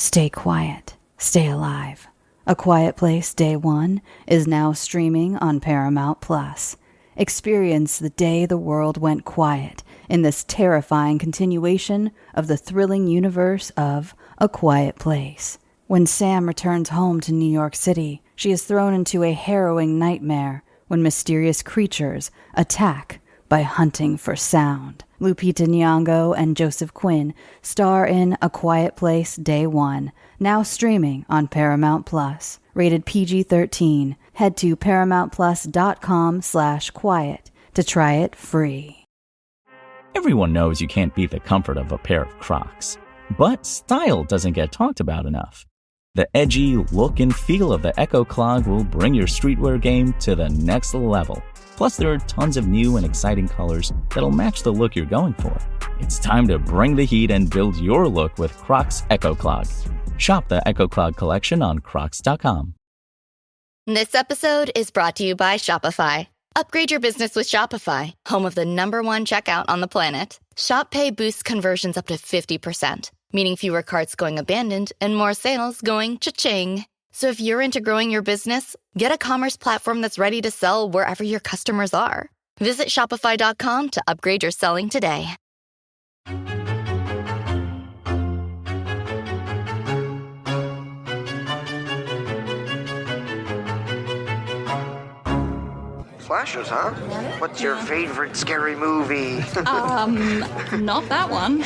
Stay quiet. Stay alive. A Quiet Place Day 1 is now streaming on Paramount+. Experience the day the world went quiet in this terrifying continuation of the thrilling universe of A Quiet Place. When Sam returns home to New York City, she is thrown into a harrowing nightmare when mysterious creatures attack by hunting for sound. Lupita Nyong'o and Joseph Quinn star in A Quiet Place Day 1, now streaming on Paramount+. Rated PG-13. Head to ParamountPlus.com/quiet to try it free. Everyone knows you can't beat the comfort of a pair of Crocs. But style doesn't get talked about enough. The edgy look and feel of the Echo Clog will bring your streetwear game to the next level. Plus, there are tons of new and exciting colors that'll match the look you're going for. It's time to bring the heat and build your look with Crocs Echo Clog. Shop the Echo Clog collection on crocs.com. This episode is brought to you by Shopify. Upgrade your business with Shopify, home of the #1 checkout on the planet. Shop Pay boosts conversions up to 50%, meaning fewer carts going abandoned and more sales going cha-ching. So if you're into growing your business, get a commerce platform that's ready to sell wherever your customers are. Visit Shopify.com to upgrade your selling today. Slashers, huh? What's your favorite scary movie? Not that one.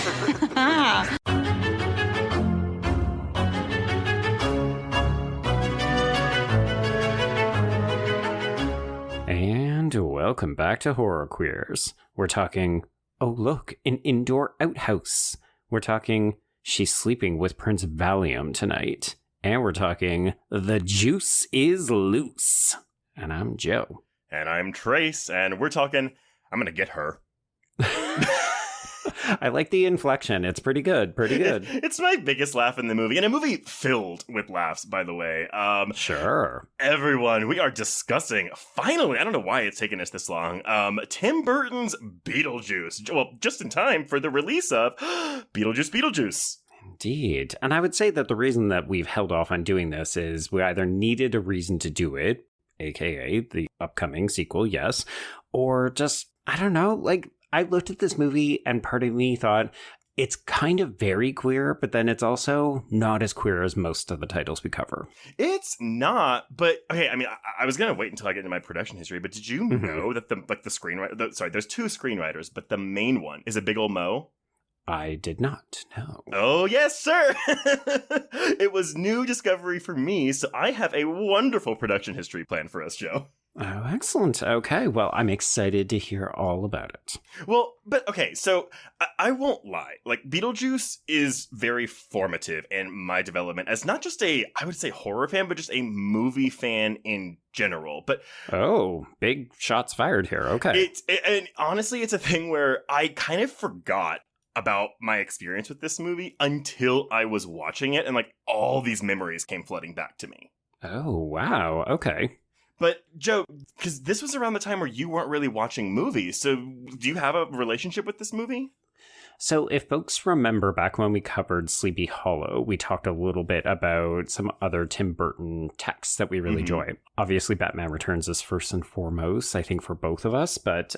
And welcome back to Horror Queers. We're talking, oh look, an indoor outhouse. We're talking, she's sleeping with Prince Valium tonight. And we're talking, the juice is loose. And I'm Joe. And I'm Trace, and we're talking, I'm gonna get her. I like the inflection. It's pretty good. Pretty good. It's my biggest laugh in the movie, and a movie filled with laughs, by the way. Sure. Everyone, we are discussing, finally, I don't know why it's taken us this long, Tim Burton's Beetlejuice. Well, just in time for the release of Beetlejuice. Indeed. And I would say that the reason that we've held off on doing this is we either needed a reason to do it, aka the upcoming sequel, yes, or just, I don't know, like, I looked at this movie and part of me thought it's kind of very queer, but then it's also not as queer as most of the titles we cover. It's not, but okay, I mean, I was going to wait until I get into my production history, but did you know that the screenwriter, sorry, there's two screenwriters, but the main one is a big old Mo? I did not know. Oh, yes, sir. It was new discovery for me, so I have a wonderful production history planned for us, Joe. Oh, excellent. Okay, well, I'm excited to hear all about it. Well, but okay, so I won't lie. Like, Beetlejuice is very formative in my development as not just I would say horror fan, but just a movie fan in general. But oh, big shots fired here. Okay. And honestly, it's a thing where I kind of forgot about my experience with this movie until I was watching it, and like all these memories came flooding back to me. Oh, wow. Okay. But Joe, because this was around the time where you weren't really watching movies, so do you have a relationship with this movie? So if folks remember back when we covered Sleepy Hollow, we talked a little bit about some other Tim Burton texts that we really enjoy. Obviously, Batman Returns is first and foremost, I think, for both of us. But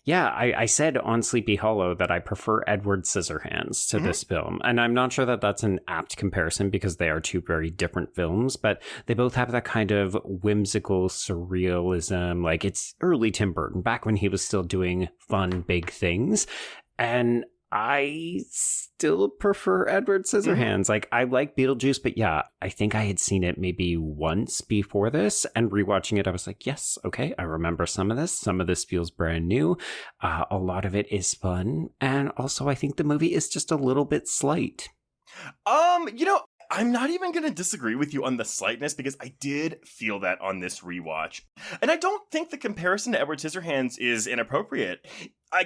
yeah, I said on Sleepy Hollow that I prefer Edward Scissorhands to this film. And I'm not sure that that's an apt comparison because they are two very different films, but they both have that kind of whimsical surrealism. Like, it's early Tim Burton, back when he was still doing fun, big things. And I still prefer Edward Scissorhands. Like, I like Beetlejuice, but yeah, I think I had seen it maybe once before this, and rewatching it, I was like, yes, okay, I remember some of this. Some of this feels brand new. A lot of it is fun. And also, I think the movie is just a little bit slight. I'm not even going to disagree with you on the slightness because I did feel that on this rewatch. And I don't think the comparison to Edward Scissorhands is inappropriate.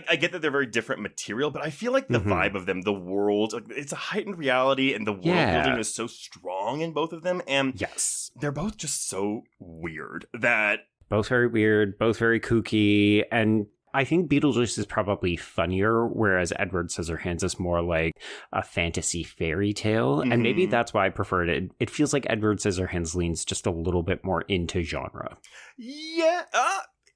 I get that they're very different material, but I feel like the vibe of them, the world, it's a heightened reality, and the world building is so strong in both of them. And yes, they're both just so weird that... Both very weird, both very kooky, and I think Beetlejuice is probably funnier, whereas Edward Scissorhands is more like a fantasy fairy tale. And maybe that's why I preferred it. It feels like Edward Scissorhands leans just a little bit more into genre. Yeah,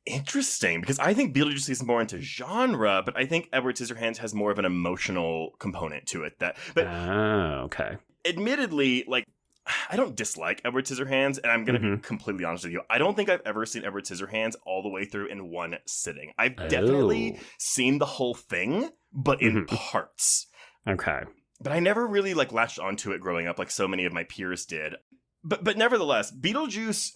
interesting, because I think Beetlejuice is more into genre, but I think Edward Scissorhands has more of an emotional component to it. Okay. Admittedly, like, I don't dislike Edward Scissorhands, and I'm going to be completely honest with you. I don't think I've ever seen Edward Scissorhands all the way through in one sitting. I've definitely seen the whole thing, but in parts. Okay. But I never really, like, latched onto it growing up like so many of my peers did. But nevertheless, Beetlejuice.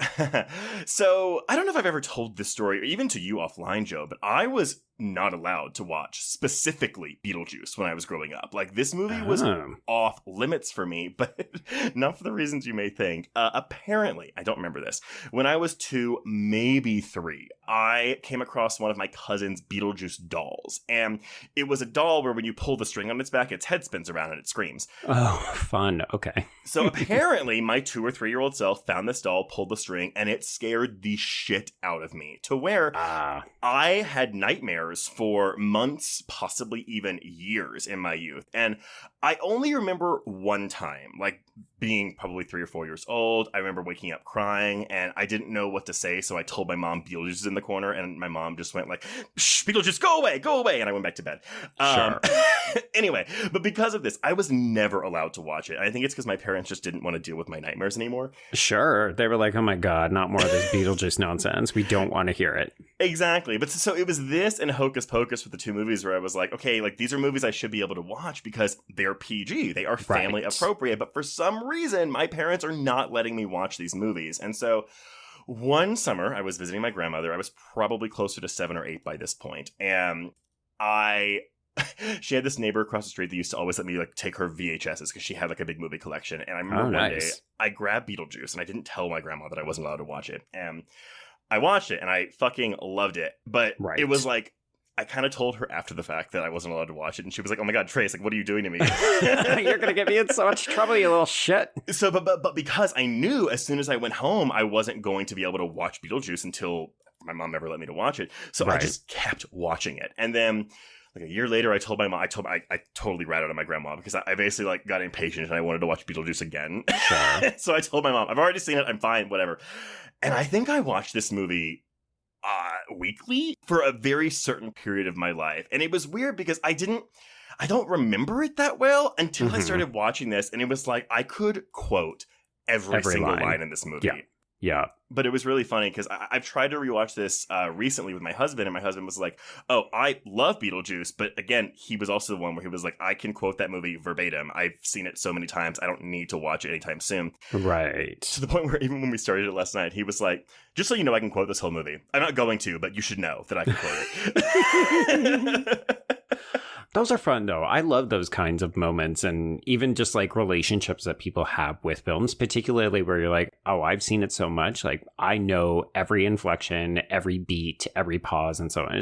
So I don't know if I've ever told this story, or even to you offline, Joe, but I was not allowed to watch specifically Beetlejuice when I was growing up. Like, this movie was off limits for me, but not for the reasons you may think. Apparently, I don't remember this. When I was 2, maybe 3, I came across one of my cousin's Beetlejuice dolls. And it was a doll where when you pull the string on its back, its head spins around and it screams. Oh, fun. Okay. So apparently, my 2 or 3-year-old self found this doll, pulled the string, and it scared the shit out of me to where I had nightmares for months, possibly even years in my youth. And I only remember one time, like being probably 3 or 4 years old. I remember waking up crying and I didn't know what to say. So I told my mom Beetlejuice is in the corner, and my mom just went like, "Shh, Beetlejuice, go away, go away." And I went back to bed. Sure. Anyway, but because of this, I was never allowed to watch it. I think it's because my parents just didn't want to deal with my nightmares anymore. Sure. They were like, oh my God, not more of this Beetlejuice nonsense. We don't want to hear it. Exactly. But so it was this and Hocus Pocus for the 2 movies where I was like, okay, like these are movies I should be able to watch because they're PG. They are family appropriate. But for some reason, my parents are not letting me watch these movies. And so one summer, I was visiting my grandmother. I was probably closer to 7 or 8 by this point. And she had this neighbor across the street that used to always let me like take her VHSs because she had like a big movie collection. And I remember one day I grabbed Beetlejuice and I didn't tell my grandma that I wasn't allowed to watch it. And I watched it and I fucking loved it. But it was like, I kind of told her after the fact that I wasn't allowed to watch it. And she was like, oh my God, Trace, like, what are you doing to me? You're going to get me in so much trouble, you little shit. So, but because I knew as soon as I went home, I wasn't going to be able to watch Beetlejuice until my mom ever let me to watch it. So I just kept watching it. And then like a year later, I told my mom, I totally ratted on my grandma because I basically like got impatient and I wanted to watch Beetlejuice again. Sure. So I told my mom, I've already seen it. I'm fine, whatever. And I think I watched this movie weekly for a very certain period of my life. And it was weird because I don't remember it that well until I started watching this. And it was like, I could quote every single line in this movie. Yeah. But it was really funny because I've tried to rewatch this recently with my husband, and my husband was like, oh, I love Beetlejuice. But again, he was also the one where he was like, I can quote that movie verbatim. I've seen it so many times. I don't need to watch it anytime soon. Right. To the point where even when we started it last night, he was like, just so you know, I can quote this whole movie. I'm not going to, but you should know that I can quote it. Those are fun, though. I love those kinds of moments and even just like relationships that people have with films, particularly where you're like, oh, I've seen it so much. Like, I know every inflection, every beat, every pause, and so on.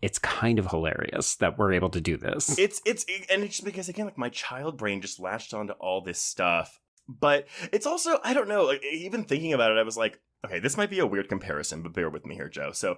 It's kind of hilarious that we're able to do this. And it's because, again, like my child brain just latched onto all this stuff. But it's also, I don't know, like, even thinking about it, I was like, okay, this might be a weird comparison, but bear with me here, Joe. So,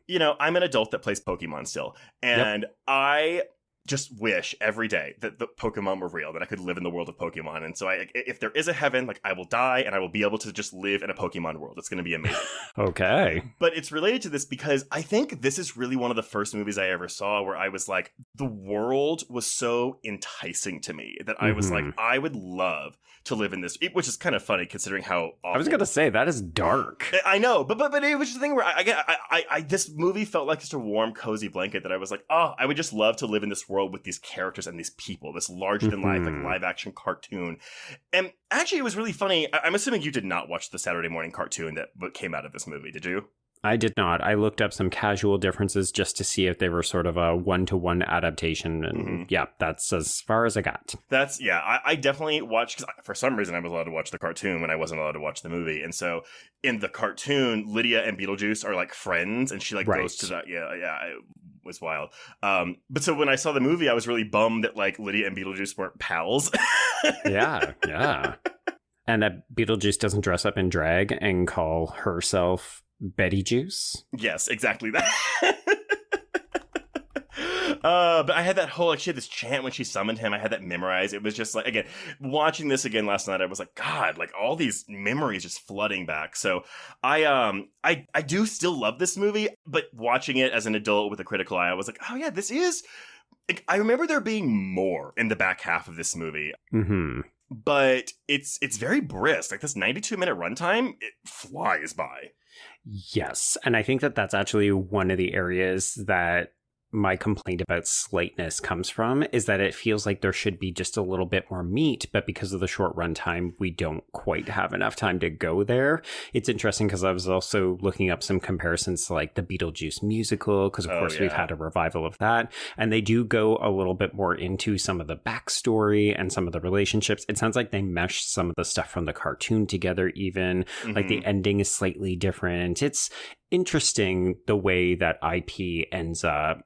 you know, I'm an adult that plays Pokemon still. And I just wish every day that the Pokemon were real, that I could live in the world of Pokemon. And so if there is a heaven, like I will die and I will be able to just live in a Pokemon world. It's going to be amazing. Okay. But it's related to this because I think this is really one of the first movies I ever saw where I was like, the world was so enticing to me that I was like, I would love to live in this, which is kind of funny considering how awful. I was going to say, that is dark. I know, but it was just the thing where I this movie felt like just a warm, cozy blanket that I was like, oh, I would just love to live in this world with these characters and these people, this larger than life, like live action cartoon. And actually, it was really funny. I'm assuming you did not watch the Saturday morning cartoon that came out of this movie, did you? I did not. I looked up some casual differences just to see if they were sort of a one-to-one adaptation. And yeah, that's as far as I got. I definitely watched, because for some reason I was allowed to watch the cartoon when I wasn't allowed to watch the movie. And so in the cartoon, Lydia and Beetlejuice are like friends, and she like goes to that. It was wild. But so when I saw the movie, I was really bummed that like Lydia and Beetlejuice weren't pals. Yeah. And that Beetlejuice doesn't dress up in drag and call herself Betty Juice. Yes, exactly that. But I had that whole, like, she had this chant when she summoned him. I had that memorized. It was just like, again, watching this again last night, I was like, God, like all these memories just flooding back. So I do still love this movie, but watching it as an adult with a critical eye, I was like, oh yeah, this is, like, I remember there being more in the back half of this movie. Mm-hmm. But it's very brisk. Like, this 92-minute runtime, it flies by. Yes. And I think that that's actually one of the areas that my complaint about slightness comes from, is that it feels like there should be just a little bit more meat, but because of the short runtime, we don't quite have enough time to go there. It's interesting because I was also looking up some comparisons to like the Beetlejuice musical, because of course we've had a revival of that, and they do go a little bit more into some of the backstory and some of the relationships. It sounds like they meshed some of the stuff from the cartoon together even. Like the ending is slightly different. It's interesting the way that IP ends up,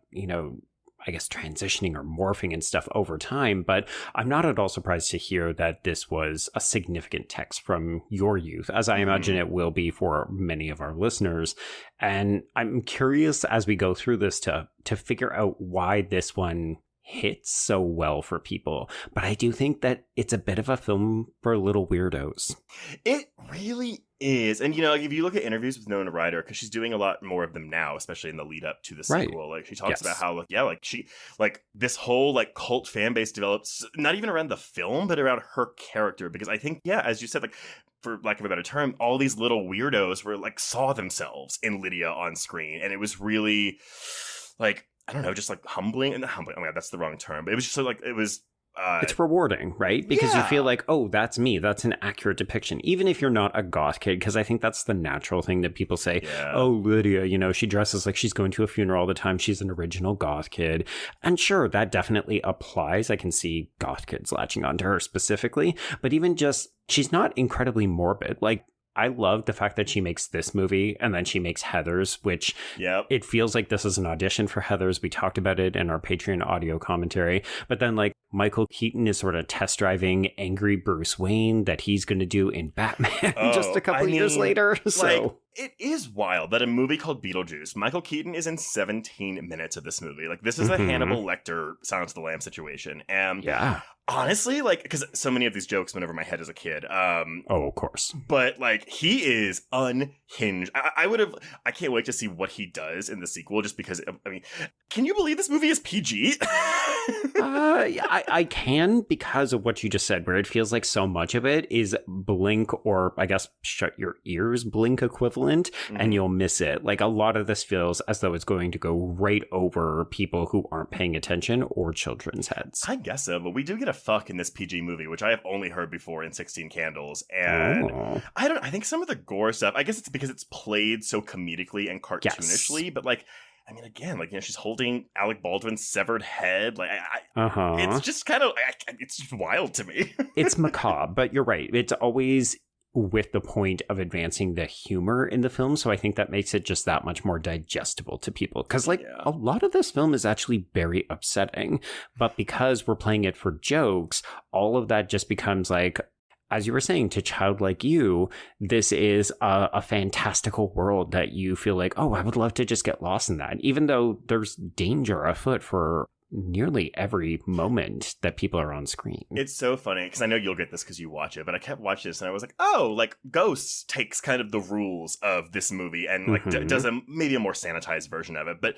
I guess transitioning or morphing and stuff over time, but I'm not at all surprised to hear that this was a significant text from your youth, as I imagine it will be for many of our listeners. And I'm curious as we go through this to figure out why this one hits so well for people. But I do think that it's a bit of a film for little weirdos. It really is. And, if you look at interviews with Winona Ryder, because she's doing a lot more of them now, especially in the lead up to the sequel, like she talks about how, this whole cult fan base develops not even around the film, but around her character. Because I think, as you said, for lack of a better term, all these little weirdos were saw themselves in Lydia on screen. And it was really I don't know, just humbling. And humbling, oh my God, that's the wrong term. But it was just it was. It's rewarding, right? Because you feel like, oh, that's me. That's an accurate depiction. Even if you're not a goth kid, because I think that's the natural thing that people say. Yeah. Oh, Lydia, she dresses like she's going to a funeral all the time. She's an original goth kid. And sure, that definitely applies. I can see goth kids latching onto her specifically. But even just, she's not incredibly morbid. I love the fact that she makes this movie and then she makes Heathers, which it feels like this is an audition for Heathers. We talked about it in our Patreon audio commentary. But then Michael Keaton is sort of test driving angry Bruce Wayne that he's going to do in Batman just a couple years later. So it is wild that a movie called Beetlejuice, Michael Keaton is in 17 minutes of this movie. This is a Hannibal Lecter Silence of the Lambs situation. And honestly, because so many of these jokes went over my head as a kid. Of course. But he is unhinged. I can't wait to see what he does in the sequel, just because, can you believe this movie is PG? I can, because of what you just said, where it feels like so much of it is Blink, or I guess shut your ears Blink equivalent, and you'll miss it. A lot of this feels as though it's going to go right over people who aren't paying attention or children's heads. I guess so, but we do get a fuck in this PG movie, which I have only heard before in 16 Candles. And I think some of the gore stuff, I guess it's because it's played so comedically and cartoonishly, but again, she's holding Alec Baldwin's severed head. It's just kind of, it's just wild to me. It's macabre, but you're right. It's always with the point of advancing the humor in the film. So I think that makes it just that much more digestible to people. Because a lot of this film is actually very upsetting, but because we're playing it for jokes, all of that just becomes as you were saying, to child like you, this is a fantastical world that you feel like, oh, I would love to just get lost in that. Even though there's danger afoot for nearly every moment that people are on screen. It's so funny, because I know you'll get this because you watch it, but I kept watching this and I was like, oh, Ghosts takes kind of the rules of this movie and does maybe a more sanitized version of it. But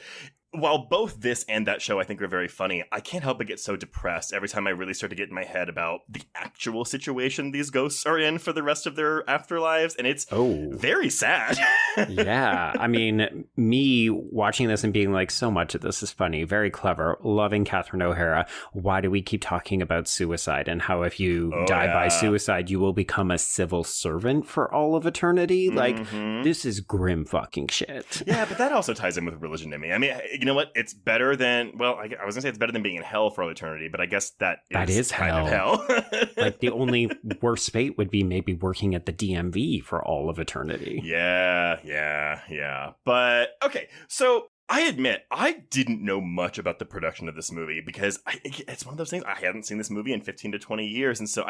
while both this and that show I think are very funny, I can't help but get so depressed every time I really start to get in my head about the actual situation these ghosts are in for the rest of their afterlives, and it's very sad. Yeah, me watching this and being so much of this is funny, very clever, loving Catherine O'Hara. Why do we keep talking about suicide and how if you die by suicide, you will become a civil servant for all of eternity? This is grim fucking shit. Yeah, but that also ties in with religion to me. You know what? It's better than, I was going to say it's better than being in hell for all eternity, but I guess that is kind of hell. The only worst fate would be maybe working at the DMV for all of eternity. Yeah. But, okay, so I admit, I didn't know much about the production of this movie because it's one of those things, I hadn't seen this movie in 15 to 20 years, and so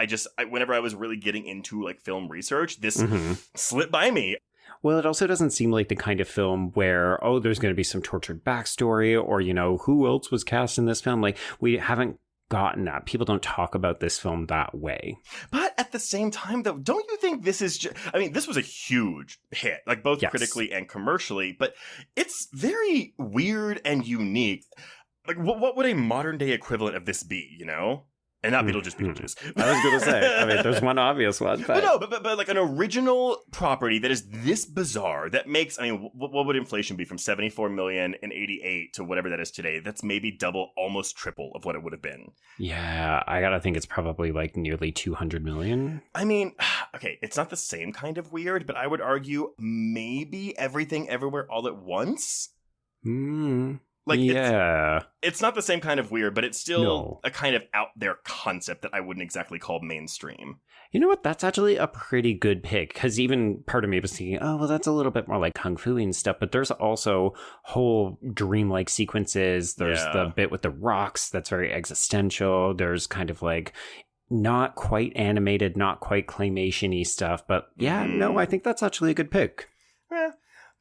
whenever I was really getting into film research, this slipped by me. Well, it also doesn't seem like the kind of film where, oh, there's going to be some tortured backstory or, who else was cast in this film? Like, we haven't gotten that. People don't talk about this film that way. But at the same time, though, don't you think this is this was a huge hit, like both critically and commercially, but it's very weird and unique. Like, what would a modern day equivalent of this be, And not Beetlejuice. I was going to say, there's one obvious one. But like an original property that is this bizarre, that makes, what would inflation be from 74 million in 88 to whatever that is today? That's maybe double, almost triple of what it would have been. Yeah, I gotta think it's probably like nearly 200 million. Okay, it's not the same kind of weird, but I would argue maybe Everything Everywhere All at Once. It's not the same kind of weird, but it's still a kind of out there concept that I wouldn't exactly call mainstream. You know what? That's actually a pretty good pick, because even part of me was thinking, oh, well, that's a little bit more like kung fu and stuff, but there's also whole dreamlike sequences. There's the bit with the rocks that's very existential. There's kind of like not quite animated, not quite claymation-y stuff, but I think that's actually a good pick. Yeah.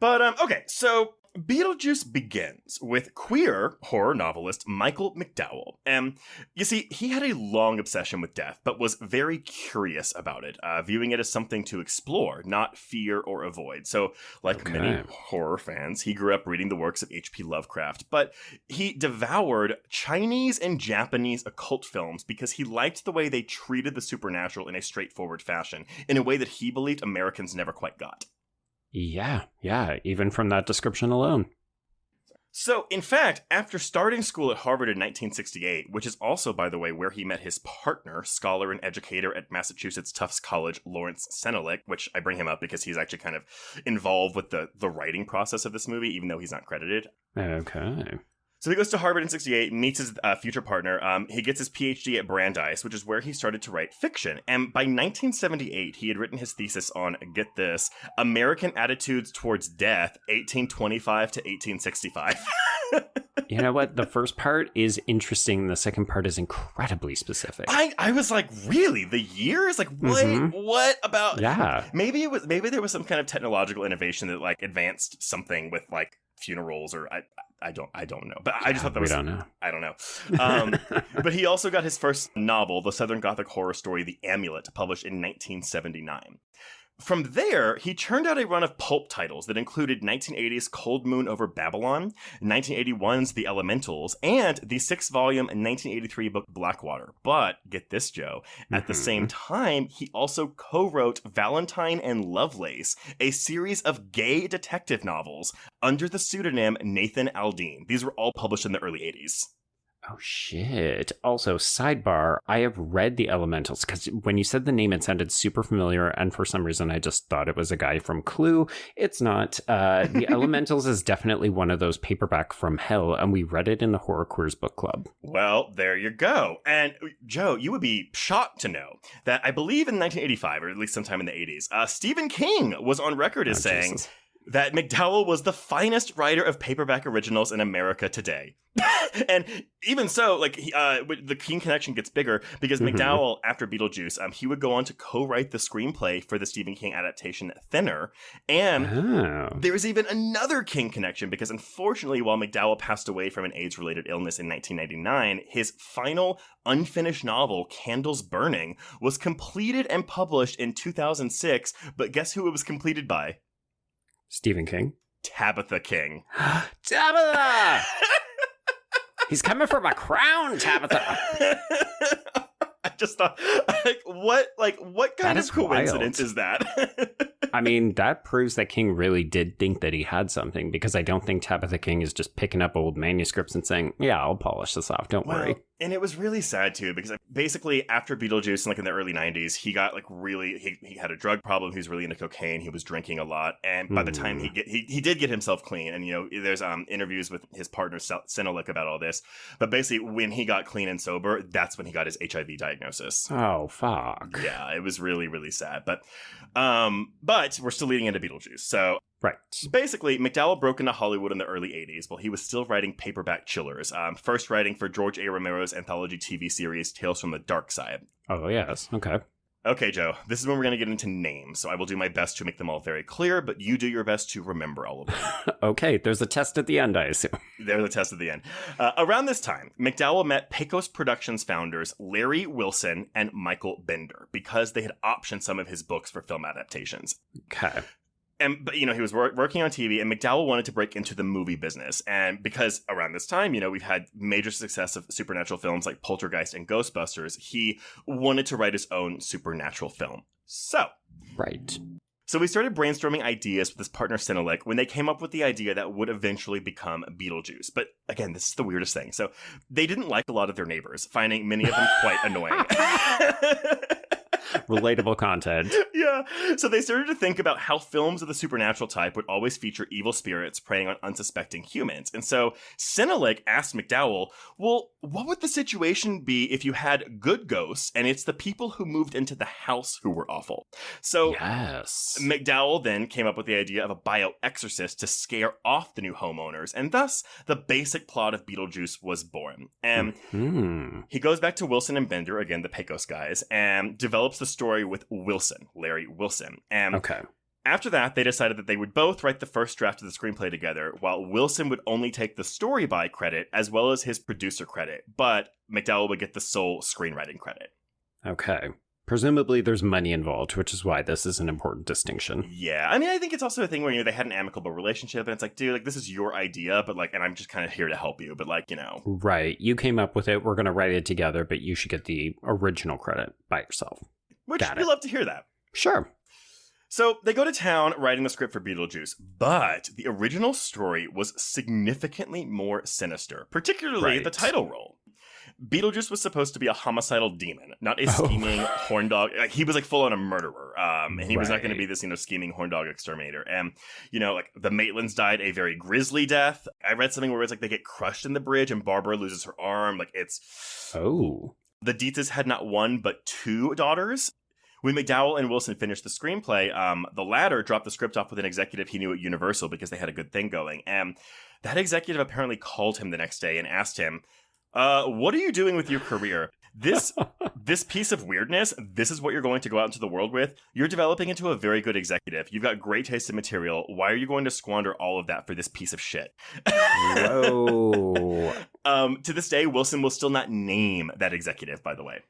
But, okay, so Beetlejuice begins with queer horror novelist Michael McDowell. And you see, he had a long obsession with death, but was very curious about it, viewing it as something to explore, not fear or avoid. So, like many horror fans, he grew up reading the works of H.P. Lovecraft, but he devoured Chinese and Japanese occult films because he liked the way they treated the supernatural in a straightforward fashion, in a way that he believed Americans never quite got. Yeah, even from that description alone. So, in fact, after starting school at Harvard in 1968, which is also, by the way, where he met his partner, scholar and educator at Massachusetts Tufts College, Lawrence Senelik, which I bring him up because he's actually kind of involved with the writing process of this movie, even though he's not credited. Okay. So he goes to Harvard in 68, meets his future partner. He gets his PhD at Brandeis, which is where he started to write fiction. And by 1978, he had written his thesis on, get this, American Attitudes Towards Death, 1825 to 1865. You know what? The first part is interesting. The second part is incredibly specific. I was like, really? The years? Like, what? What about? Yeah. Maybe there was some kind of technological innovation that like advanced something with like funerals, or I don't know. But I just thought that was... We don't know. I don't know. But he also got his first novel, the Southern Gothic horror story, The Amulet, published in 1979. From there, he churned out a run of pulp titles that included 1980's Cold Moon Over Babylon, 1981's The Elementals, and the 6-volume 1983 book Blackwater. But, get this, Joe, at the same time, he also co-wrote Valentine and Lovelace, a series of gay detective novels under the pseudonym Nathan Aldean. These were all published in the early 80s. Oh, shit. Also, sidebar, I have read The Elementals, because when you said the name, it sounded super familiar, and for some reason, I just thought it was a guy from Clue. It's not. The Elementals is definitely one of those paperback from hell, and we read it in the Horror Queers book club. Well, there you go. And, Joe, you would be shocked to know that I believe in 1985, or at least sometime in the 80s, Stephen King was on record as saying... Jesus. That McDowell was the finest writer of paperback originals in America today. And even so, like, the King connection gets bigger because McDowell, after Beetlejuice, he would go on to co-write the screenplay for the Stephen King adaptation Thinner. And there was even another King connection because, unfortunately, while McDowell passed away from an AIDS-related illness in 1999, his final unfinished novel, Candles Burning, was completed and published in 2006. But guess who it was completed by? Stephen King? Tabitha King. Tabitha! He's coming for my crown, Tabitha. I just thought, what kind of coincidence is that? I mean, that proves that King really did think that he had something, because I don't think Tabitha King is just picking up old manuscripts and saying, yeah, I'll polish this off, don't worry. And it was really sad, too, because basically after Beetlejuice, in the early 90s, he got he had a drug problem. He was really into cocaine. He was drinking a lot. And by the time he did get himself clean. And, there's interviews with his partner, Senelik, about all this. But basically, when he got clean and sober, that's when he got his HIV diagnosis. Oh, fuck. Yeah, it was really, really sad. But we're still leading into Beetlejuice. So... Right. Basically, McDowell broke into Hollywood in the early 80s while he was still writing paperback chillers, first writing for George A. Romero's anthology TV series Tales from the Dark Side. Oh, yes. Okay. Okay, Joe, this is when we're going to get into names, so I will do my best to make them all very clear, but you do your best to remember all of them. Okay, there's a test at the end, I assume. There's a test at the end. Around this time, McDowell met Pecos Productions founders Larry Wilson and Michael Bender because they had optioned some of his books for film adaptations. Okay. But he was working on TV, and McDowell wanted to break into the movie business. And because around this time, we've had major success of supernatural films like Poltergeist and Ghostbusters, he wanted to write his own supernatural film. So we started brainstorming ideas with his partner Cinellic when they came up with the idea that would eventually become Beetlejuice. But again, this is the weirdest thing. So they didn't like a lot of their neighbors, finding many of them quite annoying. Relatable content. Yeah. So they started to think about how films of the supernatural type would always feature evil spirits preying on unsuspecting humans. And so Cinellic asked McDowell, well, what would the situation be if you had good ghosts and it's the people who moved into the house who were awful? So yes. McDowell then came up with the idea of a bioexorcist to scare off the new homeowners. And thus, the basic plot of Beetlejuice was born. And he goes back to Wilson and Bender, again, the Pecos guys, and develops the story with Wilson, Larry Wilson. And after that, they decided that they would both write the first draft of the screenplay together, while Wilson would only take the story by credit as well as his producer credit, but McDowell would get the sole screenwriting credit. Okay. Presumably there's money involved, which is why this is an important distinction. Yeah. I mean, I think it's also a thing where, they had an amicable relationship, and it's like, dude, this is your idea, but and I'm just kind of here to help you, but Right. You came up with it. We're going to write it together, but you should get the original credit by yourself. Which we love to hear that. Sure. So they go to town writing the script for Beetlejuice, but the original story was significantly more sinister, particularly the title role. Beetlejuice was supposed to be a homicidal demon, not a scheming horn dog. He was full on a murderer, and he was not going to be this scheming horn dog exterminator. And the Maitlands died a very grisly death. I read something where it's they get crushed in the bridge and Barbara loses her arm. The Dietzes had not one but two daughters. When McDowell and Wilson finished the screenplay, the latter dropped the script off with an executive he knew at Universal because they had a good thing going. And that executive apparently called him the next day and asked him, what are you doing with your career? This piece of weirdness, this is what you're going to go out into the world with? You're developing into a very good executive. You've got great taste in material. Why are you going to squander all of that for this piece of shit? Whoa. To this day, Wilson will still not name that executive, by the way.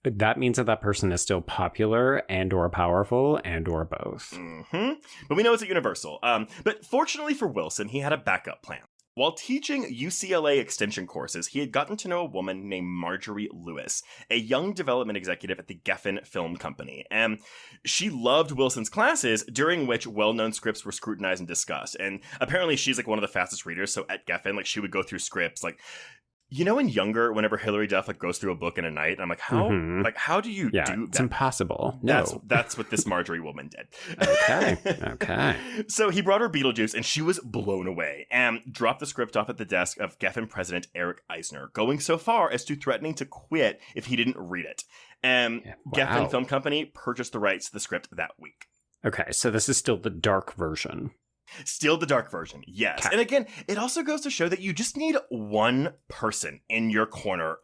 That means that person is still popular and or powerful and or both. But we know it's at Universal. But fortunately for Wilson, he had a backup plan. While teaching UCLA extension courses, he had gotten to know a woman named Marjorie Lewis, a young development executive at the Geffen Film Company. And she loved Wilson's classes, during which well-known scripts were scrutinized and discussed. And apparently she's one of the fastest readers, so at Geffen, she would go through scripts in Younger, whenever Hilary Duff goes through a book in a night, I'm how do you do that? It's impossible. No. That's what this Marjorie woman did. Okay. So he brought her Beetlejuice, and she was blown away and dropped the script off at the desk of Geffen president Eric Eisner, going so far as to threatening to quit if he didn't read it. And Geffen Film Company purchased the rights to the script that week. Okay, so this is still the dark version. Still the dark version, yes. Okay. And again, it also goes to show that you just need one person in your corner.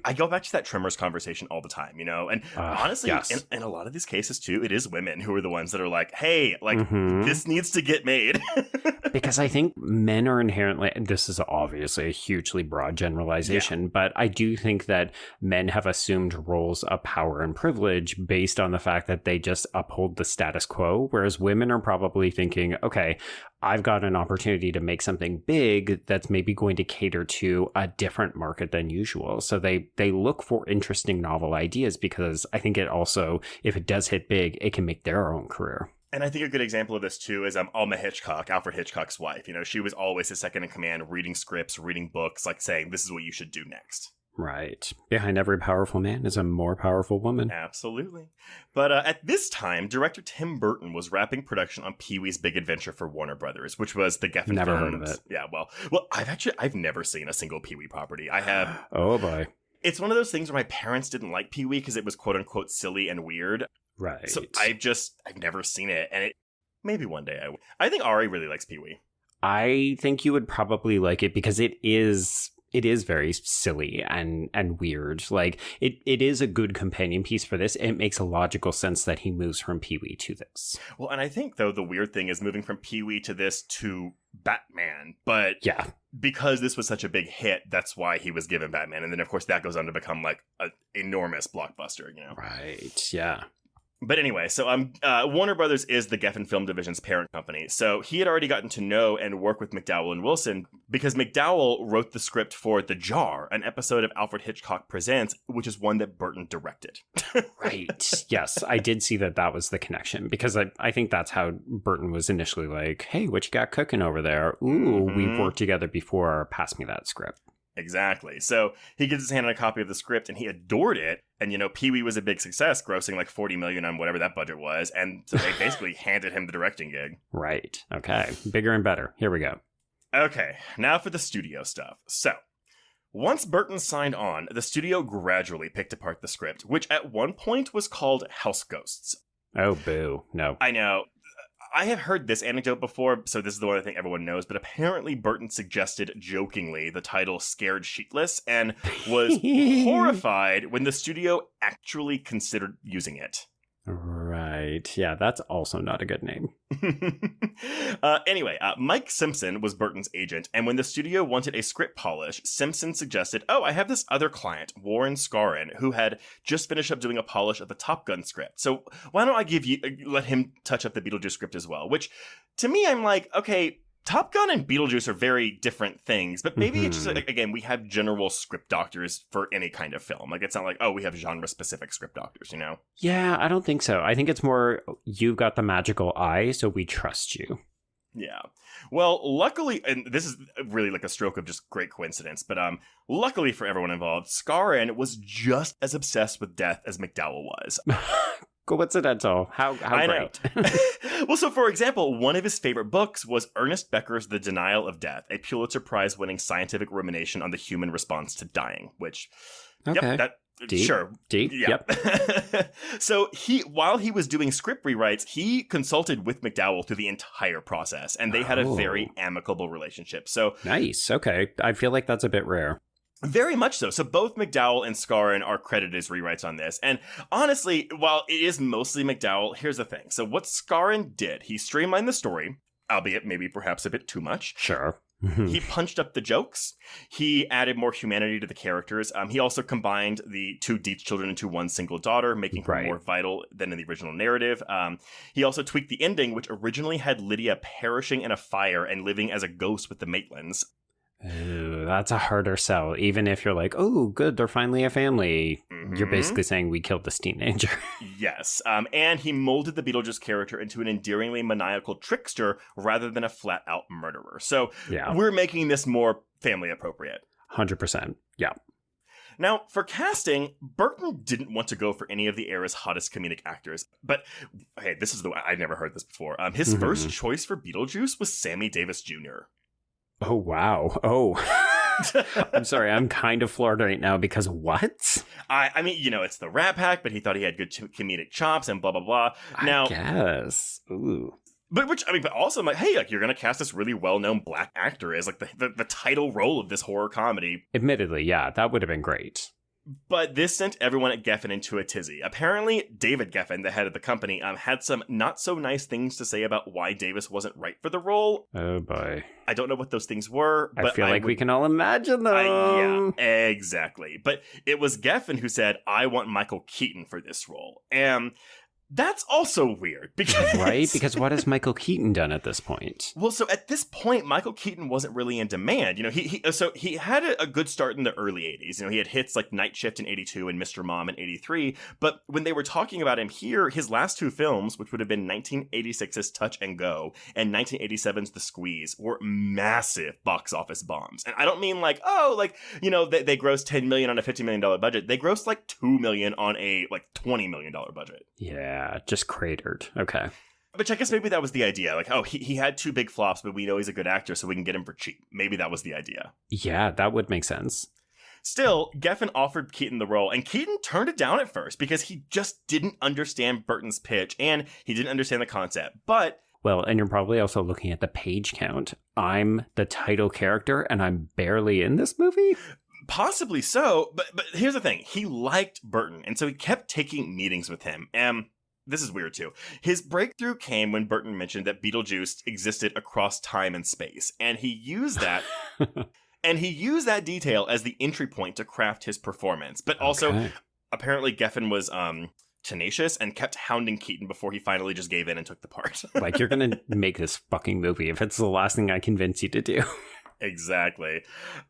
I go back to that Tremors conversation all the time, and honestly, yes. in a lot of these cases too, it is women who are the ones that are hey, this needs to get made. Because I think men are inherently, and this is obviously a hugely broad generalization, but I do think that men have assumed roles of power and privilege based on the fact that they just uphold the status quo, whereas women are probably thinking, okay, I've got an opportunity to make something big that's maybe going to cater to a different market than usual. So they look for interesting novel ideas because I think it also, if it does hit big, it can make their own career. And I think a good example of this, too, is Alma Hitchcock, Alfred Hitchcock's wife. She was always his second in command, reading scripts, reading books, saying, this is what you should do next. Right. Behind every powerful man is a more powerful woman. Absolutely. But at this time, director Tim Burton was wrapping production on Pee-wee's Big Adventure for Warner Brothers, which was the Geffen Never films. heard of it. Yeah, well, I've never seen a single Pee-wee property. I have. Oh, boy. It's one of those things where my parents didn't like Pee-wee because it was quote unquote silly and weird. Right. So I've never seen it, and maybe one day I will. I think Ari really likes Pee-wee. I think you would probably like it because it is It is very silly and weird. Like, it is a good companion piece for this. It makes a logical sense that he moves from Pee-wee to this. Well, and I think, though, the weird thing is moving from Pee-wee to this to Batman. But yeah, because this was such a big hit, that's why he was given Batman. And then, of course, that goes on to become, like, an enormous blockbuster, you know? Right, yeah. But anyway, so Warner Brothers is the Geffen Film Division's parent company. So he had already gotten to know and work with McDowell and Wilson because McDowell wrote the script for The Jar, an episode of Alfred Hitchcock Presents, which is one that Burton directed. Right. Yes, I did see that was the connection because I think that's how Burton was initially like, hey, what you got cooking over there? Ooh, we've worked together before. Pass me that script. Exactly. So he gets his hand on a copy of the script and he adored it. And, you know, Pee-wee was a big success, grossing like $40 million on whatever that budget was. And so they basically handed him the directing gig. Right. Okay. Bigger and better. Here we go. Okay. Now for the studio stuff. So once Burton signed on, the studio gradually picked apart the script, which at one point was called House Ghosts. Oh, boo. No. I know. I have heard this anecdote before, so this is the one I think everyone knows, but apparently Burton suggested jokingly the title Scared Sheetless and was horrified when the studio actually considered using it. Right. Yeah, that's also not a good name. Anyway, Mike Simpson was Burton's agent, and when the studio wanted a script polish, Simpson suggested, I have this other client, Warren Scarron, who had just finished up doing a polish of the Top Gun script. So why don't I let him touch up the Beetlejuice script as well? Which, to me, I'm like, okay, Top Gun and Beetlejuice are very different things, but maybe it's just, again, we have general script doctors for any kind of film. Like, it's not like, we have genre-specific script doctors, you know? Yeah, I don't think so. I think it's more, you've got the magical eye, so we trust you. Yeah. Well, luckily, and this is really like a stroke of just great coincidence, but luckily for everyone involved, Scarron was just as obsessed with death as McDowell was. Coincidental. How great. Well, so for example, one of his favorite books was Ernest Becker's The Denial of Death, a Pulitzer Prize-winning scientific rumination on the human response to dying, which, okay. Deep. Sure. Deep. Yeah. Yep. So while he was doing script rewrites, he consulted with McDowell through the entire process, and they had a very amicable relationship. So nice. Okay. I feel like that's a bit rare. Very much so. So both McDowell and Scarron are credited as rewrites on this. And honestly, while it is mostly McDowell, here's the thing. So what Scarron did, he streamlined the story, albeit maybe perhaps a bit too much. Sure. He punched up the jokes. He added more humanity to the characters. He also combined the two Dietz children into one single daughter, making her more vital than in the original narrative. He also tweaked the ending, which originally had Lydia perishing in a fire and living as a ghost with the Maitlands. Ooh, that's a harder sell. Even if you're like, oh, good, they're finally a family. You're basically saying we killed this teenager. Yes. And he molded the Beetlejuice character into an endearingly maniacal trickster rather than a flat-out murderer. So we're making this more family appropriate. 100%. Yeah. Now, for casting, Burton didn't want to go for any of the era's hottest comedic actors. But, okay, this is the way I'd never heard this before. His first choice for Beetlejuice was Sammy Davis Jr. Oh, wow. Oh, I'm sorry. I'm kind of floored right now because what? I mean, you know, it's the Rat Pack, but he thought he had good comedic chops and blah, blah, blah. Now, I guess. Ooh. But also I'm like, hey, like, you're going to cast this really well-known black actor as like the title role of this horror comedy. Admittedly, yeah, that would have been great. But this sent everyone at Geffen into a tizzy. Apparently, David Geffen, the head of the company, had some not-so-nice things to say about why Davis wasn't right for the role. Oh, boy. I don't know what those things were. But I feel like we can all imagine them. Yeah, exactly. But it was Geffen who said, I want Michael Keaton for this role. And that's also weird. Right? Because what has Michael Keaton done at this point? Well, so at this point, Michael Keaton wasn't really in demand. You know, he had a good start in the early 80s. You know, he had hits like Night Shift in 82 and Mr. Mom in 83. But when they were talking about him here, his last two films, which would have been 1986's Touch and Go and 1987's The Squeeze, were massive box office bombs. And I don't mean like, they grossed $10 million on a $50 million budget. They grossed like $2 million on a like $20 million budget. Yeah, just cratered. Okay. Which I guess maybe that was the idea. Like, he had two big flops, but we know he's a good actor, so we can get him for cheap. Maybe that was the idea. Yeah, that would make sense. Still, Geffen offered Keaton the role, and Keaton turned it down at first because he just didn't understand Burton's pitch, and he didn't understand the concept. But Well, and you're probably also looking at the page count. I'm the title character and I'm barely in this movie? Possibly so, but here's the thing. He liked Burton, and so he kept taking meetings with him. And this is weird too. His breakthrough came when Burton mentioned that Beetlejuice existed across time and space, and he used that detail as the entry point to craft his performance. But also, apparently Geffen was tenacious and kept hounding Keaton before he finally just gave in and took the part. Like, you're gonna make this fucking movie if it's the last thing I convince you to do. Exactly.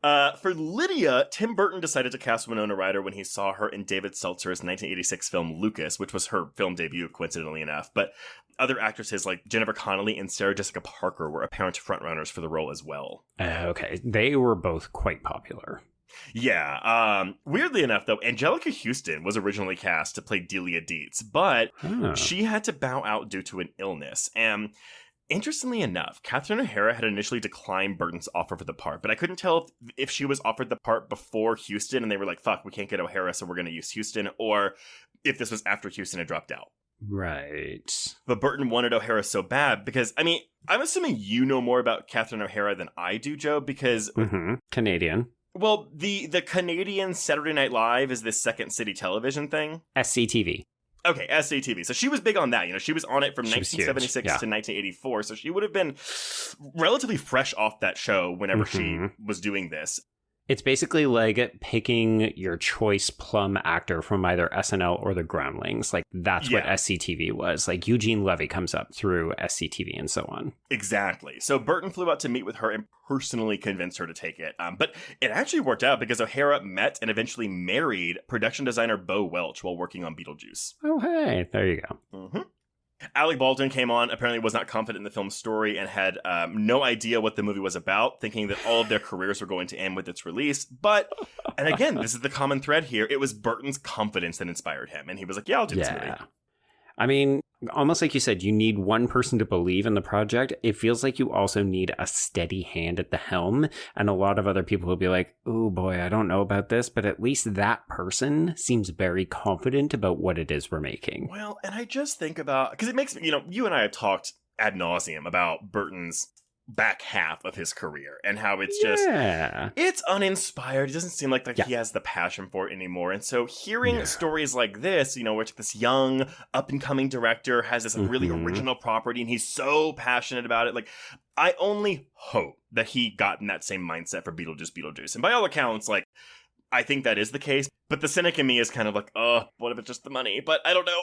For Lydia, Tim Burton decided to cast Winona Ryder when he saw her in David Seltzer's 1986 film Lucas, which was her film debut, coincidentally enough. But other actresses like Jennifer Connelly and Sarah Jessica Parker were apparent frontrunners for the role as well. Okay, they were both quite popular. Yeah. Weirdly enough, though, Angelica Houston was originally cast to play Delia Dietz, but she had to bow out due to an illness. And interestingly enough, Catherine O'Hara had initially declined Burton's offer for the part, but I couldn't tell if she was offered the part before Houston and they were like, fuck, we can't get O'Hara, so we're going to use Houston, or if this was after Houston had dropped out. Right. But Burton wanted O'Hara so bad because, I mean, I'm assuming you know more about Catherine O'Hara than I do, Joe, because... Canadian. Well, the Canadian Saturday Night Live is this Second City Television thing. SCTV. Okay, SCTV. So she was big on that. You know, she was on it from 1976 to 1984. So she would have been relatively fresh off that show whenever she was doing this. It's basically like picking your choice plum actor from either SNL or the Groundlings. Like, that's what SCTV was. Like, Eugene Levy comes up through SCTV and so on. Exactly. So Burton flew out to meet with her and personally convinced her to take it. But it actually worked out because O'Hara met and eventually married production designer Bo Welch while working on Beetlejuice. Oh, hey. There you go. Alec Baldwin came on, apparently was not confident in the film's story and had no idea what the movie was about, thinking that all of their careers were going to end with its release. But, and again, this is the common thread here, it was Burton's confidence that inspired him. And he was like, yeah, I'll do this movie. I mean, almost like you said, you need one person to believe in the project. It feels like you also need a steady hand at the helm. And a lot of other people will be like, oh boy, I don't know about this. But at least that person seems very confident about what it is we're making. Well, and I just think about, because it makes me, you know, you and I have talked ad nauseum about Burton's back half of his career and how it's just it's uninspired. It doesn't seem like he has the passion for it anymore. And so hearing stories like this, you know, where this young up and coming director has this really original property and he's so passionate about it, like, I only hope that he got in that same mindset for Beetlejuice. And by all accounts, like, I think that is the case, but the cynic in me is kind of like, oh, what if it's just the money? But I don't know.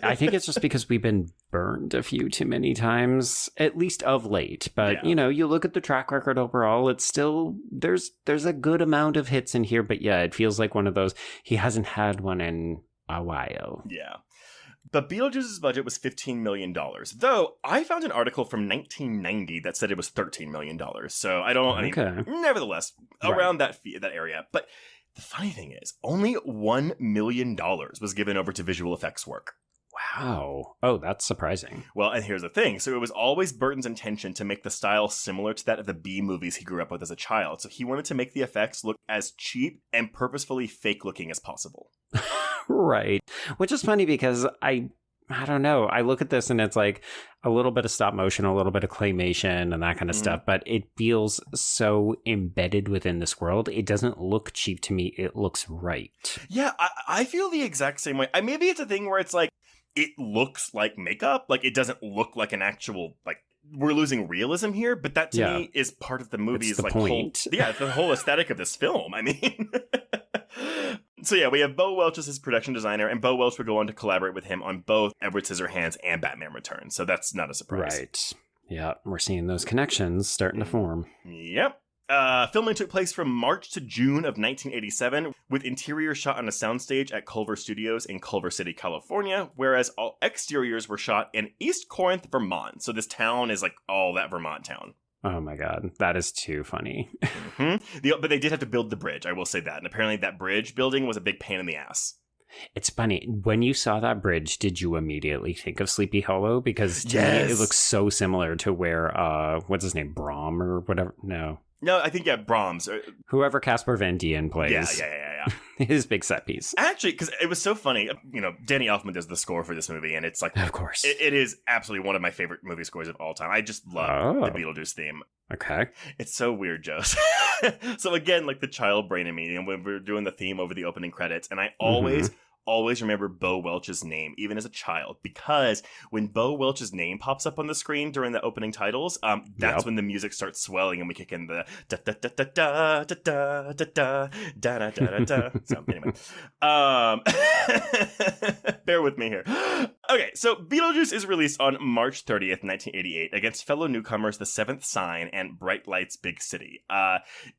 I think it's just because we've been burned a few too many times, at least of late. But, you know, you look at the track record overall, it's still, there's a good amount of hits in here. But yeah, it feels like one of those, he hasn't had one in a while. Yeah. But Beetlejuice's budget was $15 million, though I found an article from 1990 that said it was $13 million. So I mean, nevertheless, around that area. But the funny thing is, only $1 million was given over to visual effects work. Wow. Oh, that's surprising. Well, and here's the thing. So it was always Burton's intention to make the style similar to that of the B movies he grew up with as a child. So he wanted to make the effects look as cheap and purposefully fake looking as possible. Right. Which is funny because I don't know. I look at this and it's like a little bit of stop motion, a little bit of claymation and that kind of stuff, but it feels so embedded within this world. It doesn't look cheap to me. It looks right. Yeah, I feel the exact same way. Maybe it's a thing where it's like, it looks like makeup. Like, it doesn't look like an actual, like, we're losing realism here, but that to me is part of the movie's like point. The whole aesthetic of this film. I mean, so yeah, we have Bo Welch as his production designer, and Bo Welch would go on to collaborate with him on both Edward Scissorhands and Batman Returns. So that's not a surprise. Right. Yeah, we're seeing those connections starting to form. Yep. Filming took place from March to June of 1987, with interiors shot on a soundstage at Culver Studios in Culver City, California, whereas all exteriors were shot in East Corinth, Vermont. So this town is like all that Vermont town. Oh my God, that is too funny. But they did have to build the bridge, I will say that. And apparently that bridge building was a big pain in the ass. It's funny, when you saw that bridge, did you immediately think of Sleepy Hollow? Because to me, it looks so similar to where, what's his name, Brom or whatever? No, I think, Brahms. Whoever Casper Van Dien plays. Yeah. Yeah. His big set piece. Actually, because it was so funny, Danny Elfman does the score for this movie, and it's like, of course, it is absolutely one of my favorite movie scores of all time. I just love the Beetlejuice theme. Okay. It's so weird, Joe. So again, like the child brain in me, and when we're doing the theme over the opening credits, and I always remember Bo Welch's name, even as a child, because when Bo Welch's name pops up on the screen during the opening titles, that's when the music starts swelling and we kick in the da da da da da da da da da da da da da. So anyway, bear with me here. Okay, so Beetlejuice is released on March 30th, 1988, against fellow newcomers The Seventh Sign and Bright Lights Big City.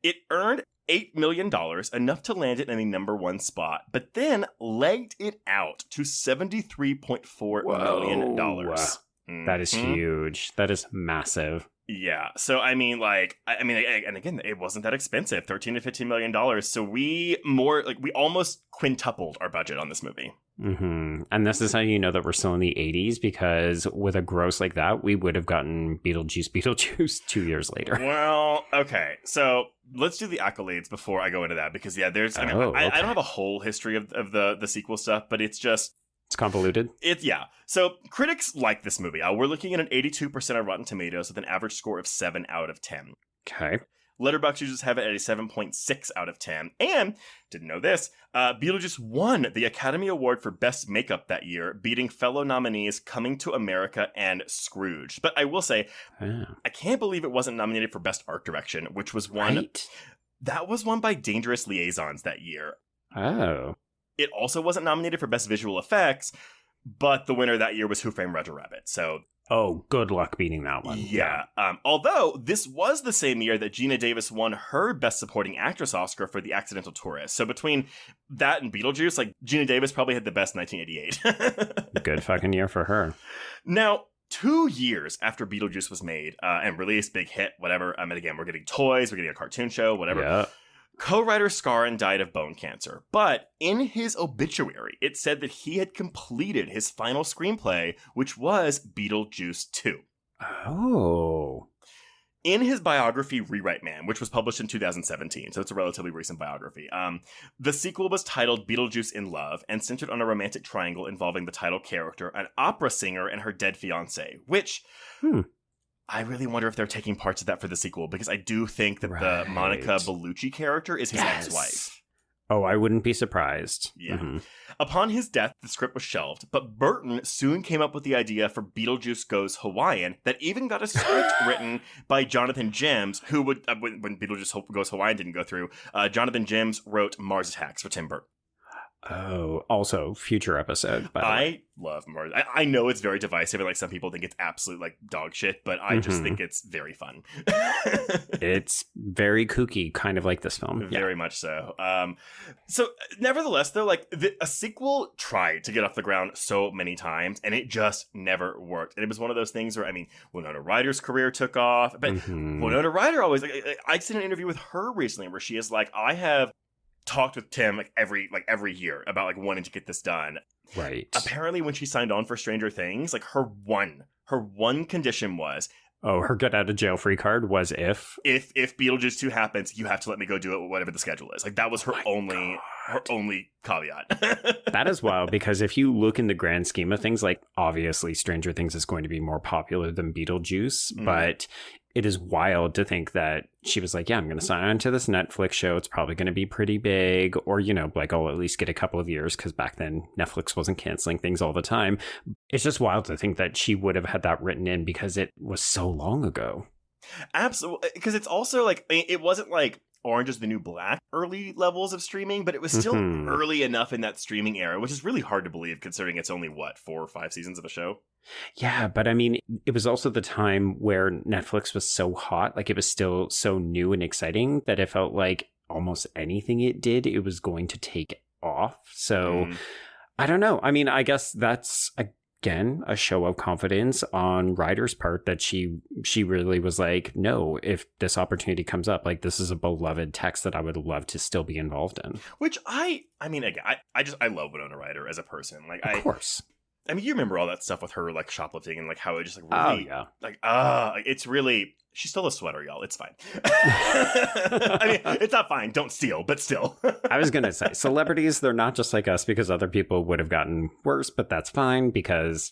It earned $8 million, enough to land it in the number one spot, but then legged it out to $73.4 million. That is huge. That is massive. Yeah. So, and again, it wasn't that expensive, $13 to $15 million. So we almost quintupled our budget on this movie. Mm-hmm. And this is how you know that we're still in the 80s, because with a gross like that, we would have gotten Beetlejuice 2 years later. Well, okay. So let's do the accolades before I go into that, because I don't have a whole history of the sequel stuff, but it's convoluted. So critics like this movie. We're looking at an 82% on Rotten Tomatoes with an average score of 7 out of 10. Okay. Letterboxd users have it at a 7.6 out of 10. And, didn't know this, Beetlejuice won the Academy Award for Best Makeup that year, beating fellow nominees Coming to America and Scrooge. But I will say, I can't believe it wasn't nominated for Best Art Direction, which was that was won by Dangerous Liaisons that year. Oh. It also wasn't nominated for Best Visual Effects, but the winner that year was Who Framed Roger Rabbit. So, good luck beating that one. Yeah. Although this was the same year that Geena Davis won her Best Supporting Actress Oscar for The Accidental Tourist. So between that and Beetlejuice, Geena Davis probably had the best 1988. Good fucking year for her. Now, 2 years after Beetlejuice was made and released, big hit, whatever. And again, we're getting toys, we're getting a cartoon show, whatever. Yeah. Co-writer Scarron died of bone cancer, but in his obituary, it said that he had completed his final screenplay, which was Beetlejuice 2. Oh. In his biography, Rewrite Man, which was published in 2017, so it's a relatively recent biography, the sequel was titled Beetlejuice in Love and centered on a romantic triangle involving the title character, an opera singer, and her dead fiancé, which... I really wonder if they're taking parts of that for the sequel, because I do think that the Monica Bellucci character is his ex-wife. Oh, I wouldn't be surprised. Yeah. Mm-hmm. Upon his death, the script was shelved, but Burton soon came up with the idea for Beetlejuice Goes Hawaiian that even got a script written by Jonathan Gems, who would, when Beetlejuice Goes Hawaiian didn't go through, Jonathan Gems wrote Mars Attacks for Tim Burton. Oh, also future episode. By the way. I love Mars. I know it's very divisive, and some people think it's absolute dog shit, but I just think it's very fun. It's very kooky, kind of like this film. Very much so. So nevertheless, though, a sequel tried to get off the ground so many times, and it just never worked. And it was one of those things where, Winona Ryder's career took off, but Winona Ryder always, I seen an interview with her recently where she is I have talked with Tim every year about wanting to get this done. Right. Apparently when she signed on for Stranger Things, her one condition was, her get out of jail free card was if Beetlejuice 2 happens, you have to let me go do it, whatever the schedule is. That was her only caveat. That is wild, because if you look in the grand scheme of things, obviously Stranger Things is going to be more popular than Beetlejuice, but it is wild to think that she was I'm going to sign on to this Netflix show. It's probably going to be pretty big, or, I'll at least get a couple of years, because back then Netflix wasn't canceling things all the time. It's just wild to think that she would have had that written in, because it was so long ago. Absolutely. Because it's also it wasn't Orange is the New Black early levels of streaming, but it was still early enough in that streaming era, which is really hard to believe considering it's only 4 or 5 seasons of a show. Yeah, but it was also the time where Netflix was so hot, it was still so new and exciting that it felt like almost anything it did, it was going to take off. So I don't know. I guess that's again a show of confidence on Ryder's part, that she really was no, if this opportunity comes up, this is a beloved text that I would love to still be involved in. Which I love Winona Ryder as a person. Of course. I mean, you remember all that stuff with her, like, shoplifting and, like, how it just, like, really, it's really, she stole a sweater, y'all. It's fine. I mean, it's not fine. Don't steal, but still. I was going to say, celebrities, they're not just like us because other people would have gotten worse, but that's fine because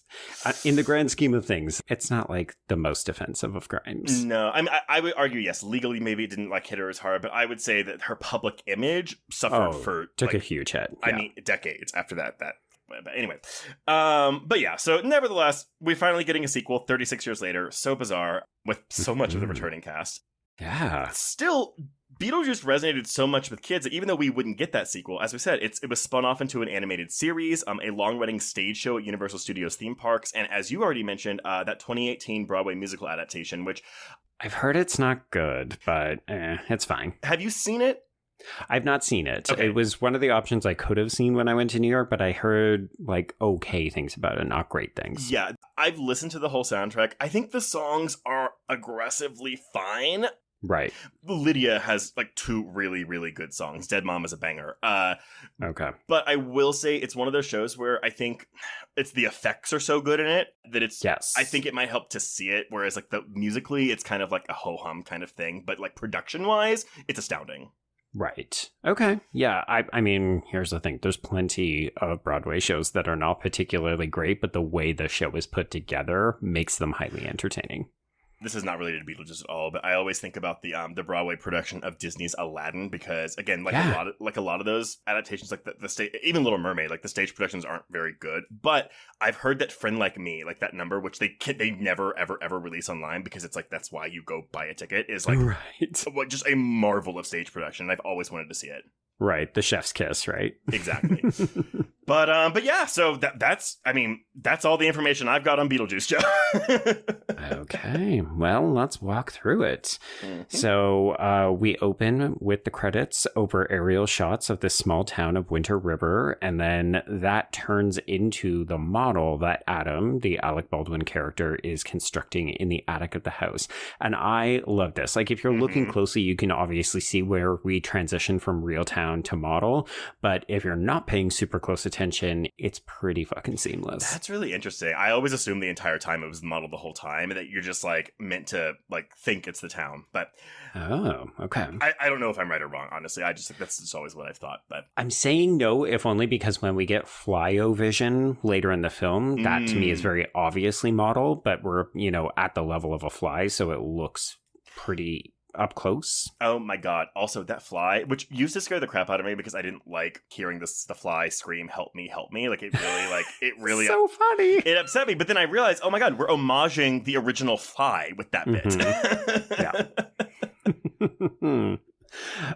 in the grand scheme of things, it's not like the most offensive of crimes. No, I mean, I would argue, yes, legally maybe it didn't, like, hit her as hard, but I would say that her public image suffered took like, a huge hit. I mean, decades after that. But anyway, but yeah, so nevertheless, we're finally getting a sequel 36 years later. So bizarre with so much of the returning cast. Yeah. Still, Beetlejuice resonated so much with kids that even though we wouldn't get that sequel, as we said, it was spun off into an animated series, a long-running stage show at Universal Studios theme parks, and as you already mentioned, that 2018 Broadway musical adaptation, which... I've heard it's not good, but it's fine. Have you seen it? I've not seen it. Okay. It was one of the options I could have seen when I went to New York, but I heard like okay things about it, not great things. Yeah, I've listened to the whole soundtrack. I think the songs are aggressively fine. Right. Lydia has like 2 really, really good songs. Dead Mom is a banger. Okay. But I will say it's one of those shows where I think it's the effects are so good in it that it's, yes, I think it might help to see it. Whereas like musically, it's kind of like a ho-hum kind of thing. But like production wise, it's astounding. Right. Okay. Yeah. I mean, here's the thing. There's plenty of Broadway shows that are not particularly great, but the way the show is put together makes them highly entertaining. This is not related to Beetlejuice at all, but I always think about the Broadway production of Disney's Aladdin because again, a lot of those adaptations, like the stage, even Little Mermaid, like the stage productions aren't very good. But I've heard that Friend Like Me, like that number, which they never ever release online because it's like that's why you go buy a ticket, is like just a marvel of stage production. I've always wanted to see it. Right, the chef's kiss, right? Exactly. But yeah, so that's all the information I've got on Beetlejuice, Joe. Okay, well, let's walk through it. Mm-hmm. So we open with the credits over aerial shots of this small town of Winter River, and then that turns into the model that Adam, the Alec Baldwin character, is constructing in the attic of the house. And I love this. Like, if you're looking closely, you can obviously see where we transition from real town to model, but if you're not paying super close attention, it's pretty fucking seamless. That's really interesting. I always assumed the entire time it was the model the whole time, and that you're just like meant to like think it's the town. But oh, okay. I don't know if I'm right or wrong, honestly. I just that's just always what I've thought. But I'm saying no, if only because when we get flyo vision later in the film, that to me is very obviously model, but we're, at the level of a fly, so it looks pretty up close. Oh my god. Also, that fly, which used to scare the crap out of me because I didn't like hearing the fly scream, help me. Like it really so funny. It upset me. But then I realized, oh my god, we're homaging the original Fly with that bit. Yeah.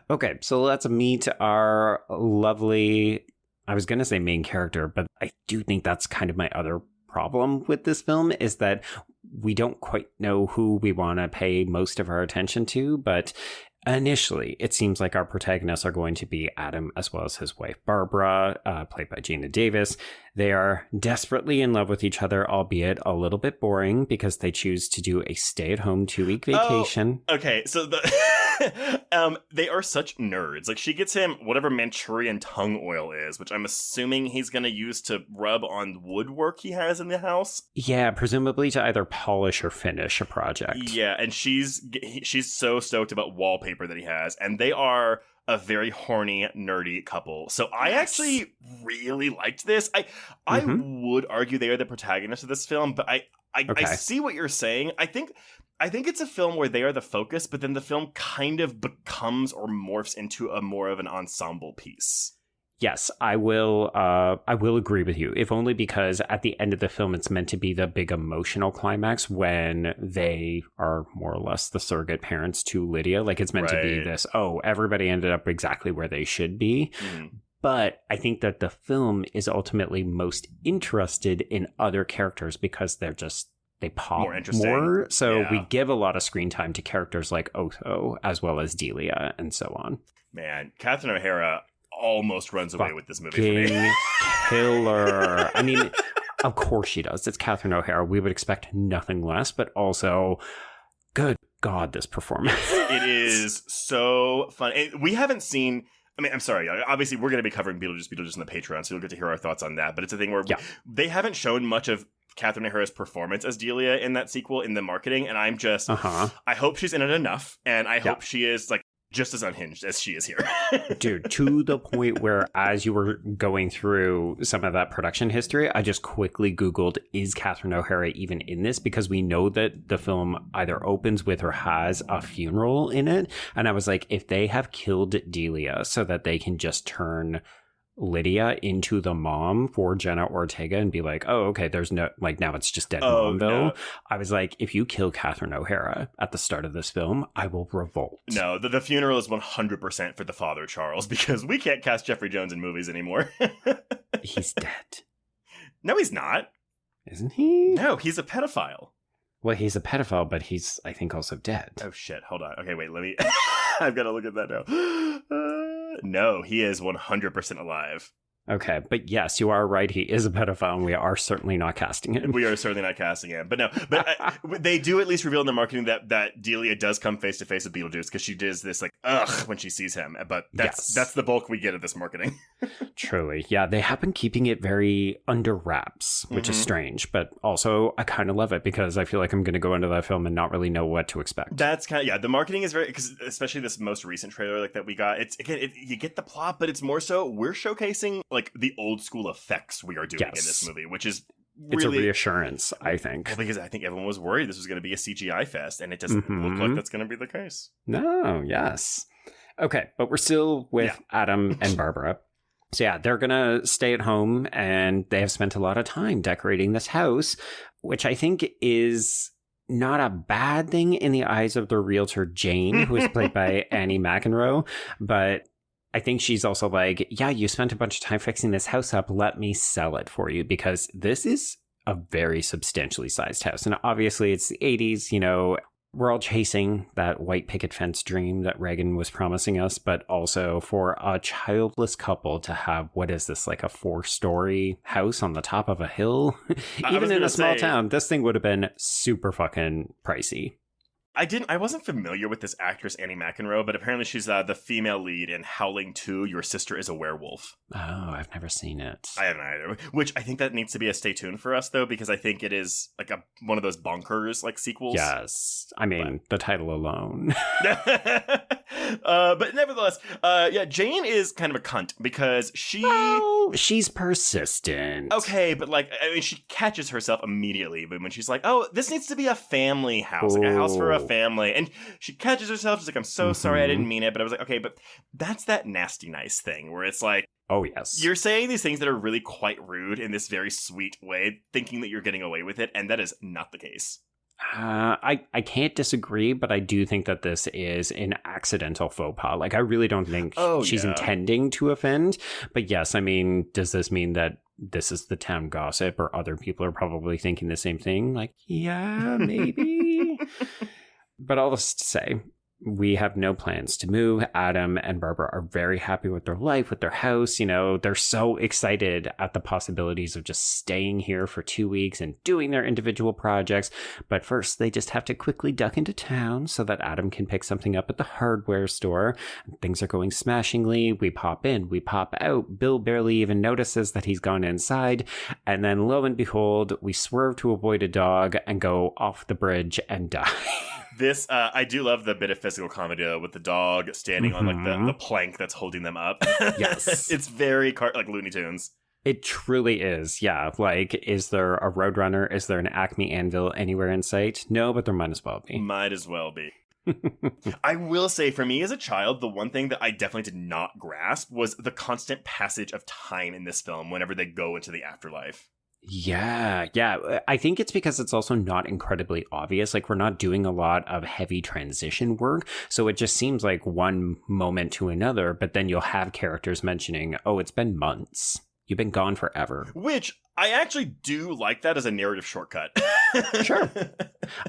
Okay, so let's meet our lovely, I was going to say main character, but I do think that's kind of my other problem with this film, is that we don't quite know who we want to pay most of our attention to, but initially it seems like our protagonists are going to be Adam as well as his wife Barbara, played by Gina Davis. They are desperately in love with each other, albeit a little bit boring because they choose to do a stay-at-home 2-week vacation. Oh, okay, so they are such nerds. Like, she gets him whatever Manchurian tongue oil is, which I'm assuming he's going to use to rub on woodwork he has in the house. Yeah, presumably to either polish or finish a project. Yeah, and she's so stoked about wallpaper that he has, and they are a very horny, nerdy couple. So I actually really liked this. I would argue they are the protagonists of this film, but I see what you're saying. I think it's a film where they are the focus, but then the film kind of becomes or morphs into a more of an ensemble piece. Yes, I will agree with you, if only because at the end of the film, it's meant to be the big emotional climax when they are more or less the surrogate parents to Lydia. Like, it's meant to be this, everybody ended up exactly where they should be. But I think that the film is ultimately most interested in other characters because they pop more. So we give a lot of screen time to characters like Otho as well as Delia and so on. Man, Catherine O'Hara almost runs away with this movie for me. Killer. I mean, of course she does. It's Catherine O'Hara. We would expect nothing less, but also, good God, this performance. It is so fun. And we haven't seen I mean, I'm sorry. Obviously, we're going to be covering Beetlejuice on the Patreon, so you'll get to hear our thoughts on that. But it's a thing where they haven't shown much of Catherine O'Hara's performance as Delia in that sequel in the marketing, and I'm just, I hope she's in it enough, and I hope she is like just as unhinged as she is here. Dude, to the point where as you were going through some of that production history, I just quickly Googled, is Catherine O'Hara even in this? Because we know that the film either opens with or has a funeral in it. And I was like, if they have killed Delia so that they can just turn Lydia into the mom for Jenna Ortega and be like, oh, okay, there's no, like, now it's just dead Momville. No. I was like, if you kill Catherine O'Hara at the start of this film, I will revolt. No, the funeral is 100% for the father, Charles, because we can't cast Jeffrey Jones in movies anymore. He's dead. No, he's not. Isn't he? No, he's a pedophile. Well, he's a pedophile, but he's, I think, also dead. Oh, shit. Hold on. Okay, wait, let me... I've got to look at that now. No, he is 100% alive. Okay, but yes, you are right. He is a pedophile, and we are certainly not casting him. We are certainly not casting him. But no, they do at least reveal in their marketing that Delia does come face to face with Beetlejuice, because she does this like ugh when she sees him. But that's the bulk we get of this marketing. Truly, yeah, they have been keeping it very under wraps, which is strange, but also I kind of love it because I feel like I'm going to go into that film and not really know what to expect. That's kind of the marketing is very, because especially this most recent trailer like that we got. It's again, you get the plot, but it's more so we're showcasing like the old school effects we are doing in this movie, which is really, it's a reassurance, I think. Well, because I think everyone was worried this was going to be a CGI fest, and it doesn't look like that's going to be the case. No, yes. Okay, but we're still with Adam and Barbara. So yeah, they're going to stay at home, and they have spent a lot of time decorating this house, which I think is not a bad thing in the eyes of the realtor Jane, who is played by Annie McEnroe, but I think she's also like, yeah, you spent a bunch of time fixing this house up. Let me sell it for you, because this is a very substantially sized house. And obviously it's the 80s, you know, we're all chasing that white picket fence dream that Reagan was promising us, but also for a childless couple to have, what is this, like a 4-story house on the top of a hill? Even in a small town, this thing would have been super fucking pricey. I wasn't familiar with this actress, Annie McEnroe, but apparently she's the female lead in Howling 2, Your Sister is a Werewolf. Oh, I've never seen it. I haven't either. Which I think that needs to be a stay tuned for us, though, because I think it is like one of those bonkers like sequels. Yes. I mean, the title alone. But nevertheless, Jane is kind of a cunt because she's persistent. Okay, but like, I mean, she catches herself immediately when she's like, oh, this needs to be a family house, like a house for a family. And she catches herself. She's like, I'm so sorry, I didn't mean it. But I was like, okay, but that's that nasty nice thing where it's like, oh, yes. You're saying these things that are really quite rude in this very sweet way, thinking that you're getting away with it. And that is not the case. I can't disagree, but I do think that this is an accidental faux pas. Like, I really don't think she's intending to offend. But yes, I mean, does this mean that this is the town gossip or other people are probably thinking the same thing? Like, yeah, maybe. But all this to say, we have no plans to move. Adam and Barbara are very happy with their life, with their house. You know, they're so excited at the possibilities of just staying here for 2 weeks and doing their individual projects. But first, they just have to quickly duck into town so that Adam can pick something up at the hardware store. Things are going smashingly. We pop in, we pop out. Bill barely even notices that he's gone inside. And then lo and behold, we swerve to avoid a dog and go off the bridge and die. This, I do love the bit of physical comedy with the dog standing on like the plank that's holding them up. Yes. It's very like Looney Tunes. It truly is. Yeah. Like, is there a Roadrunner? Is there an Acme Anvil anywhere in sight? No, but there might as well be. Might as well be. I will say, for me as a child, the one thing that I definitely did not grasp was the constant passage of time in this film whenever they go into the afterlife. Yeah. I think it's because it's also not incredibly obvious. Like, we're not doing a lot of heavy transition work. So it just seems like one moment to another, but then you'll have characters mentioning, oh, it's been months. You've been gone forever. Which I actually do like that as a narrative shortcut. Sure.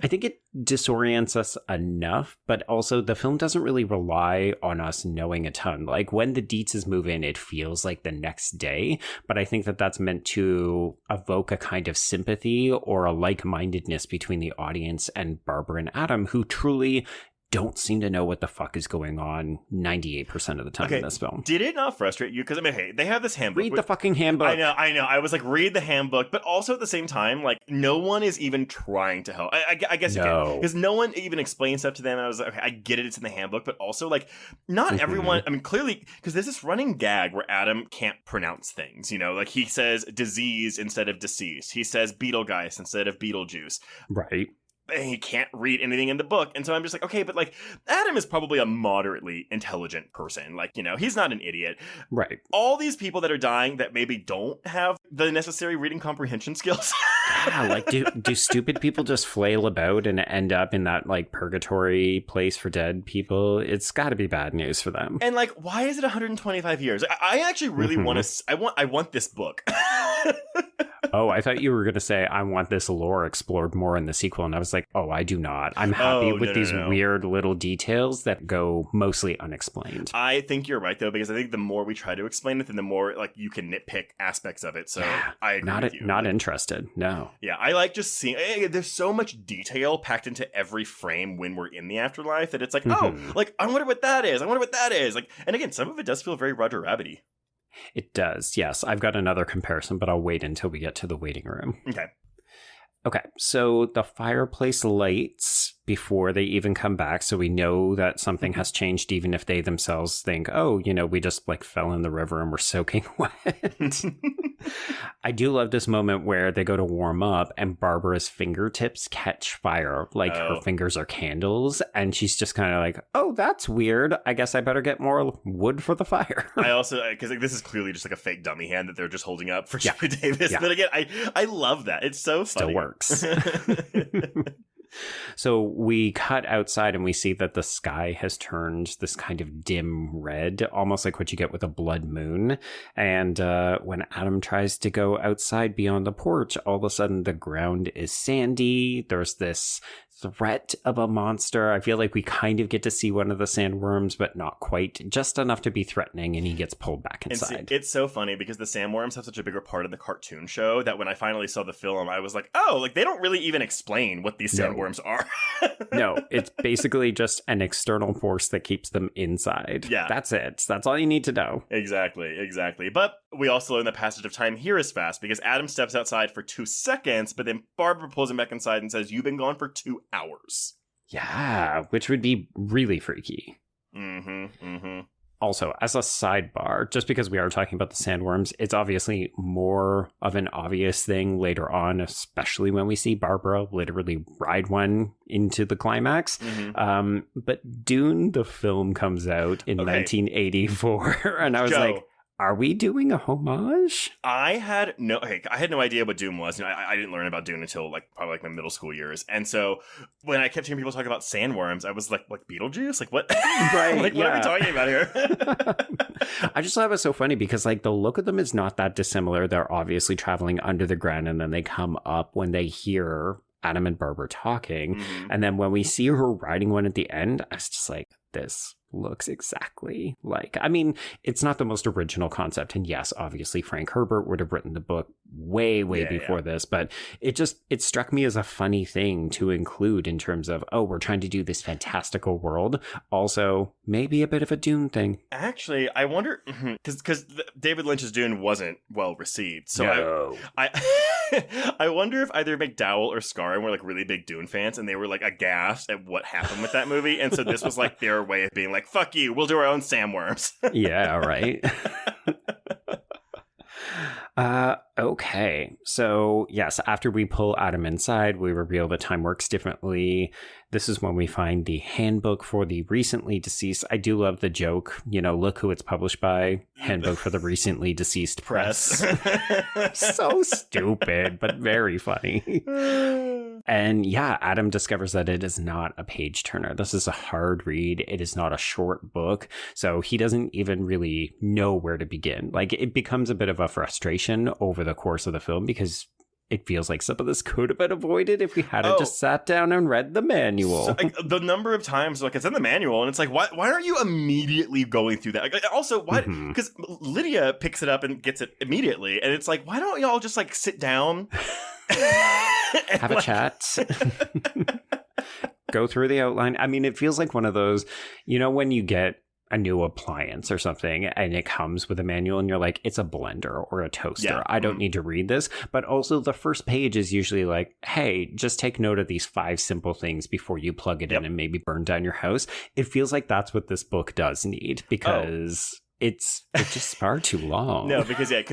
I think it disorients us enough, but also the film doesn't really rely on us knowing a ton. Like, when the Dietzes move in, it feels like the next day, but I think that that's meant to evoke a kind of sympathy or a like-mindedness between the audience and Barbara and Adam, who truly don't seem to know what the fuck is going on 98% of the time in this film. Did it not frustrate you? Because, I mean, hey, they have this handbook. Read the fucking handbook. I know. I was like, read the handbook, but also at the same time, like, no one is even trying to help. I guess you can. Because no one even explains stuff to them. And I was like, okay, I get it, it's in the handbook, but also, like, not everyone, I mean, clearly, because there's this running gag where Adam can't pronounce things, you know? Like, he says disease instead of deceased. He says Beetlejuice instead of Beetlejuice. Right. He can't read anything in the book. And so I'm just like, okay, but like Adam is probably a moderately intelligent person. Like, you know, he's not an idiot. Right. All these people that are dying that maybe don't have the necessary reading comprehension skills. Yeah, like do stupid people just flail about and end up in that like purgatory place for dead people? It's got to be bad news for them. And like, why is it 125 years? I actually really want to, I want this book. Oh, I thought you were going to say, I want this lore explored more in the sequel. And I was like, oh, I do not. I'm happy with these weird little details that go mostly unexplained. I think you're right, though, because I think the more we try to explain it, then the more like you can nitpick aspects of it. So I agree with you. Not interested. No. Yeah, I like just seeing, there's so much detail packed into every frame when we're in the afterlife that it's like, oh, like, I wonder what that is. Like, and again, some of it does feel very Roger Rabbit-y. It does, yes. I've got another comparison, but I'll wait until we get to the waiting room. Okay, so the fireplace lights before they even come back, so we know that something has changed, even if they themselves think, oh, you know, we just like fell in the river and we're soaking wet. I do love this moment where they go to warm up and Barbara's fingertips catch fire, like her fingers are candles, and she's just kind of like, oh, that's weird. I guess I better get more wood for the fire. I also, because like, this is clearly just like a fake dummy hand that they're just holding up for Jimmy Davis. But again, I love that. It's so funny. Still works. So we cut outside and we see that the sky has turned this kind of dim red, almost like what you get with a blood moon. And when Adam tries to go outside beyond the porch, all of a sudden the ground is sandy. There's this threat of a monster. I feel like we kind of get to see one of the sandworms, but not quite, just enough to be threatening, and he gets pulled back inside. It's so funny because the sandworms have such a bigger part in the cartoon show that when I finally saw the film, I was like, oh, like they don't really even explain what these sandworms are. No, it's basically just an external force that keeps them inside. Yeah. That's it. That's all you need to know. Exactly. But we also learn the passage of time here is fast because Adam steps outside for 2 seconds, but then Barbara pulls him back inside and says, you've been gone for 2 hours. Yeah, which would be really freaky. Also, as a sidebar, just because we are talking about the sandworms, it's obviously more of an obvious thing later on, especially when we see Barbara literally ride one into the climax. But Dune, the film, comes out in 1984, and I was like, are we doing a homage? I had no idea what Dune was. You know, I didn't learn about Dune until probably my middle school years. And so when I kept hearing people talk about sandworms, I was like Beetlejuice? Like what? Right. What are we talking about here? I just thought it was so funny because the look of them is not that dissimilar. They're obviously traveling under the ground and then they come up when they hear Adam and Barbara talking. And then when we see her riding one at the end, I was just like, this looks exactly like, I mean, it's not the most original concept. And yes, obviously Frank Herbert would have written the book way before this, but it struck me as a funny thing to include in terms of, oh, we're trying to do this fantastical world. Also, maybe a bit of a Dune thing. Actually, I wonder, because David Lynch's Dune wasn't well received. So no. I wonder if either McDowell or Scarron were really big Dune fans and they were aghast at what happened with that movie. And so this was their way of being like, fuck you, we'll do our own sandworms. Yeah, right. Okay. So yes, after we pull Adam inside, we reveal that time works differently. This is when we find the handbook for the recently deceased. I do love the joke, look who it's published by. Handbook for the recently deceased press. So stupid, but very funny. And yeah, Adam discovers that it is not a page turner. This is a hard read. It is not a short book. So he doesn't even really know where to begin. It becomes a bit of a frustration over the course of the film because it feels like some of this could have been avoided if we hadn't just sat down and read the manual. So, the number of times it's in the manual and it's why aren't you immediately going through that? Also, why? Because Lydia picks it up and gets it immediately, and it's why don't y'all just sit down, have a chat? Go through the outline. I mean, it feels like one of those, when you get a new appliance or something and it comes with a manual and you're like, it's a blender or a toaster. Yeah. I don't need to read this. But also the first page is usually like, hey, just take note of these 5 simple things before you plug it in and maybe burn down your house. It feels like that's what this book does need because it's just far too long. No, because I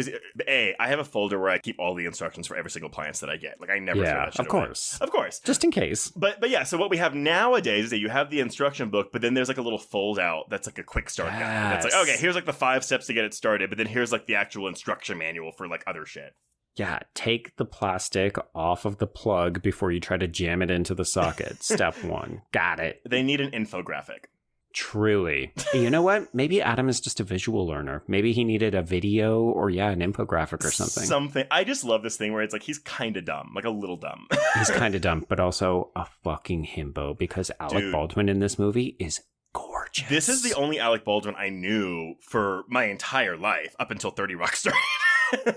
have a folder where I keep all the instructions for every single appliance that I get. Like I never throw that shit away. Of course, just in case. But yeah, so what we have nowadays is that you have the instruction book, but then there's like a little fold out that's like a quick start guide. That's like, okay, here's like the 5 steps to get it started, but then here's like the actual instruction manual for like other shit. Yeah, take the plastic off of the plug before you try to jam it into the socket. Step 1. Got it. They need an infographic. Truly. You know what? Maybe Adam is just a visual learner. Maybe he needed a video or an infographic or something. I just love this thing where it's like he's kind of dumb, like a little dumb. He's kind of dumb, but also a fucking himbo because Alec Baldwin in this movie is gorgeous. This is the only Alec Baldwin I knew for my entire life up until 30 Rock started.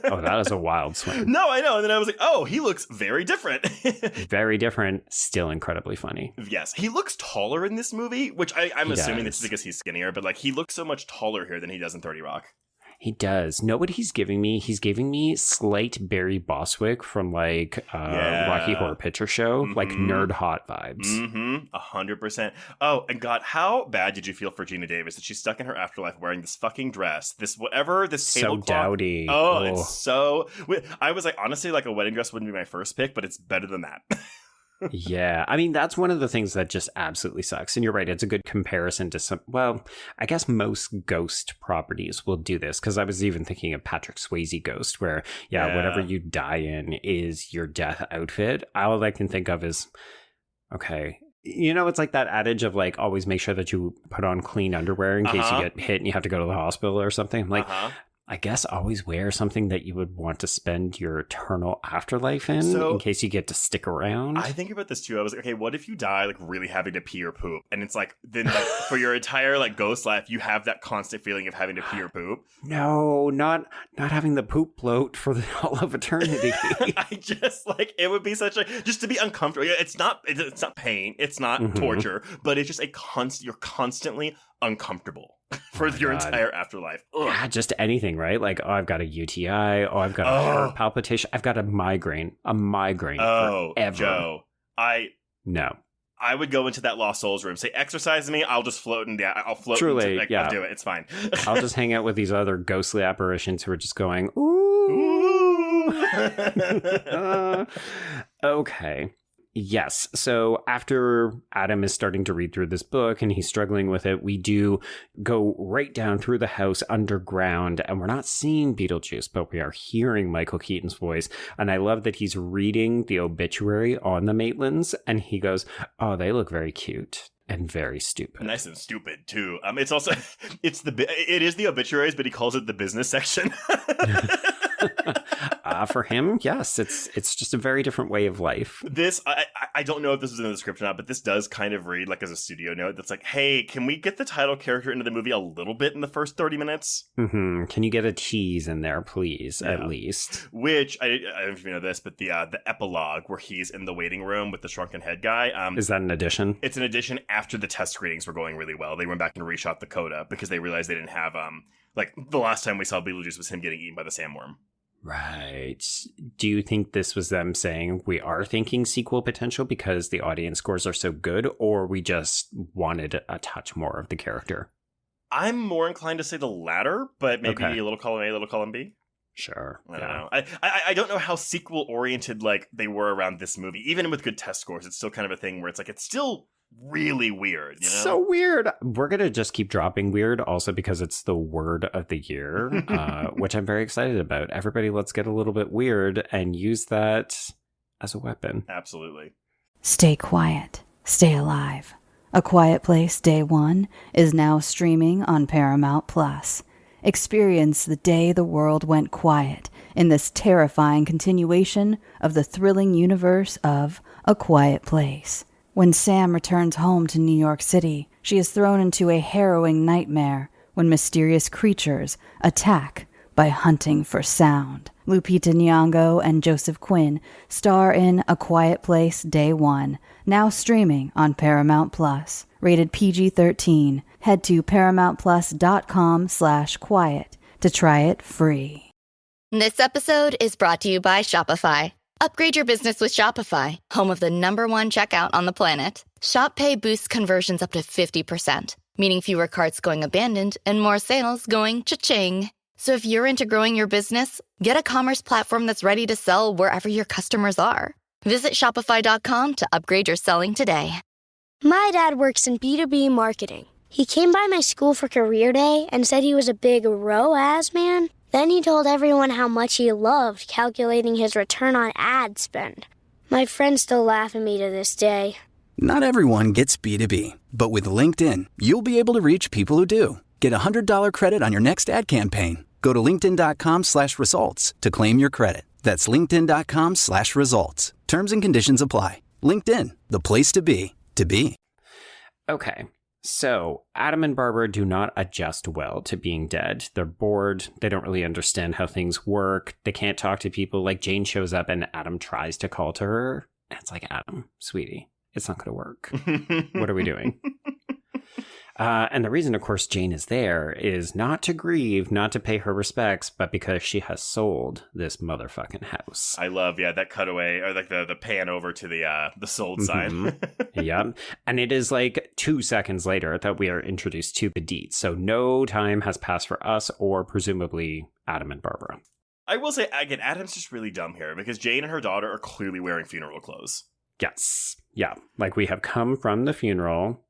Oh, that is a wild swing. No, I know. And then I was like, oh, he looks very different. Very different. Still incredibly funny. Yes. He looks taller in this movie, which I'm assuming this is because he's skinnier, but like he looks so much taller here than he does in 30 Rock. He does. Know what he's giving me? He's giving me slight Barry Bostwick from like Rocky Horror Picture Show, like nerd hot vibes. 100%. Oh, and God, how bad did you feel for Gina Davis that she's stuck in her afterlife wearing this fucking dress, this tablecloth? So dowdy. Oh, it's so. I was like, honestly, like a wedding dress wouldn't be my first pick, but it's better than that. Yeah, I mean, that's one of the things that just absolutely sucks. And you're right, it's a good comparison to some, well, I guess most ghost properties will do this, because I was even thinking of Patrick Swayze Ghost, where, whatever you die in is your death outfit. All I can think of is, okay, it's like that adage of like, always make sure that you put on clean underwear in case you get hit and you have to go to the hospital or something. I'm like, I guess always wear something that you would want to spend your eternal afterlife in case you get to stick around. I think about this too. I was like, okay, what if you die like really having to pee or poop? And it's like, then like, for your entire like ghost life, you have that constant feeling of having to pee or poop. No, not having the poop float for all of eternity. I just like, it would be such a, just to be uncomfortable. It's not pain. It's not torture, but it's just you're constantly uncomfortable for your entire afterlife. Ugh. Yeah, just anything, right? Like, oh, I've got a UTI. Oh, I've got a heart palpitation. I've got a migraine. Forever. Joe, No. I would go into that Lost Souls room, say, exercise me, I'll just float, and I'll float. Truly, I'll do it. It's fine. I'll just hang out with these other ghostly apparitions who are just going, ooh. Okay. Yes. So after Adam is starting to read through this book and he's struggling with it, we do go right down through the house underground, and we're not seeing Beetlejuice, but we are hearing Michael Keaton's voice. And I love that he's reading the obituary on the Maitlands, and he goes, oh, they look very cute. And very stupid. Nice and stupid too. It's also it is the obituaries, but he calls it the business section. For him, yes, it's just a very different way of life. This I don't know if this is in the script or not, but this does kind of read like as a studio note that's like, hey, can we get the title character into the movie a little bit in the first 30 minutes? Mm-hmm. Can you get a tease in there, please, at least? Which I don't know if you know this, but the epilogue where he's in the waiting room with the shrunken head guy. Is that an addition? It's an addition after the test screenings were going really well. They went back and reshot the coda because they realized they didn't have like the last time we saw Beetlejuice was him getting eaten by the sandworm. Right. Do you think this was them saying we are thinking sequel potential because the audience scores are so good, or we just wanted a touch more of the character? I'm more inclined to say the latter, but maybe a little column A, a little column B. Sure. I don't know. I don't know how sequel oriented like they were around this movie. Even with good test scores, it's still kind of a thing where it's like it's still really weird, you know? So weird. We're gonna just keep dropping weird also because it's the word of the year, which I'm very excited about. Everybody, let's get a little bit weird and use that as a weapon. Absolutely. Stay quiet. Stay alive. A Quiet Place Day 1 is now streaming on Paramount Plus. Experience the day the world went quiet in this terrifying continuation of the thrilling universe of A Quiet Place. When Sam returns home to New York City, she is thrown into a harrowing nightmare when mysterious creatures attack by hunting for sound. Lupita Nyong'o and Joseph Quinn star in A Quiet Place Day 1, now streaming on Paramount Plus. Rated PG-13. Head to ParamountPlus.com/quiet to try it free. This episode is brought to you by Shopify. Upgrade your business with Shopify, home of the #1 checkout on the planet. Shop Pay boosts conversions up to 50%, meaning fewer carts going abandoned and more sales going cha-ching. So if you're into growing your business, get a commerce platform that's ready to sell wherever your customers are. Visit Shopify.com to upgrade your selling today. My dad works in B2B marketing. He came by my school for career day and said he was a big ROAS man. Then he told everyone how much he loved calculating his return on ad spend. My friends still laugh at me to this day. Not everyone gets B2B, but with LinkedIn, you'll be able to reach people who do. Get a $100 credit on your next ad campaign. Go to linkedin.com/results to claim your credit. That's linkedin.com/results. Terms and conditions apply. LinkedIn, the place to be, to be. Okay, so Adam and Barbara do not adjust well to being dead. They're bored. They don't really understand how things work. They can't talk to people. Like, Jane shows up and Adam tries to call to her. And it's like, Adam, sweetie, it's not going to work. What are we doing? And the reason, of course, Jane is there is not to grieve, not to pay her respects, but because she has sold this motherfucking house. I love, that cutaway, or like the pan over to the sold sign. Yeah. And it is like 2 seconds later that we are introduced to the deeds. So no time has passed for us or presumably Adam and Barbara. I will say, again, Adam's just really dumb here because Jane and her daughter are clearly wearing funeral clothes. Yes. Yeah. Like, we have come from the funeral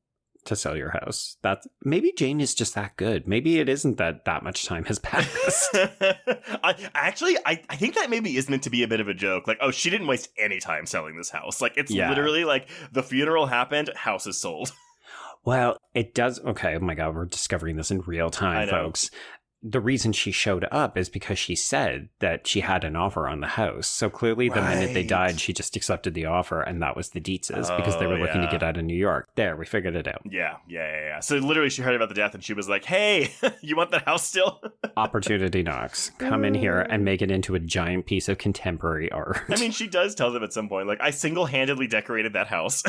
to sell your house. Maybe Jane is just that good. Maybe it isn't that much time has passed. I think that maybe is meant to be a bit of a joke. Like, oh, she didn't waste any time selling this house. Like, it's literally like the funeral happened, house is sold. Well, it does. Okay. Oh my God. We're discovering this in real time, folks. The reason she showed up is because she said that she had an offer on the house. So clearly the minute they died, she just accepted the offer, and that was the Dietzes because they were looking to get out of New York. There, we figured it out. Yeah. So literally she heard about the death and she was like, hey, you want that house still? Opportunity knocks. Come in here and make it into a giant piece of contemporary art. I mean, she does tell them at some point, like, I single-handedly decorated that house.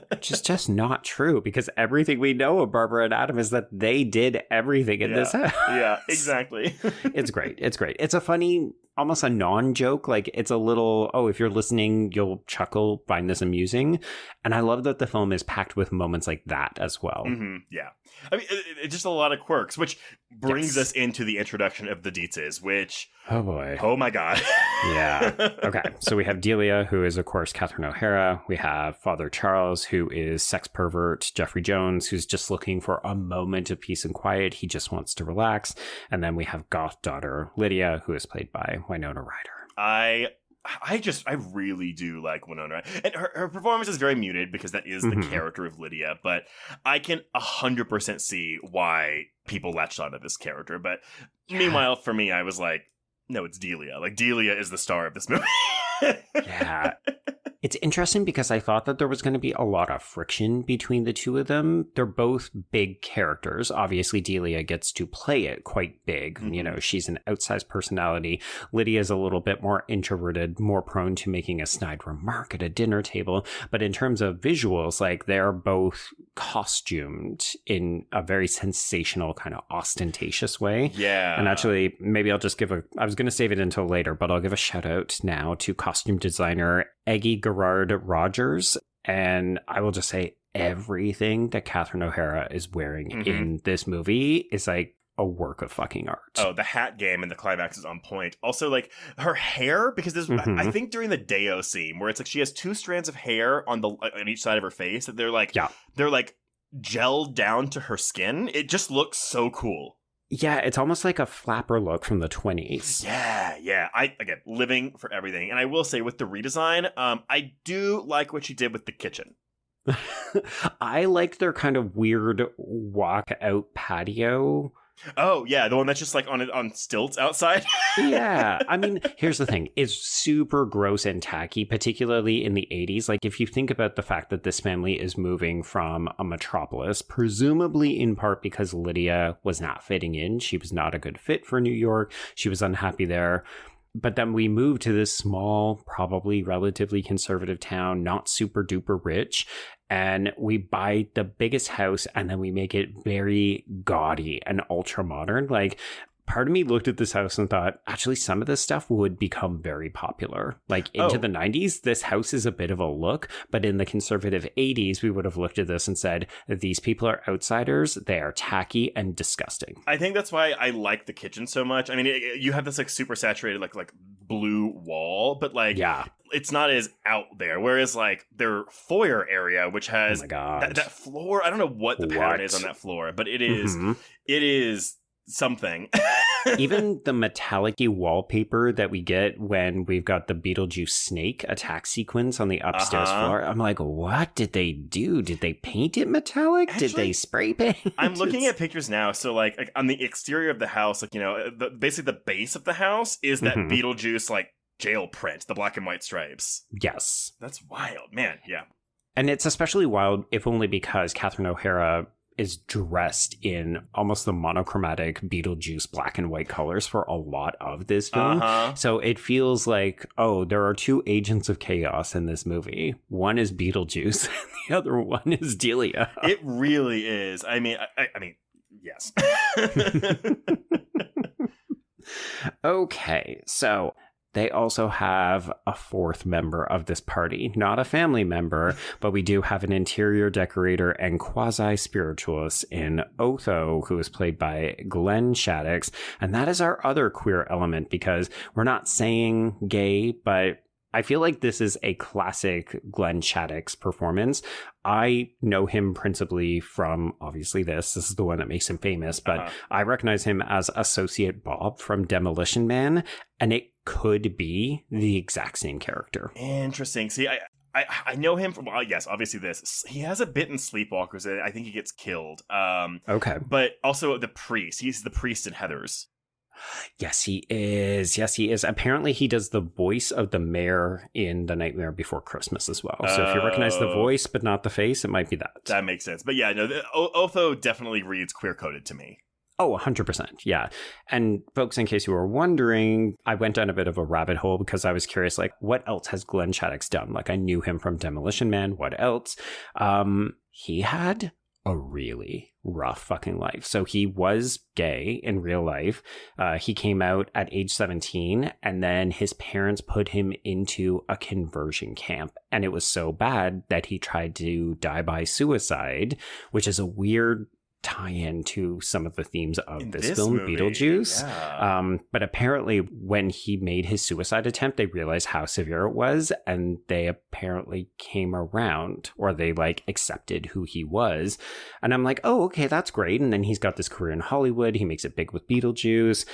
Which is just not true because everything we know of Barbara and Adam is that they did everything in this house. Yeah. Exactly. It's great. It's a funny, almost a non-joke. Like, it's a little, if you're listening, you'll chuckle, find this amusing. And I love that the film is packed with moments like that as well. Mm-hmm. Yeah. I mean, it's just a lot of quirks, which brings us into the introduction of the Dietzes, which... Oh, boy. Oh, my God. Yeah. Okay. So we have Delia, who is, of course, Catherine O'Hara. We have Father Charles, who is sex pervert Jeffrey Jones, who's just looking for a moment of peace and quiet. He just wants to relax. And then we have goth daughter Lydia, who is played by Winona Ryder. I really do like Winona Ryder. And her performance is very muted because that is the character of Lydia. But I can 100% see why people latched onto this character. But meanwhile, for me, I was like, no, it's Delia. Like, Delia is the star of this movie. Yeah. It's interesting because I thought that there was going to be a lot of friction between the two of them. They're both big characters. Obviously, Delia gets to play it quite big. Mm-hmm. You know, she's an outsized personality. Lydia's a little bit more introverted, more prone to making a snide remark at a dinner table. But in terms of visuals, like, they're both costumed in a very sensational, kind of ostentatious way. Yeah. And actually, maybe I'll just I was going to save it until later, but I'll give a shout out now to costume designer Eggy Gerard Rogers. And I will just say everything that Catherine O'Hara is wearing in this movie is like a work of fucking art. Oh, the hat game and the climax is on point. Also, like, her hair, because there's, I think during the Deo scene where it's like she has 2 strands of hair on each side of her face that they're like gelled down to her skin. It just looks so cool. Yeah, it's almost like a flapper look from the 20s. Yeah. Again, living for everything. And I will say, with the redesign, I do like what she did with the kitchen. I like their kind of weird walk-out patio. Oh, yeah, the one that's just like on stilts outside. Yeah, I mean, here's the thing. It's super gross and tacky, particularly in the 80s. Like, if you think about the fact that this family is moving from a metropolis, presumably in part because Lydia was not fitting in. She was not a good fit for New York. She was unhappy there. But then we move to this small, probably relatively conservative town, not super duper rich. And we buy the biggest house and then we make it very gaudy and ultra modern. Like, part of me looked at this house and thought, actually, some of this stuff would become very popular. Like, into the 90s, this house is a bit of a look. But in the conservative 80s, we would have looked at this and said, these people are outsiders. They are tacky and disgusting. I think that's why I like the kitchen so much. I mean, you have this like super saturated like blue wall, but like it's not as out there. Whereas like their foyer area, which has that floor, I don't know what the pattern is on that floor, but it is something. Even the metallic-y wallpaper that we get when we've got the Beetlejuice snake attack sequence on the upstairs floor, I'm like, what did they do? Did they paint it metallic? Actually, did they spray paint? I'm looking at pictures now. So like on the exterior of the house, like, you know, basically the base of the house is that Beetlejuice like jail print, the black and white stripes. Yes. That's wild, man. Yeah. And it's especially wild, if only because Catherine O'Hara is dressed in almost the monochromatic Beetlejuice black and white colors for a lot of this film. So it feels like, oh, there are two agents of chaos in this movie. One is Beetlejuice and the other one is Delia. It really is. I mean, yes. Okay, so they also have a fourth member of this party, not a family member, but we do have an interior decorator and quasi-spiritualist in Otho, who is played by Glenn Shaddix. And that is our other queer element, because we're not saying gay, but I feel like this is a classic Glenn Shaddix performance. I know him principally from, obviously, this is the one that makes him famous, but I recognize him as Associate Bob from Demolition Man, and it could be the exact same character. Interesting. See, I know him from, well, yes, obviously this. He has a bit in Sleepwalkers. I think he gets killed. Okay. But also the priest. He's the priest in Heathers. Yes, he is. Yes, he is. Apparently, he does the voice of the mayor in The Nightmare Before Christmas as well. So if you recognize the voice but not the face, it might be that. That makes sense. But yeah, no, Otho definitely reads queer-coded to me. Oh, 100%. Yeah. And folks, in case you were wondering, I went down a bit of a rabbit hole because I was curious, like, what else has Glenn Shaddix done? Like, I knew him from Demolition Man. What else? He had a really rough fucking life. So he was gay in real life. He came out at age 17, and then his parents put him into a conversion camp. And it was so bad that he tried to die by suicide, which is a weird tie-in to some of the themes of this film, movie. Beetlejuice. Yeah. But apparently when he made his suicide attempt, they realized how severe it was, and they apparently came around, or they like accepted who he was. And I'm like, oh, okay, that's great. And then he's got this career in Hollywood. He makes it big with Beetlejuice.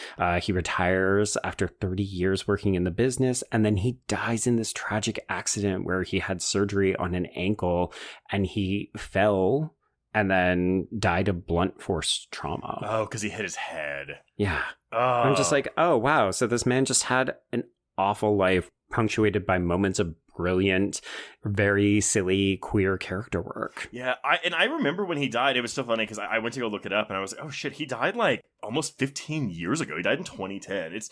He retires after 30 years working in the business. And then he dies in this tragic accident where he had surgery on an ankle and he fell and then died of blunt force trauma. Oh, because he hit his head. Yeah. Oh. I'm just like, oh, wow. So this man just had an awful life punctuated by moments of brilliant, very silly queer character work. Yeah. I remember when he died, it was so funny because I went to go look it up and I was like, oh shit, he died like almost 15 years ago. He died in 2010. It's...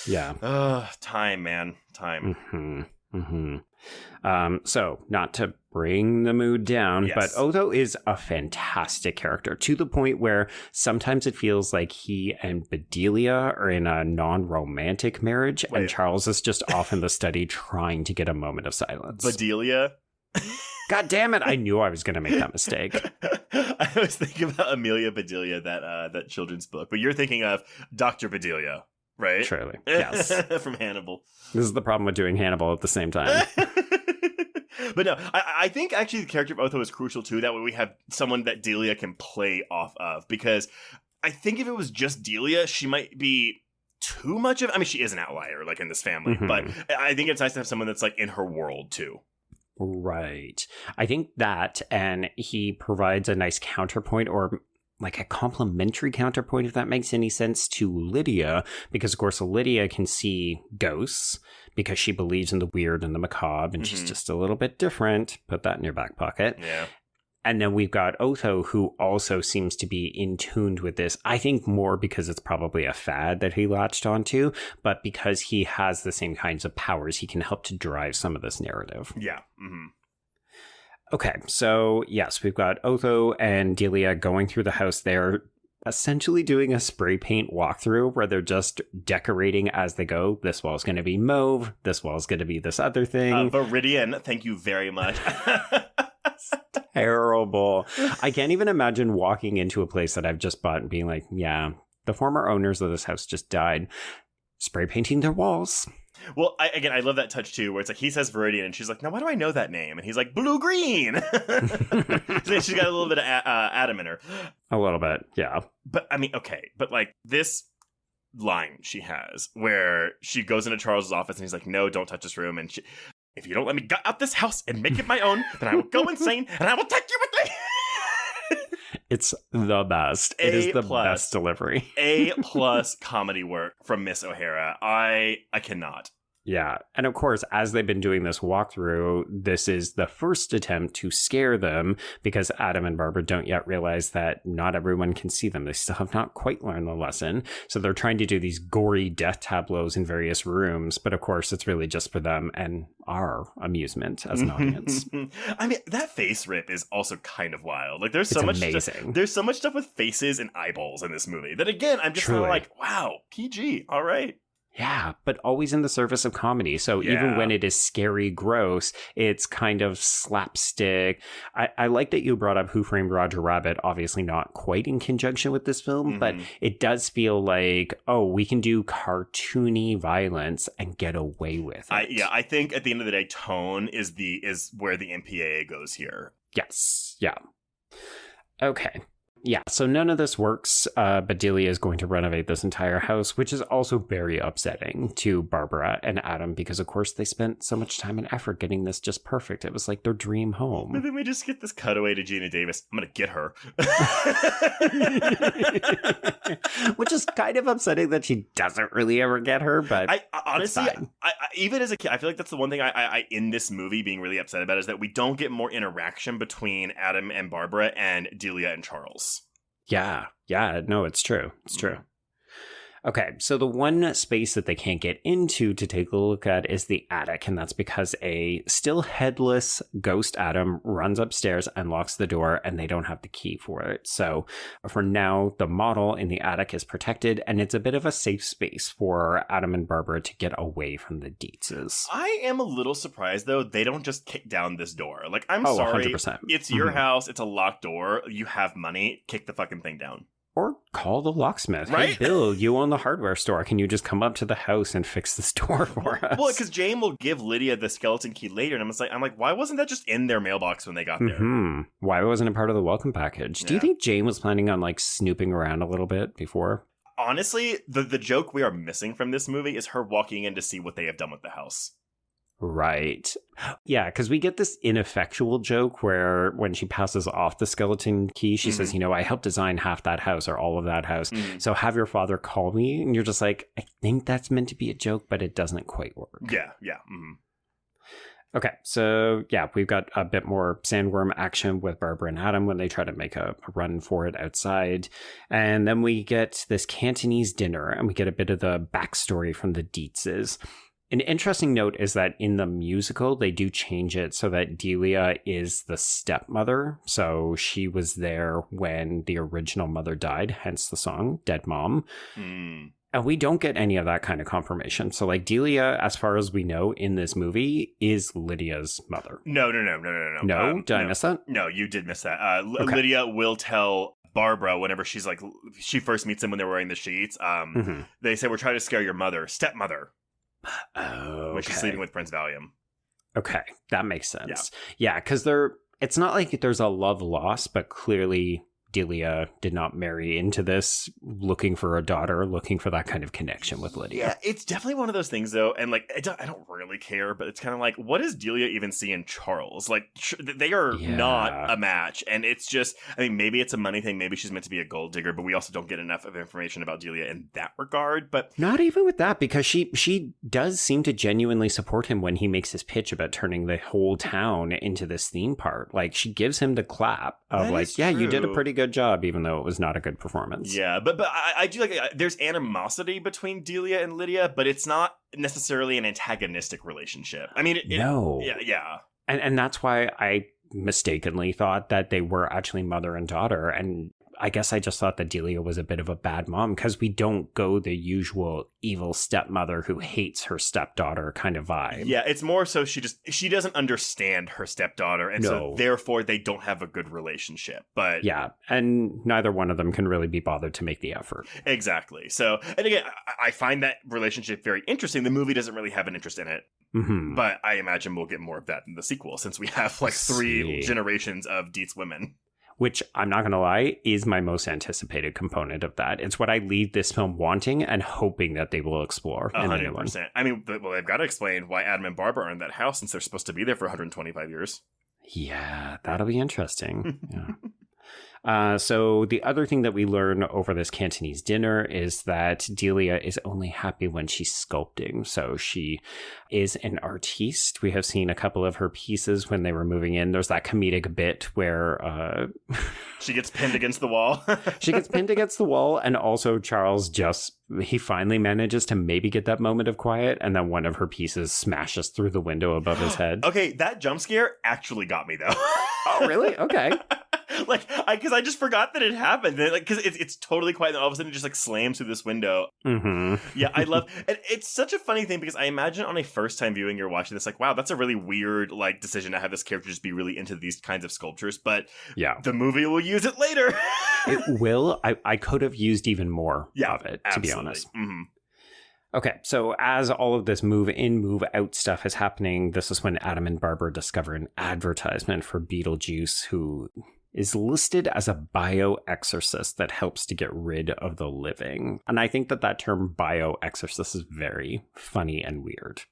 Yeah. Time, man. Time. Mm-hmm. Mm-hmm. So, not to bring the mood down, yes, but Otho is a fantastic character, to the point where sometimes it feels like he and Bedelia are in a non-romantic marriage. Wait. And Charles is just off in the study trying to get a moment of silence. Bedelia? God damn it, I knew I was going to make that mistake. I was thinking about Amelia Bedelia, that children's book, but you're thinking of Dr. Bedelia. Right? Surely. Yes. From Hannibal. This is the problem with doing Hannibal at the same time. But no, I think actually the character of Otho is crucial too. That way we have someone that Delia can play off of. Because I think if it was just Delia, she might be too much of... I mean, she is an outlier, like in this family. Mm-hmm. But I think it's nice to have someone that's like in her world too. Right. I think that, and he provides a nice counterpoint, or like a complementary counterpoint, if that makes any sense, to Lydia, because of course Lydia can see ghosts because she believes in the weird and the macabre, and she's just a little bit different. Put that in your back pocket. Yeah. And then we've got Otho, who also seems to be in tune with this. I think more because it's probably a fad that he latched onto, but because he has the same kinds of powers, he can help to drive some of this narrative. Yeah. Mm-hmm. Okay, so yes, we've got Otho and Delia going through the house. They're essentially doing a spray paint walkthrough where they're just decorating as they go. This wall's going to be mauve. This wall's going to be this other thing. Viridian, thank you very much. Terrible. I can't even imagine walking into a place that I've just bought and being like, yeah, the former owners of this house just died. Spray painting their walls. Well, I love that touch too, where it's like he says Viridian, and she's like, "Now, why do I know that name?" And he's like, "Blue-green." So she's got a little bit of Adam in her. A little bit, yeah. But I mean, okay, but like this line she has, where she goes into Charles's office, and he's like, "No, don't touch this room." And she, "If you don't let me gut out this house and make it my own, then I will go insane, and I will take you with me." It's the best. It is the best delivery. A+ comedy work from Miss O'Hara. I cannot. Yeah. And of course, as they've been doing this walkthrough, this is the first attempt to scare them because Adam and Barbara don't yet realize that not everyone can see them. They still have not quite learned the lesson. So they're trying to do these gory death tableaus in various rooms. But of course, it's really just for them and our amusement as an audience. I mean, that face rip is also kind of wild. Like, there's so much amazing. There's so much stuff with faces and eyeballs in this movie that, again, I'm just kind of like, wow, PG, all right. Yeah, but always in the service of comedy. So even when it is scary, gross, it's kind of slapstick. I like that you brought up Who Framed Roger Rabbit, obviously not quite in conjunction with this film, but it does feel like, oh, we can do cartoony violence and get away with it. I think at the end of the day, tone is where the MPAA goes here. Yes. Yeah. Okay. Yeah, so none of this works, but Delia is going to renovate this entire house, which is also very upsetting to Barbara and Adam because, of course, they spent so much time and effort getting this just perfect. It was like their dream home. But then we just get this cutaway to Gina Davis. I'm going to get her. Which is kind of upsetting that she doesn't really ever get her, but I honestly, even as a kid, I feel like that's the one thing I in this movie being really upset about is that we don't get more interaction between Adam and Barbara and Delia and Charles. Yeah, no, it's true. It's true. Okay, so the one space that they can't get into to take a look at is the attic, and that's because a still headless ghost Adam runs upstairs and locks the door, and they don't have the key for it. So for now, the model in the attic is protected, and it's a bit of a safe space for Adam and Barbara to get away from the Dietzes. I am a little surprised, though, they don't just kick down this door. Like, I'm sorry, 100%. It's your house, it's a locked door, you have money, kick the fucking thing down. Or call the locksmith. Right? Hey, Bill, you own the hardware store. Can you just come up to the house and fix this door for us? Well, because Jane will give Lydia the skeleton key later, and I'm like, why wasn't that just in their mailbox when they got there? Why wasn't it part of the welcome package? Do you think Jane was planning on like snooping around a little bit before? Honestly, the joke we are missing from this movie is her walking in to see what they have done with the house. Right. Yeah, because we get this ineffectual joke where when she passes off the skeleton key, she says, I helped design half that house or all of that house. So have your father call me. And you're just like, I think that's meant to be a joke, but it doesn't quite work. Yeah. Okay, so yeah, we've got a bit more sandworm action with Barbara and Adam when they try to make a run for it outside. And then we get this Cantonese dinner and we get a bit of the backstory from the Dietzes. An interesting note is that in the musical, they do change it so that Delia is the stepmother. So she was there when the original mother died, hence the song Dead Mom. And we don't get any of that kind of confirmation. So like Delia, as far as we know in this movie, is Lydia's mother. No. No? Did I miss that? No, you did miss that. Okay. Lydia will tell Barbara whenever she first meets them when they're wearing the sheets. They say, we're trying to scare your mother, stepmother. When she's sleeping with Prince Valium. Okay, that makes sense. Yeah, because it's not like there's a love lost, but clearly Delia did not marry into this looking for a daughter, looking for that kind of connection with Lydia. Yeah, it's definitely one of those things, though. And like, I don't really care, but it's kind of like, what does Delia even see in Charles? Like, they are not a match. And it's just, I mean, maybe it's a money thing. Maybe she's meant to be a gold digger, but we also don't get enough of information about Delia in that regard. But not even with that, because she does seem to genuinely support him when he makes his pitch about turning the whole town into this theme park. Like, she gives him the clap of like, yeah, you did a pretty good job, even though it was not a good performance. Yeah, but I do like, there's animosity between Delia and Lydia, but it's not necessarily an antagonistic relationship. I mean, no. Yeah. And that's why I mistakenly thought that they were actually mother and daughter. And I guess I just thought that Delia was a bit of a bad mom, because we don't go the usual evil stepmother who hates her stepdaughter kind of vibe. Yeah, it's more so she doesn't understand her stepdaughter, and so therefore they don't have a good relationship. But yeah, and neither one of them can really be bothered to make the effort. Exactly. So, and again, I find that relationship very interesting. The movie doesn't really have an interest in it. Mm-hmm. But I imagine we'll get more of that in the sequel, since we have like 3 generations of Dietz women. Which, I'm not going to lie, is my most anticipated component of that. It's what I leave this film wanting and hoping that they will explore. 100%. I mean, well, they've got to explain why Adam and Barbara are in that house, since they're supposed to be there for 125 years. Yeah, that'll be interesting. Yeah. So the other thing that we learn over this Cantonese dinner is that Delia is only happy when she's sculpting. So she is an artiste. We have seen a couple of her pieces when they were moving in. There's that comedic bit where she gets pinned against the wall. She gets pinned against the wall. And also Charles he finally manages to maybe get that moment of quiet. And then one of her pieces smashes through the window above his head. Okay, that jump scare actually got me, though. Oh, really? Okay. Like, because I just forgot that it happened. Like, because it's totally quiet, and all of a sudden it just like slams through this window. Mm-hmm. Yeah, I love, and it's such a funny thing, because I imagine on a first time viewing, you're watching this like, wow, that's a really weird like decision to have this character just be really into these kinds of sculptures. But yeah, the movie will use it later. It will. I could have used even more of it, absolutely. To be honest. Mm-hmm. Okay, so as all of this move in, move out stuff is happening, this is when Adam and Barbara discover an advertisement for Beetlejuice, who is listed as a bioexorcist that helps to get rid of the living. And I think that term bioexorcist is very funny and weird.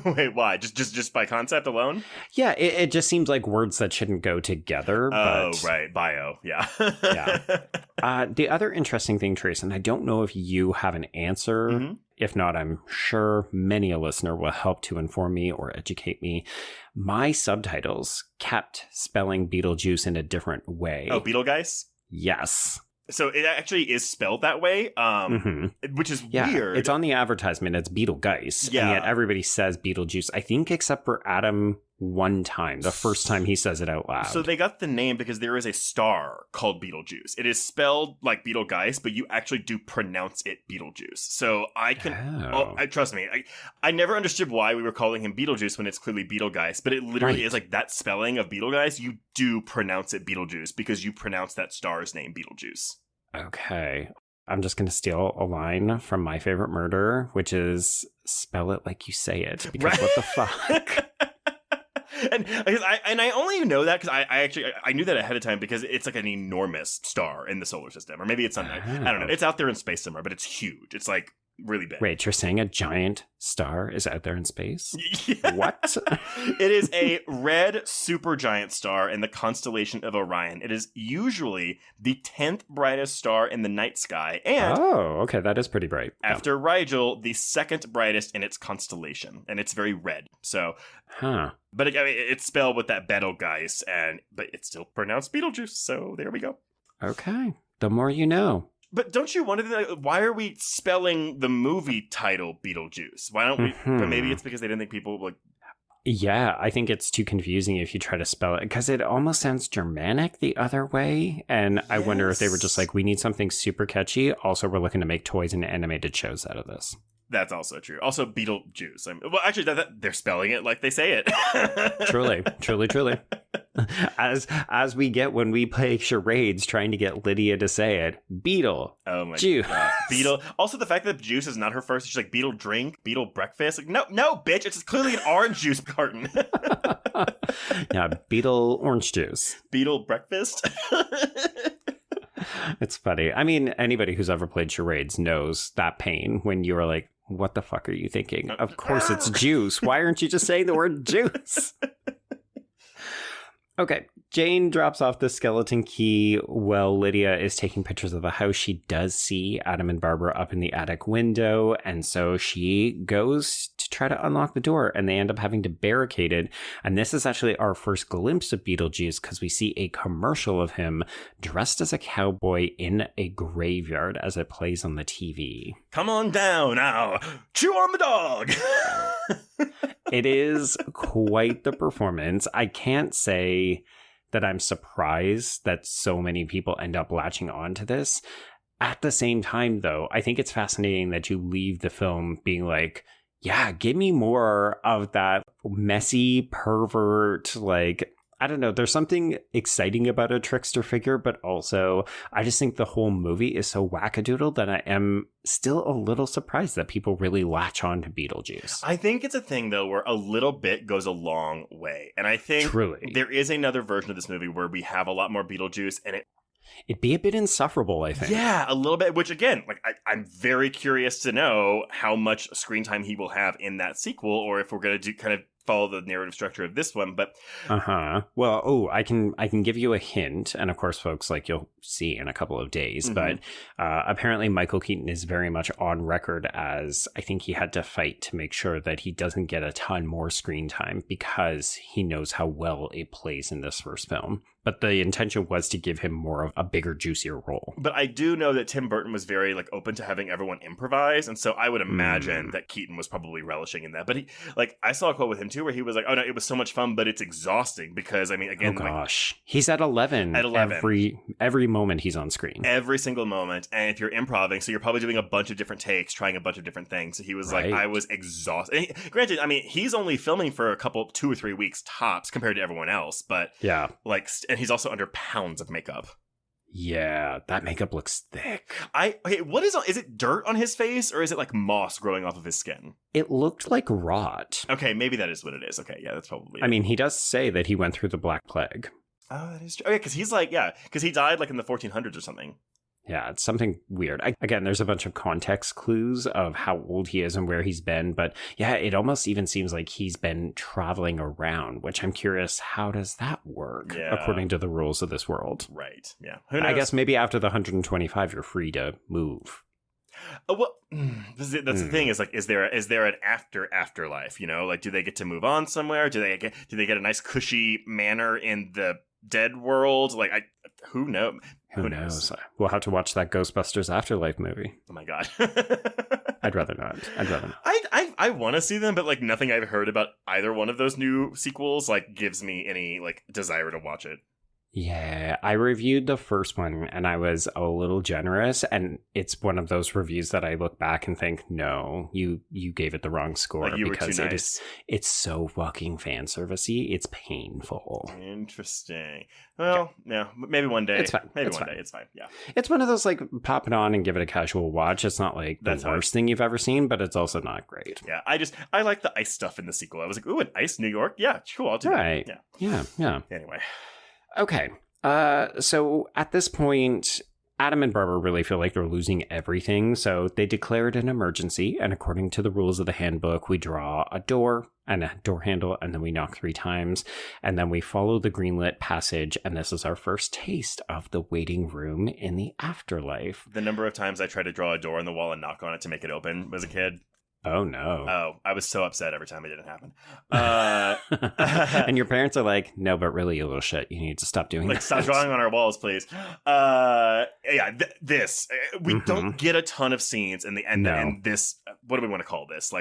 Wait, why? Just by concept alone? Yeah, it just seems like words that shouldn't go together. Oh, right. Bio. Yeah. Yeah. The other interesting thing, Trace, and I don't know if you have an answer. Mm-hmm. If not, I'm sure many a listener will help to inform me or educate me. My subtitles kept spelling Beetlejuice in a different way. Oh, Beetlegeist? Yes. So it actually is spelled that way, which is weird. It's on the advertisement. It's Beetlegeist. Yeah. And yet everybody says Beetlejuice, I think, except for Adam one time, the first time he says it out loud. So they got the name because there is a star called Beetlejuice. It is spelled like Beetlegeist, but you actually do pronounce it Beetlejuice. So I can, trust me, I never understood why we were calling him Beetlejuice when it's clearly Beetlegeist, but it literally is like that spelling of Beetlegeist. You do pronounce it Beetlejuice because you pronounce that star's name Beetlejuice. Okay. I'm just going to steal a line from My Favorite Murder, which is spell it like you say it, because what the fuck? And I only know that because I knew that ahead of time because it's like an enormous star in the solar system, or maybe it's something I don't know. It's out there in space somewhere, but it's huge. It's like really big. Wait, you're saying a giant star is out there in space? Yeah. What? It is a red supergiant star in the constellation of Orion. It is usually the 10th brightest star in the night sky, and okay, that is pretty bright. After Rigel, the second brightest in its constellation, and it's very red. So, but it's spelled with that Betelgeuse, but it's still pronounced Beetlejuice. So there we go. Okay, the more you know. But don't you wonder, why are we spelling the movie title Beetlejuice? Why don't we? Mm-hmm. But maybe it's because they didn't think people would. Yeah, I think it's too confusing if you try to spell it, because it almost sounds Germanic the other way. And I wonder if they were just like, we need something super catchy. Also, we're looking to make toys and animated shows out of this. That's also true. Also, Beetlejuice. Well, actually, they're spelling it like they say it. Truly. As we get when we play charades trying to get Lydia to say it. Beetle. Oh my juice. God. Beetle. Also, the fact that juice is not her first. She's like, Beetle drink, Beetle breakfast. Like, no, bitch. It's clearly an orange juice carton. Yeah, Beetle orange juice. Beetle breakfast. It's funny. I mean, anybody who's ever played charades knows that pain when you were like, what the fuck are you thinking? Of course it's juice. Why aren't you just saying the word juice? Okay, Jane drops off the skeleton key while Lydia is taking pictures of the house. She does see Adam and Barbara up in the attic window, and so she goes to try to unlock the door, and they end up having to barricade it. And this is actually our first glimpse of Beetlejuice because we see a commercial of him dressed as a cowboy in a graveyard as it plays on the TV. Come on down now, chew on the dog. It is quite the performance. I can't say that I'm surprised that so many people end up latching on to this. At the same time, though, I think it's fascinating that you leave the film being like, yeah, give me more of that messy pervert, like, I don't know, there's something exciting about a trickster figure, but also I just think the whole movie is so wackadoodle that I am still a little surprised that people really latch on to Beetlejuice. I think it's a thing, though, where a little bit goes a long way. And I think Truly. There is another version of this movie where we have a lot more Beetlejuice, and it'd be a bit insufferable, I think. Yeah, a little bit, which again, like I'm very curious to know how much screen time he will have in that sequel, or if we're going to kind of follow the narrative structure of this one. But well, I can give you a hint, and of course, folks, like you'll see in a couple of days, but apparently Michael Keaton is very much on record as, I think he had to fight to make sure that he doesn't get a ton more screen time because he knows how well it plays in this first film. But the intention was to give him more of a bigger, juicier role. But I do know that Tim Burton was very open to having everyone improvise, and so I would imagine that Keaton was probably relishing in that. But I saw a quote with him too where he was like, "Oh no, it was so much fun, but it's exhausting because I mean, again, he's at 11. At 11, every moment he's on screen, every single moment, and if you're improvising, so you're probably doing a bunch of different takes, trying a bunch of different things." So he was like, "I was exhausted." And granted, I mean, he's only filming for 2 or 3 weeks tops compared to everyone else, but yeah, and he's also under pounds of makeup. Yeah, that makeup looks thick. What is it dirt on his face, or is it like moss growing off of his skin? It looked like rot. Okay, maybe that is what it is. Okay, yeah, that's probably I mean, he does say that he went through the Black Plague. Oh, that is true. Oh, yeah, because he died in the 1400s or something. Yeah, it's something weird. Again, there's a bunch of context clues of how old he is and where he's been. But yeah, it almost even seems like he's been traveling around, which I'm curious, how does that work according to the rules of this world? Right, yeah. Who knows? I guess maybe after the 125, you're free to move. Well, that's the thing is there an afterlife? You know, do they get to move on somewhere? Do they get a nice cushy manor in the dead world? Who knows? Who knows? We'll have to watch that Ghostbusters Afterlife movie. Oh my god. I'd rather not. I want to see them, but nothing I've heard about either one of those new sequels gives me any desire to watch it. Yeah, I reviewed the first one and I was a little generous, and it's one of those reviews that I look back and think, no, you gave it the wrong score because it's so fucking fan servicey. It's painful. Interesting. Well, yeah, maybe one day. It's fine. Maybe one day. It's fine. Yeah. It's one of those pop it on and give it a casual watch. It's not the worst thing you've ever seen, but it's also not great. Yeah, I like the ice stuff in the sequel. I was like, ooh, an ice New York? Yeah, cool, I'll do that. Yeah. Anyway. Okay, so at this point, Adam and Barbara really feel like they're losing everything, so they declared an emergency, and according to the rules of the handbook, we draw a door and a door handle, and then we knock 3 times, and then we follow the greenlit passage, and this is our first taste of the waiting room in the afterlife. The number of times I tried to draw a door on the wall and knock on it to make it open as a kid. Oh, no. Oh, I was so upset every time it didn't happen. And your parents are like, no, but really, you little shit. You need to stop doing that. Stop drawing on our walls, please. This. We don't get a ton of scenes in the end. And this, what do we want to call this?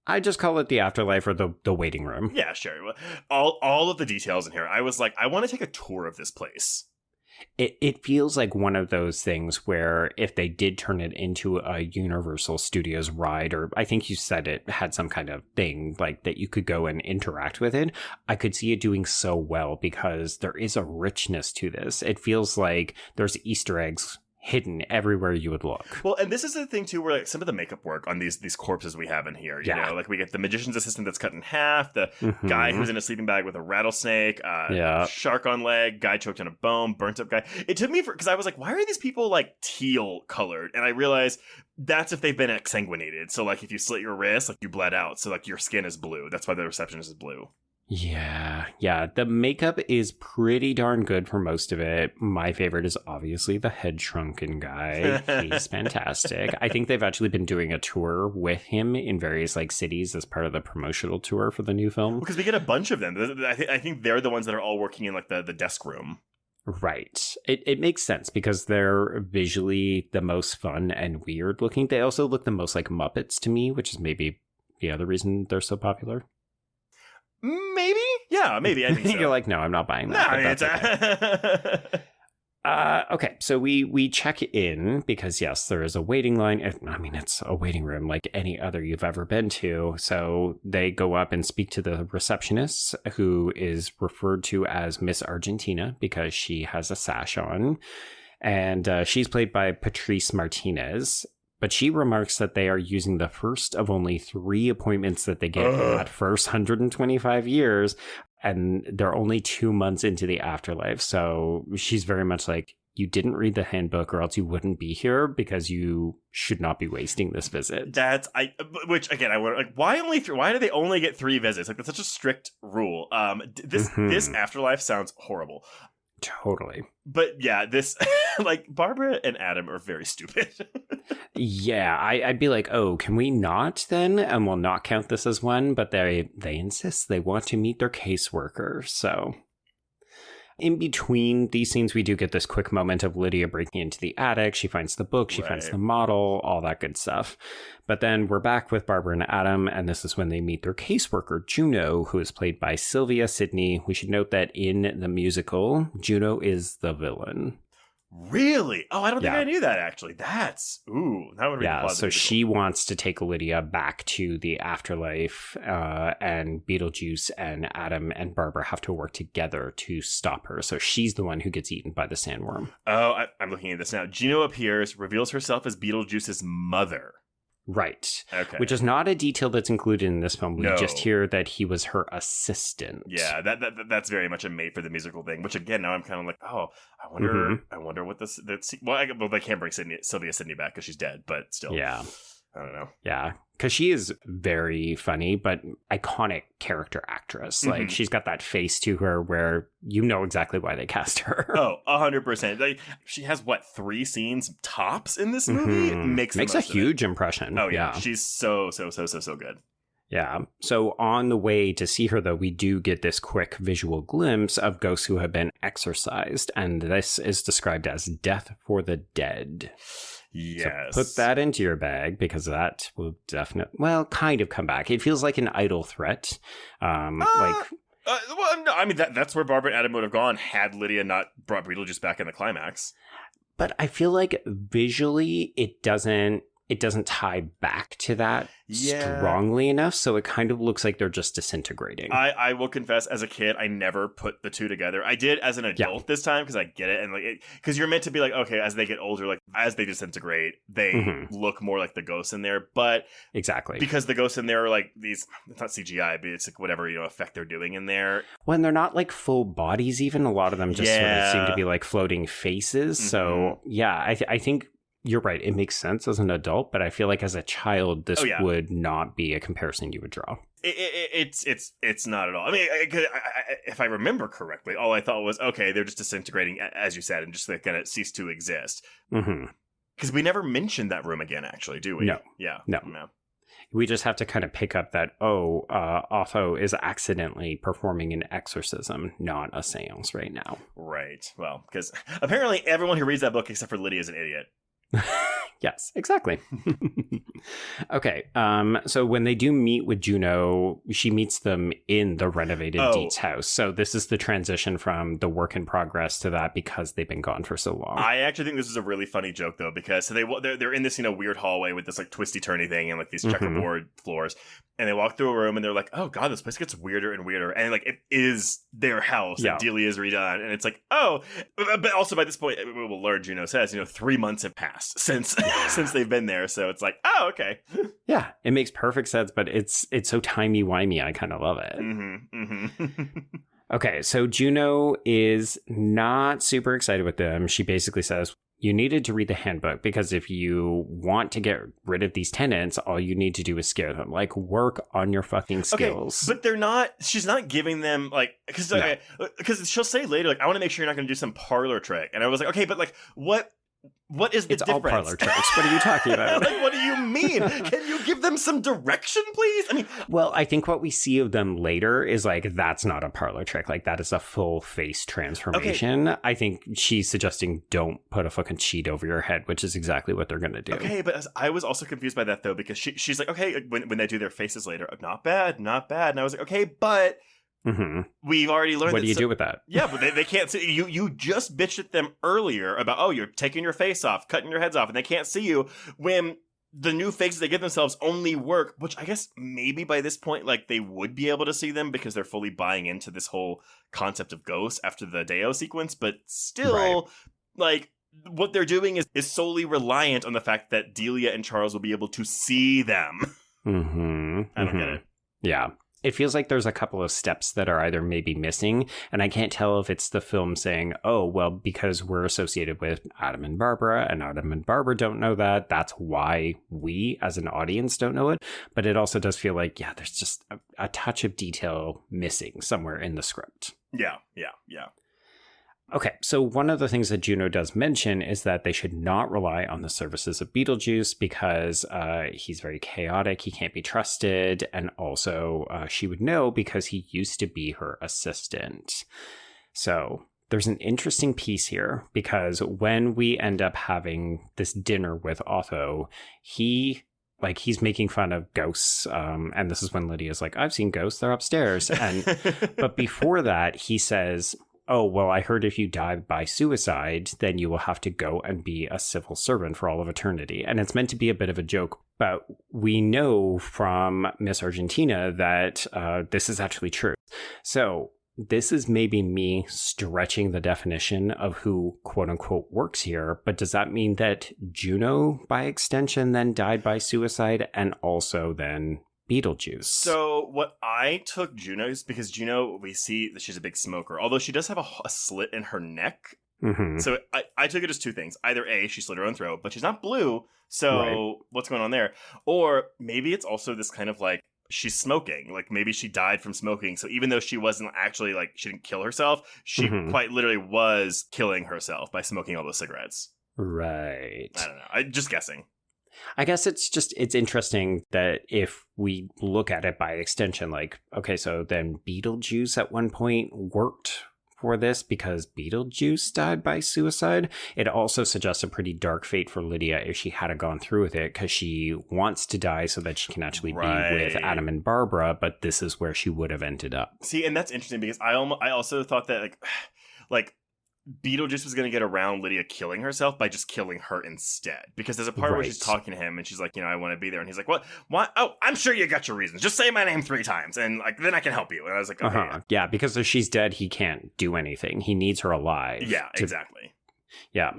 I just call it the afterlife or the waiting room. Yeah, sure. All of the details in here. I was like, I want to take a tour of this place. It feels like one of those things where if they did turn it into a Universal Studios ride, or I think you said it had some kind of thing that you could go and interact with it, I could see it doing so well because there is a richness to this. It feels like there's Easter eggs hidden everywhere you would look. Well, and this is the thing too, where like some of the makeup work on these corpses we have in here, you know, like we get the magician's assistant that's cut in half, the guy who's in a sleeping bag with a rattlesnake, shark on leg, guy choked on a bone, burnt up guy. It took me because I was like, why are these people like teal colored? And I realized that's if they've been exsanguinated. So like if you slit your wrist, like you bled out, so like your skin is blue. That's why the receptionist is blue. Yeah. The makeup is pretty darn good for most of it. My favorite is obviously the head shrunken guy. He's fantastic. I think they've actually been doing a tour with him in various like cities as part of the promotional tour for the new film. Because we get a bunch of them. I think they're the ones that are all working in like the desk room. Right. It makes sense because they're visually the most fun and weird looking. They also look the most like Muppets to me, which is maybe the other reason they're so popular. Maybe? Yeah, maybe. I think so. You're like, no, I'm not buying that. No, that's okay. Okay, so we check in because, yes, there is a waiting line. I mean, it's a waiting room like any other you've ever been to. So they go up and speak to the receptionist, who is referred to as Miss Argentina because she has a sash on. And she's played by Patrice Martinez. But she remarks that they are using the first of only 3 appointments that they get in that first 125 years. And they're only 2 months into the afterlife. So she's very much like, you didn't read the handbook or else you wouldn't be here because you should not be wasting this visit. Which again, I wonder, like, why only 3? Why do they only get 3 visits? Like, that's such a strict rule. This afterlife sounds horrible. Totally. But yeah, this like Barbara and Adam are very stupid. Yeah, I'd be like, oh, can we not then? And we'll not count this as one. But they insist they want to meet their caseworker. So in between these scenes, we do get this quick moment of Lydia breaking into the attic. She finds the book, she finds the model, all that good stuff. But then we're back with Barbara and Adam, and this is when they meet their caseworker, Juno, who is played by Sylvia Sidney. We should note that in the musical, Juno is the villain. Really? Oh, I don't think I knew that, actually. That would be yeah, so she wants to take Lydia back to the afterlife, and Beetlejuice and Adam and Barbara have to work together to stop her. So she's the one who gets eaten by the sandworm. Oh, I'm looking at this now. Juno appears, reveals herself as Beetlejuice's mother. Right. Okay. Which is not a detail that's included in this film. We just hear that he was her assistant. Yeah, that's very much a made for the musical thing. Which again, now I'm kind of like, oh, I wonder what this. Well, they can't bring Sylvia Sidney back because she's dead, but still. Yeah. I don't know. Yeah, because she is very funny, but iconic character actress. Like, she's got that face to her where you know exactly why they cast her. Oh, 100%. Like, she has, 3 scenes tops in this movie? Makes a huge impression. Oh, yeah. She's so good. Yeah. So on the way to see her, though, we do get this quick visual glimpse of ghosts who have been exorcised. And this is described as death for the dead. Yes. So put that into your bag because that will kind of come back. It feels like an idle threat. Well, no, I mean, that's where Barbara and Adam would have gone had Lydia not brought Beetlejuice back in the climax. But I feel like visually it doesn't tie back to that strongly enough, so it kind of looks like they're just disintegrating. I will confess, as a kid, I never put the two together. I did as an adult this time because I get it, and because you're meant to be like, okay, as they get older, like as they disintegrate, they look more like the ghosts in there. But exactly because the ghosts in there are like these, it's not CGI, but it's like whatever effect they're doing in there. When they're not like full bodies, even a lot of them just sort of seem to be like floating faces. So yeah, I think. You're right. It makes sense as an adult, but I feel like as a child, this would not be a comparison you would draw. It's not at all. I mean, if I remember correctly, all I thought was, okay, they're just disintegrating, as you said, and just going to cease to exist. Because we never mentioned that room again, actually, do we? No. Yeah. No. We just have to kind of pick up that, Otho is accidentally performing an exorcism, not a seance right now. Right. Well, because apparently everyone who reads that book except for Lydia is an idiot. Yes, exactly. Okay, so when they do meet with Juno, she meets them in the renovated Dietz house. So this is the transition from the work in progress to that because they've been gone for so long. I actually think this is a really funny joke, though, because they're in this weird hallway with this like twisty turny thing and like these checkerboard floors. and they walk through a room and they're like, oh god, this place gets weirder and weirder. And like, it is their house that Delia is redone. And it's like, oh, but also by this point, we'll learn, Juno says, 3 months have passed since they've been there. So it's like, oh, okay. Yeah, it makes perfect sense, but it's so timey-wimey. I kind of love it. Okay, so Juno is not super excited with them. She basically says, you needed to read the handbook because if you want to get rid of these tenants, all you need to do is scare them. Like, work on your fucking skills. Okay, but she's not giving them, like, because she'll say later, like, I want to make sure you're not going to do some parlor trick. And I was like, okay, but like, what is the difference? It's all parlor tricks. What are you talking about? Like, what do you mean? Can you give them some direction, please? I mean, well, I think what we see of them later is like, that's not a parlor trick. Like, that is a full face transformation. Okay. I think she's suggesting don't put a fucking sheet over your head, which is exactly what they're going to do. Okay, but I was also confused by that, though, because she's like, okay, when they do their faces later, not bad. And I was like, okay, but... we've already learned. What do you do with that? Yeah, but they can't see you. You just bitched at them earlier about, oh, you're taking your face off, cutting your heads off, and they can't see you when the new faces they give themselves only work. Which I guess maybe by this point, like, they would be able to see them because they're fully buying into this whole concept of ghosts after the Deo sequence. But still, like, what they're doing is solely reliant on the fact that Delia and Charles will be able to see them. I don't get it. Yeah. It feels like there's a couple of steps that are either maybe missing, and I can't tell if it's the film saying, oh, well, because we're associated with Adam and Barbara, and Adam and Barbara don't know that, that's why we, as an audience, don't know it. But it also does feel like, yeah, there's just a touch of detail missing somewhere in the script. Yeah. Okay, so one of the things that Juno does mention is that they should not rely on the services of Beetlejuice because he's very chaotic, he can't be trusted, and also she would know because he used to be her assistant. So there's an interesting piece here because when we end up having this dinner with Otho, he's making fun of ghosts, and this is when Lydia's like, I've seen ghosts, they're upstairs. But before that, he says, oh, well, I heard if you die by suicide, then you will have to go and be a civil servant for all of eternity. And it's meant to be a bit of a joke, but we know from Miss Argentina that this is actually true. So this is maybe me stretching the definition of who, quote unquote, works here. But does that mean that Juno, by extension, then died by suicide and also then Beetlejuice? So what I took Juno is because Juno, we see that she's a big smoker, although she does have a slit in her neck. So I took it as two things. Either A, she slit her own throat, but she's not blue. So what's going on there? Or maybe it's also this kind of like, she's smoking. Like maybe she died from smoking. So even though she wasn't actually like, she didn't kill herself, she quite literally was killing herself by smoking all those cigarettes. Right. I don't know. I'm just guessing. I guess it's interesting that if we look at it by extension, like, okay, so then Beetlejuice at one point worked for this because Beetlejuice died by suicide. It also suggests a pretty dark fate for Lydia if she hadn't gone through with it because she wants to die so that she can actually be with Adam and Barbara, but this is where she would have ended up. See, and that's interesting because I also thought that like Beetlejuice was going to get around Lydia killing herself by just killing her instead. Because there's a part where she's talking to him and she's like, I want to be there. And he's like, what? Oh, I'm sure you got your reasons. Just say my name 3 times and like then I can help you. And I was like, okay. Yeah, because if she's dead, he can't do anything. He needs her alive. Yeah, exactly. Yeah.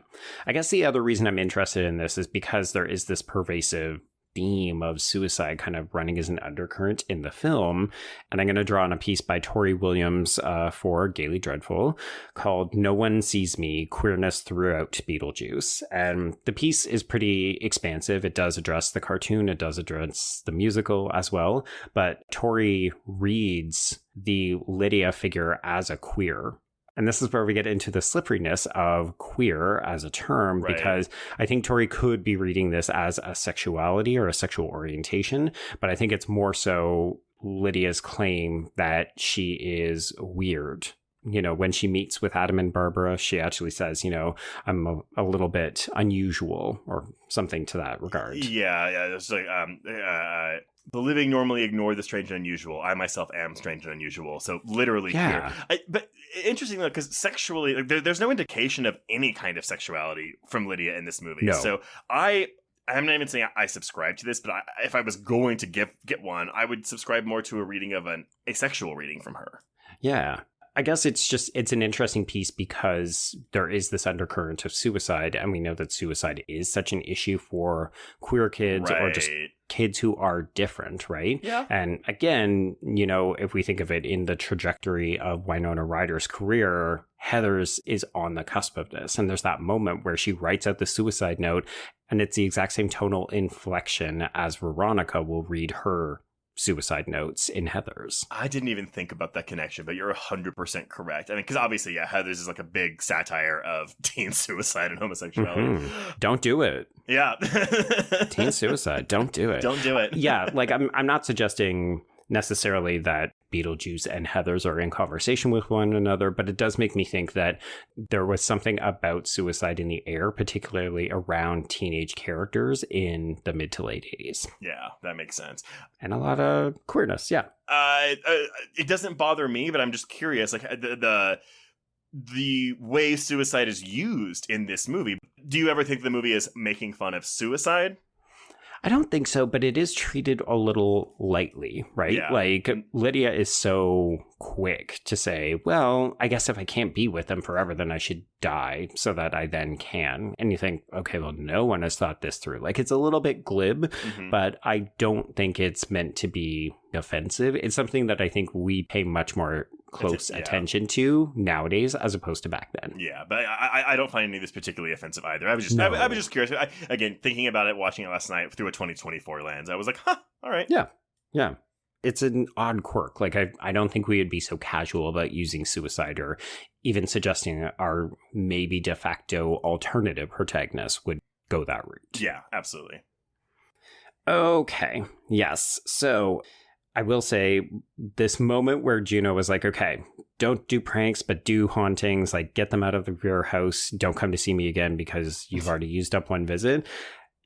I guess the other reason I'm interested in this is because there is this pervasive theme of suicide kind of running as an undercurrent in the film. And I'm going to draw on a piece by Tori Williams for Gaily Dreadful called No One Sees Me, Queerness Throughout Beetlejuice. And the piece is pretty expansive. It does address the cartoon. It does address the musical as well. But Tori reads the Lydia figure as a queer. And this is where we get into the slipperiness of queer as a term, because I think Tori could be reading this as a sexuality or a sexual orientation, but I think it's more so Lydia's claim that she is weird. When she meets with Adam and Barbara, she actually says, I'm a little bit unusual or something to that regard. Yeah. It's like, the living normally ignore the strange and unusual. I myself am strange and unusual. So literally here. But interesting though, because sexually, like, there's no indication of any kind of sexuality from Lydia in this movie. No. So I I'm not even saying I subscribe to this, but if I was going to get one, I would subscribe more to a reading of an asexual reading from her. Yeah. I guess it's an interesting piece because there is this undercurrent of suicide, and we know that suicide is such an issue for queer kids or just kids who are different, right? Yeah. And again, if we think of it in the trajectory of Winona Ryder's career, Heathers is on the cusp of this. And there's that moment where she writes out the suicide note, and it's the exact same tonal inflection as Veronica will read her suicide notes in Heathers. I didn't even think about that connection, but you're 100% correct. I mean, because obviously, Heathers is like a big satire of teen suicide and homosexuality. Don't do it. Yeah. Teen suicide. Don't do it. Don't do it. Yeah, like I'm not suggesting necessarily that Beetlejuice and Heathers are in conversation with one another, but it does make me think that there was something about suicide in the air, particularly around teenage characters in the mid to late 80s. Yeah, that makes sense. And a lot of queerness, yeah. It doesn't bother me, but I'm just curious, like the way suicide is used in this movie. Do you ever think the movie is making fun of suicide? I don't think so, but it is treated a little lightly, right? Yeah. Like, Lydia is so quick to say, well, I guess if I can't be with them forever, then I should die so that I then can. And you think, okay, well, no one has thought this through. Like, it's a little bit glib, but I don't think it's meant to be offensive. It's something that I think we pay much more close attention to nowadays as opposed to back then. Yeah, but I don't find any of this particularly offensive either. I was just curious. Again, thinking about it, watching it last night through a 2024 lens, I was like, all right. Yeah. It's an odd quirk. Like, I don't think we would be so casual about using suicide or even suggesting our maybe de facto alternative protagonist would go that route. Yeah, absolutely. Okay. Yes. So I will say this moment where Juno was like, okay, don't do pranks, but do hauntings, like get them out of your house. Don't come to see me again because you've already used up one visit.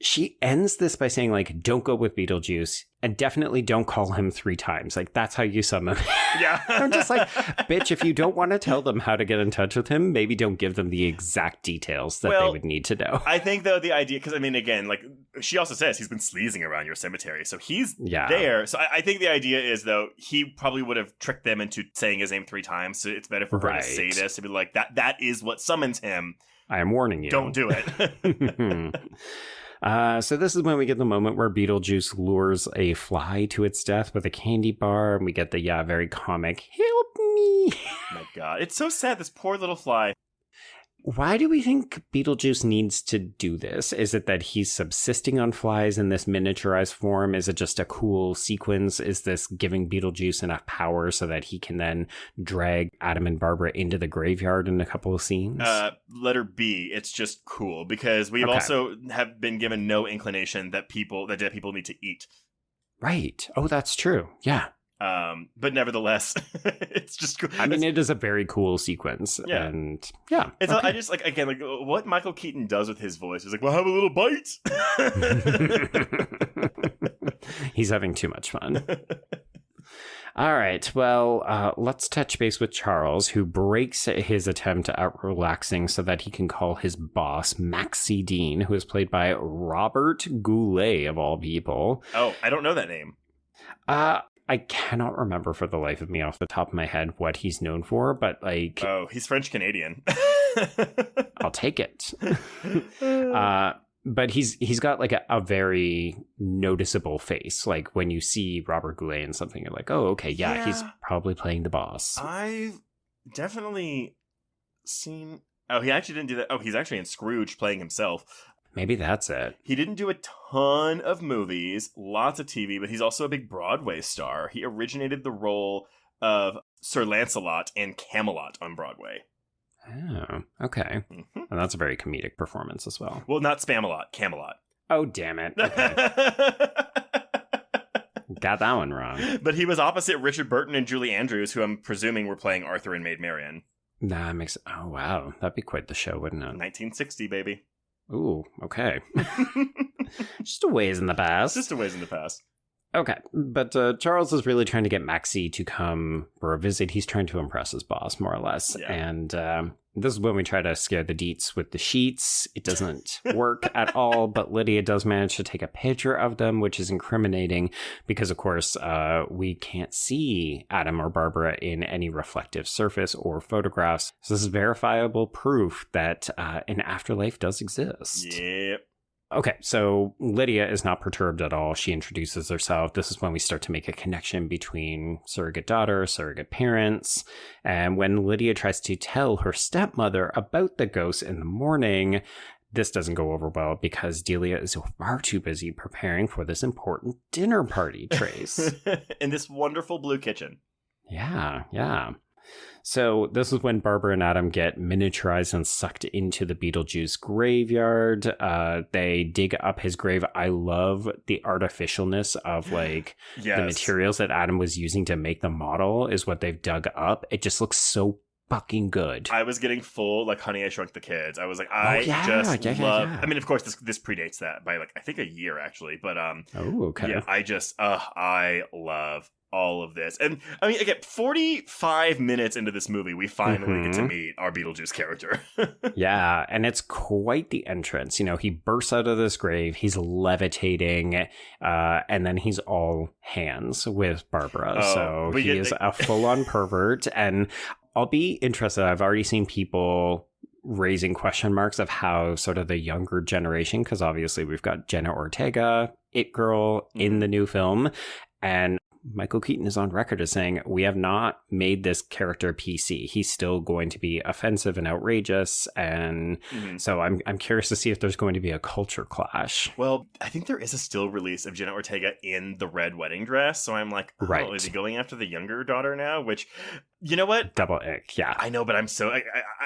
She ends this by saying, like, don't go with Beetlejuice and definitely don't call him 3 times. Like, that's how you summon him. Yeah. I'm just like, bitch, if you don't want to tell them how to get in touch with him, maybe don't give them the exact details that they would need to know. I think, though, the idea, because, I mean, again, like, she also says he's been sleazing around your cemetery. So he's there. So I think the idea is, though, he probably would have tricked them into saying his name 3 times. So it's better for her to say this, to be like, that is what summons him. I am warning you. Don't do it. So this is when we get the moment where Beetlejuice lures a fly to its death with a candy bar, and we get the very comic, help me. Oh my God. It's so sad, this poor little fly. Why do we think Beetlejuice needs to do this? Is it that he's subsisting on flies in this miniaturized form? Is it just a cool sequence? Is this giving Beetlejuice enough power so that he can then drag Adam and Barbara into the graveyard in a couple of scenes? Letter B, it's just cool, because we've also have been given no inclination that dead people need to eat. Right. Oh, that's true. Yeah. But nevertheless, it's just cool. I mean, it is a very cool sequence. Yeah. And yeah. It's I just like, again, like what Michael Keaton does with his voice is like, well, have a little bite. He's having too much fun. All right. Well, let's touch base with Charles, who breaks his attempt at relaxing so that he can call his boss, Maxie Dean, who is played by Robert Goulet, of all people. Oh, I don't know that name. I cannot remember for the life of me off the top of my head what he's known for, but like... Oh, he's French-Canadian. I'll take it. But he's got like a very noticeable face. Like when you see Robert Goulet in something, you're like, oh, okay, yeah, he's probably playing the boss. I've definitely seen... Oh, he actually didn't do that. Oh, he's actually in Scrooge playing himself. Maybe that's it. He didn't do a ton of movies, lots of TV, but he's also a big Broadway star. He originated the role of Sir Lancelot in Camelot on Broadway. Oh, okay. Mm-hmm. And that's a very comedic performance as well. Well, not Spamalot, Camelot. Oh, damn it. Okay. Got that one wrong. But he was opposite Richard Burton and Julie Andrews, who I'm presuming were playing Arthur and Maid Marian. That makes... Oh, wow. That'd be quite the show, wouldn't it? 1960, baby. Ooh, okay. Just a ways in the past. Just a ways in the past. Okay, but Charles is really trying to get Maxie to come for a visit. He's trying to impress his boss, more or less. Yeah. And this is when we try to scare the deets with the sheets. It doesn't work at all, but Lydia does manage to take a picture of them, which is incriminating because, of course, we can't see Adam or Barbara in any reflective surface or photographs. So this is verifiable proof that an afterlife does exist. Yep. Okay, so Lydia is not perturbed at all. She introduces herself. This is when we start to make a connection between surrogate daughter, surrogate parents. And when Lydia tries to tell her stepmother about the ghost in the morning, this doesn't go over well because Delia is far too busy preparing for this important dinner party, Trace. In this wonderful blue kitchen. Yeah. So this is when Barbara and Adam get miniaturized and sucked into the Beetlejuice graveyard. They dig up his grave. I love the artificialness of like the materials that Adam was using to make the model is what they've dug up. It just looks so fucking good. I was getting full like Honey, I Shrunk the Kids. I was like, I love. I mean, of course, this predates that by like I think a year actually, but okay. Yeah, I love all of this. And I mean, again, 45 minutes into this movie, we finally get to meet our Beetlejuice character. Yeah, and it's quite the entrance. You know, he bursts out of this grave, he's levitating, and then he's all hands with Barbara. So he is a full-on pervert. And I'll be interested. I've already seen people raising question marks of how sort of the younger generation, because obviously we've got Jenna Ortega, It Girl, in the new film. And Michael Keaton is on record as saying, we have not made this character PC. He's still going to be offensive and outrageous. And so I'm curious to see if there's going to be a culture clash. Well, I think there is a still release of Jenna Ortega in the red wedding dress. So I'm like, right. Is he going after the younger daughter now? Which, you know what? Double ick, yeah. I know, but I'm so...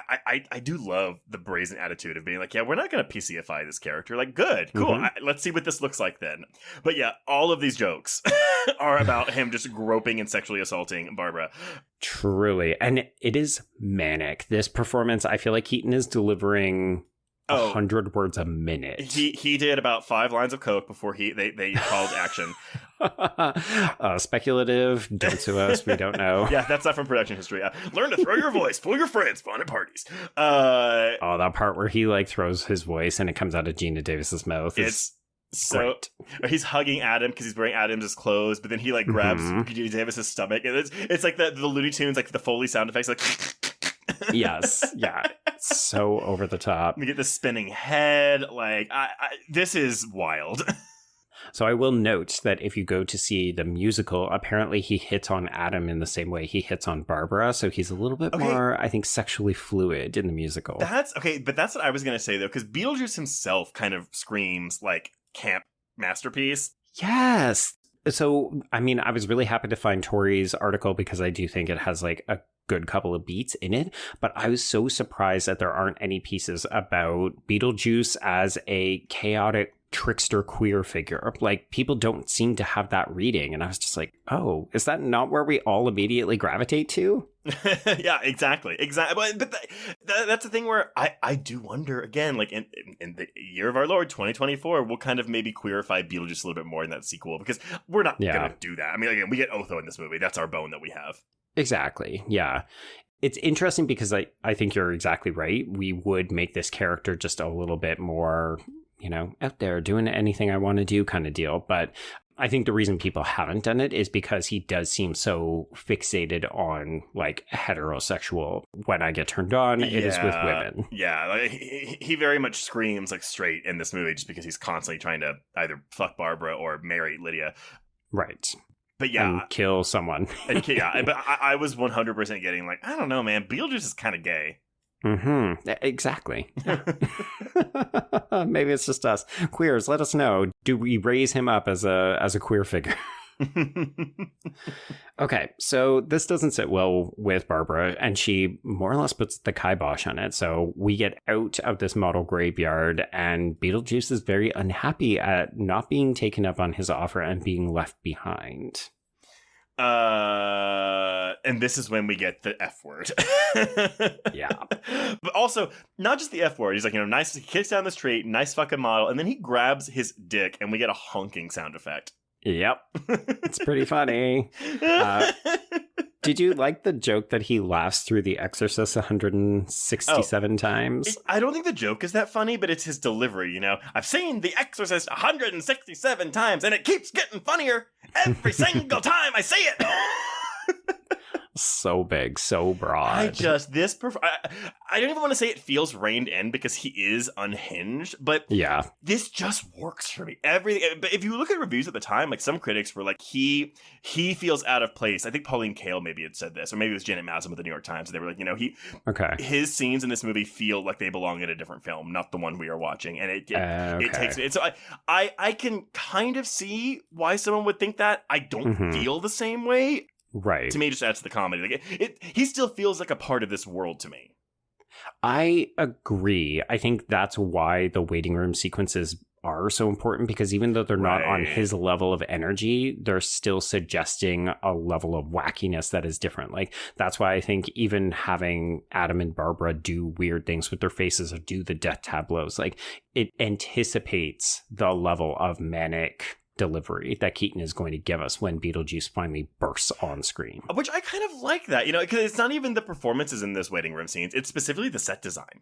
I do love the brazen attitude of being like, yeah, we're not going to PCify this character. Like, good, cool. Let's see what this looks like then. But yeah, all of these jokes are about him just groping and sexually assaulting Barbara. Truly. And it is manic. This performance, I feel like Keaton is delivering 100 words a minute. He did about 5 lines of coke before they called action. Speculative. Don't sue us. We don't know. Yeah, that's not from production history. Learn to throw your voice. Fool your friends. Fun at parties. That part where he like throws his voice and it comes out of Gina Davis's mouth. It's so great. He's hugging Adam because he's wearing Adam's clothes, but then he like grabs Gina Davis's stomach, and it's like the Looney Tunes, like the Foley sound effects, like. Yes, yeah, so over the top. We get the spinning head. Like, this is wild. So I will note that if you go to see the musical, apparently he hits on Adam in the same way he hits on Barbara. So he's a little bit more, I think, sexually fluid in the musical. That's okay, but that's what I was going to say, though, because Beetlejuice himself kind of screams like camp masterpiece. Yes. So, I mean, I was really happy to find Tori's article because I do think it has like a good couple of beats in it, but I was so surprised that there aren't any pieces about Beetlejuice as a chaotic trickster queer figure. Like, people don't seem to have that reading, and I was just like, oh, is that not where we all immediately gravitate to? Yeah, exactly. But that's the thing where I do wonder, again, like in the year of our Lord 2024, we'll kind of maybe queerify Beetlejuice a little bit more in that sequel, because we're not gonna do that. I mean, again, we get Otho in this movie. That's our bone that we have. Exactly. Yeah. It's interesting because I think you're exactly right. We would make this character just a little bit more, you know, out there doing anything I want to do kind of deal. But I think the reason people haven't done it is because he does seem so fixated on like heterosexual. When I get turned on, it is with women. Yeah, like, he very much screams like straight in this movie just because he's constantly trying to either fuck Barbara or marry Lydia. Right. But yeah, and kill someone. Yeah, but I was 100% getting like, I don't know, man. Beetlejuice is kind of gay. Exactly. Maybe it's just us queers. Let us know. Do we raise him up as a queer figure? Okay, so this doesn't sit well with Barbara, and she more or less puts the kibosh on it. So we get out of this model graveyard, and Beetlejuice is very unhappy at not being taken up on his offer and being left behind. And this is when we get the F word. Yeah. But also, not just the F word. He's like, nice, he kicks down the street, nice fucking model, and then he grabs his dick, and we get a honking sound effect. Yep. It's pretty funny. Did you like the joke that he laughs through The Exorcist 167 times? I don't think the joke is that funny, but it's his delivery, you know? I've seen The Exorcist 167 times, and it keeps getting funnier every single time I see it. So big, so broad. I don't even want to say it feels reined in because he is unhinged, but yeah, this just works for me. Everything. But if you look at reviews at the time, like some critics were like, he feels out of place. I think Pauline Kael maybe had said this, or maybe it was Janet Mausam with the New York Times. They were like, you know, his scenes in this movie feel like they belong in a different film, not the one we are watching, and it takes it. So I can kind of see why someone would think that. I don't feel the same way. Right. To me, it just adds to the comedy. Like he still feels like a part of this world to me. I agree. I think that's why the waiting room sequences are so important, because even though they're not on his level of energy, they're still suggesting a level of wackiness that is different. Like, that's why I think even having Adam and Barbara do weird things with their faces or do the death tableaus, like, it anticipates the level of manic delivery that Keaton is going to give us when Beetlejuice finally bursts on screen. Which I kind of like that, you know, because it's not even the performances in this waiting room scenes. It's specifically the set design.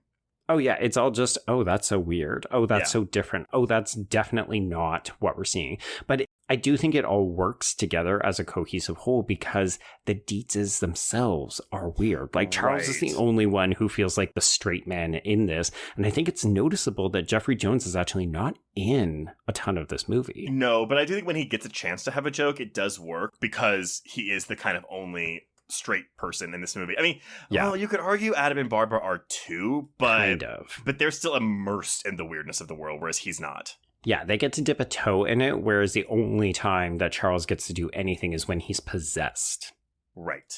Oh, yeah. It's all just, oh, that's so weird. Oh, that's so different. Oh, that's definitely not what we're seeing. But I do think it all works together as a cohesive whole because the Dietzes themselves are weird. Like, Charles is the only one who feels like the straight man in this. And I think it's noticeable that Jeffrey Jones is actually not in a ton of this movie. No, but I do think when he gets a chance to have a joke, it does work because he is the kind of only straight person in this movie. I mean, well, you could argue Adam and Barbara are too, but they're still immersed in the weirdness of the world, whereas he's not. Yeah, they get to dip a toe in it, whereas the only time that Charles gets to do anything is when he's possessed. Right.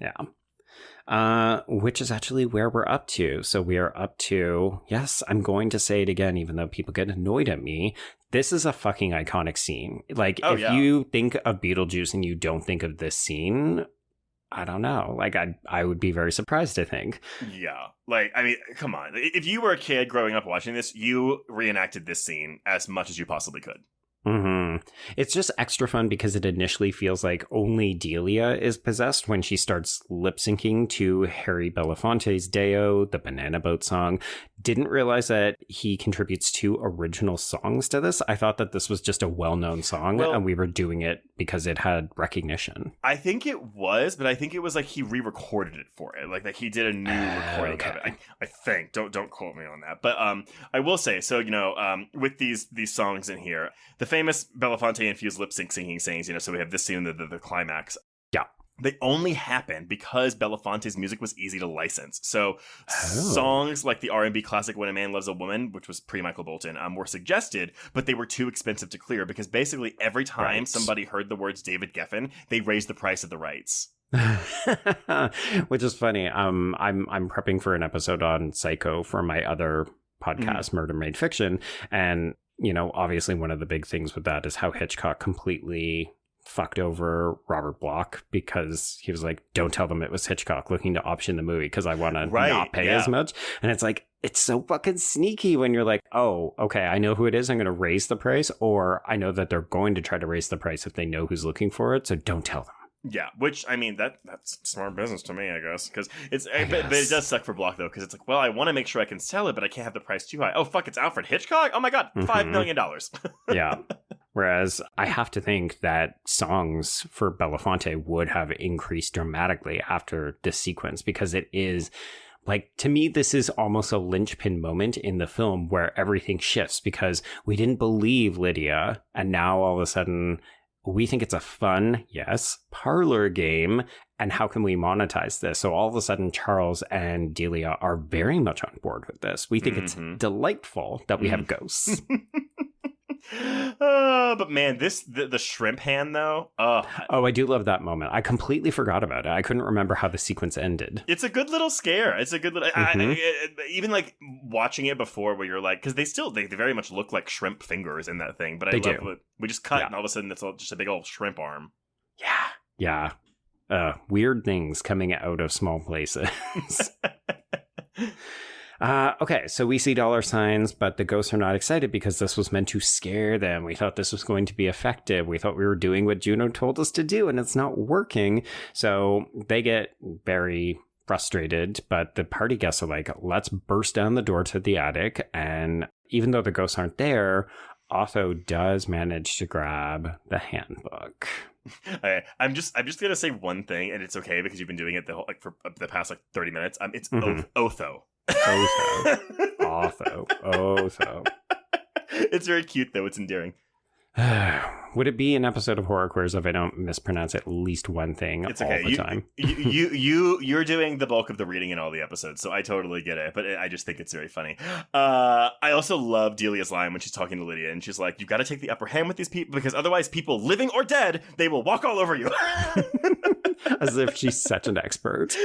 Yeah. Which is actually where we're up to. So we are up to, yes, I'm going to say it again, even though people get annoyed at me. This is a fucking iconic scene. Like, if you think of Beetlejuice and you don't think of this scene, I don't know. Like, I would be very surprised, I think. Yeah. Like, I mean, come on. If you were a kid growing up watching this, you reenacted this scene as much as you possibly could. It's just extra fun because it initially feels like only Delia is possessed when she starts lip syncing to Harry Belafonte's Deo, the Banana Boat song. Didn't realize that he contributes 2 original songs to this. I thought that this was just a well-known song and we were doing it because it had recognition. I think it was, but I think it was like he re-recorded it for it. Like he did a new recording of it. I think. Don't quote me on that. But I will say, so, you know, with these songs in here, the famous Belafonte-infused lip-sync singing sayings, you know, so we have this scene, the climax. Yeah. They only happened because Belafonte's music was easy to license. So songs like the R&B classic When a Man Loves a Woman, which was pre-Michael Bolton, were suggested, but they were too expensive to clear because basically every time somebody heard the words David Geffen, they raised the price of the rights. Which is funny. I'm prepping for an episode on Psycho for my other podcast, Murder Made Fiction, and you know, obviously one of the big things with that is how Hitchcock completely fucked over Robert Bloch because he was like, don't tell them it was Hitchcock looking to option the movie because I want to not pay as much. And it's like, it's so fucking sneaky when you're like, oh, okay, I know who it is. I'm going to raise the price, or I know that they're going to try to raise the price if they know who's looking for it. So don't tell them. Yeah, which, I mean, that's smart business to me, I guess. Because but it does suck for Bloch, though, because it's like, well, I want to make sure I can sell it, but I can't have the price too high. Oh, fuck, it's Alfred Hitchcock? Oh, my God, $5 million. Yeah. Whereas I have to think that songs for Belafonte would have increased dramatically after this sequence, because it is... Like, to me, this is almost a linchpin moment in the film where everything shifts, because we didn't believe Lydia, and now all of a sudden... we think it's a fun, parlor game, and how can we monetize this? So all of a sudden, Charles and Delia are very much on board with this. We think it's delightful that we have ghosts. But man, the shrimp hand though. Oh, I do love that moment. I completely forgot about it. I couldn't remember how the sequence ended. It's a good little scare. It's a good little. Even like watching it before, where you're like, because they very much look like shrimp fingers in that thing. But I love it. We just cut, and all of a sudden it's just a big old shrimp arm. Yeah. Weird things coming out of small places. Okay, so we see dollar signs, but the ghosts are not excited because this was meant to scare them. We thought this was going to be effective. We thought we were doing what Juno told us to do, and it's not working. So they get very frustrated, but the party guests are like, let's burst down the door to the attic. And even though the ghosts aren't there, Otho does manage to grab the handbook. Okay, I'm just gonna say one thing, and it's okay because you've been doing it for the past 30 minutes. It's Otho. Otho. It's very cute though. It's endearing. Would it be an episode of Horror Quiz if I don't mispronounce at least one thing it's okay. all the time? You're doing the bulk of the reading in all the episodes, so I totally get it. But I just think it's very funny. I also love Delia's line when she's talking to Lydia, and she's like, "You've got to take the upper hand with these people because otherwise, people living or dead, they will walk all over you." As if she's such an expert.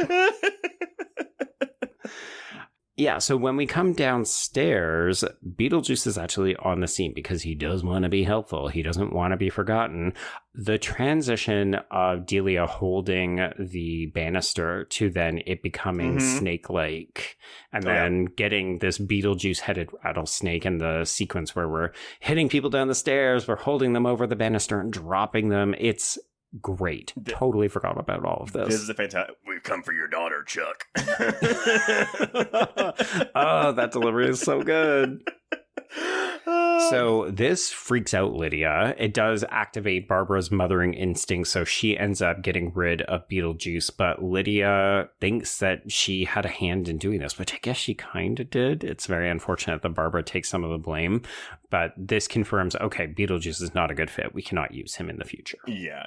Yeah, so when we come downstairs, Beetlejuice is actually on the scene because he does want to be helpful. He doesn't want to be forgotten. The transition of Delia holding the banister to then it becoming snake-like and then getting this Beetlejuice-headed rattlesnake in the sequence where we're hitting people down the stairs, we're holding them over the banister and dropping them. It's great. Totally forgot about all of this. This is a fantastic... We've come for your daughter, Chuck. Oh, that delivery is so good. So this freaks out Lydia. It does activate Barbara's mothering instinct, so she ends up getting rid of Beetlejuice, but Lydia thinks that she had a hand in doing this, which I guess she kind of did. It's very unfortunate that Barbara takes some of the blame, but this confirms, okay, Beetlejuice is not a good fit. We cannot use him in the future. Yeah.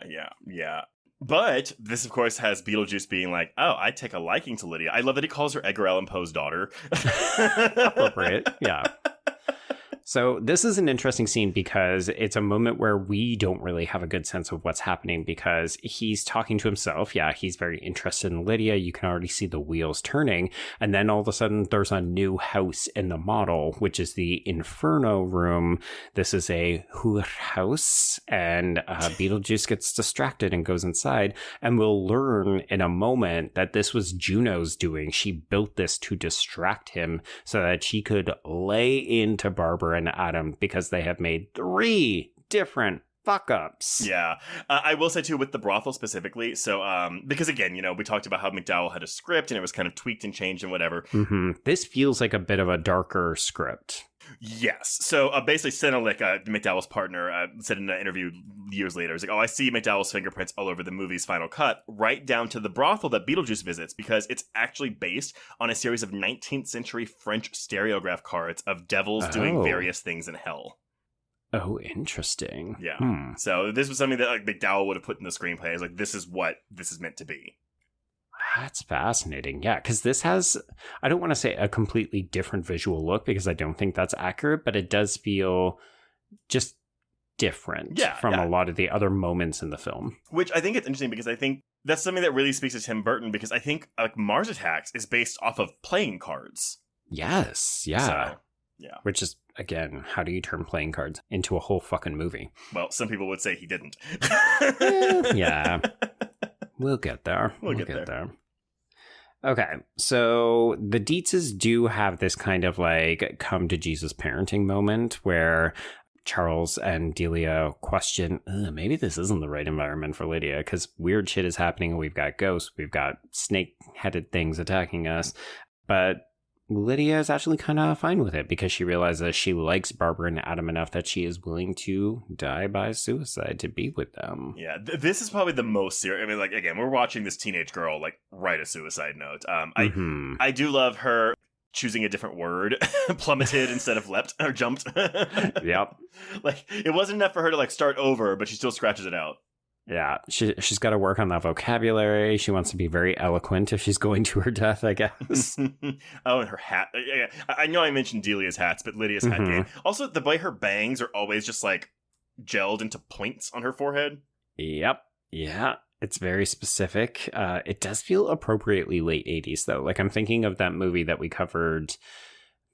But this, of course, has Beetlejuice being like, oh, I take a liking to Lydia. I love that he calls her Edgar Allan Poe's daughter. Appropriate, yeah. So this is an interesting scene because it's a moment where we don't really have a good sense of what's happening because he's talking to himself. Yeah, he's very interested in Lydia. You can already see the wheels turning. And then all of a sudden there's a new house in the model, which is the Inferno room. This is a house and Beetlejuice gets distracted and goes inside. And we'll learn in a moment that this was Juno's doing. She built this to distract him so that she could lay into Barbara and Adam because they have made 3 different fuck-ups. Yeah. I will say, too, with the brothel specifically, so, because, again, we talked about how McDowell had a script and it was kind of tweaked and changed and whatever. This feels like a bit of a darker script. Yes. So, basically, Senelik, McDowell's partner, said in an interview years later, he's like, oh, I see McDowell's fingerprints all over the movie's final cut, right down to the brothel that Beetlejuice visits, because it's actually based on a series of 19th century French stereograph cards of devils doing various things in hell. Oh, interesting. Yeah. So this was something that McDowell would have put in the screenplay. It's like, this is what this is meant to be. That's fascinating. Yeah, because this has, I don't want to say a completely different visual look because I don't think that's accurate, but it does feel just different from a lot of the other moments in the film. Which I think it's interesting because I think that's something that really speaks to Tim Burton because I think Mars Attacks is based off of playing cards. Yes. Yeah. So, yeah. Which is, again, how do you turn playing cards into a whole fucking movie? Well, some people would say he didn't. Yeah. We'll get there. We'll get there. Okay, so the Dietzes do have this kind of come to Jesus parenting moment where Charles and Delia question, maybe this isn't the right environment for Lydia because weird shit is happening. We've got ghosts, we've got snake-headed things attacking us, but Lydia is actually kind of fine with it because she realizes she likes Barbara and Adam enough that she is willing to die by suicide to be with them. Yeah, this is probably the most serious. I mean, again, we're watching this teenage girl write a suicide note. I do love her choosing a different word, plummeted instead of leapt or jumped. Yep. It wasn't enough for her to start over, but she still scratches it out. Yeah, she's got to work on that vocabulary. She wants to be very eloquent if she's going to her death, I guess. Oh, and her hat. I know I mentioned Delia's hats, but Lydia's hat game. Also, the way her bangs are always just gelled into points on her forehead. Yep. Yeah, it's very specific. It does feel appropriately late 80s, though. I'm thinking of that movie that we covered...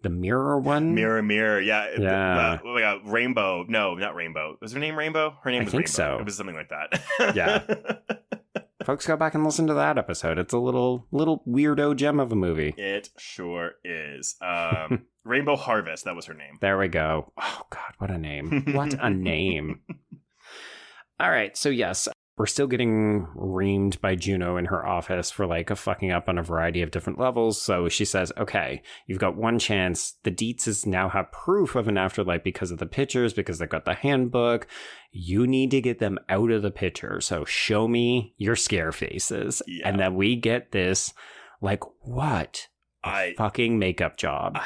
The Mirror one? Mirror, yeah. Yeah. Rainbow. No, not Rainbow. Was her name Rainbow? Her name was Rainbow. I think so. It was something like that. Yeah. Folks, go back and listen to that episode. It's a little weirdo gem of a movie. It sure is. Rainbow Harvest, that was her name. There we go. Oh, God, what a name. What a name. All right, so yes, we're still getting reamed by Juno in her office for like fucking up on a variety of different levels. So she says, okay, you've got one chance. The Dietzes now have proof of an afterlife because of the pictures, because they've got the handbook. You need to get them out of the picture. So show me your scare faces. Yeah. And then we get this, like, what? Fucking makeup job.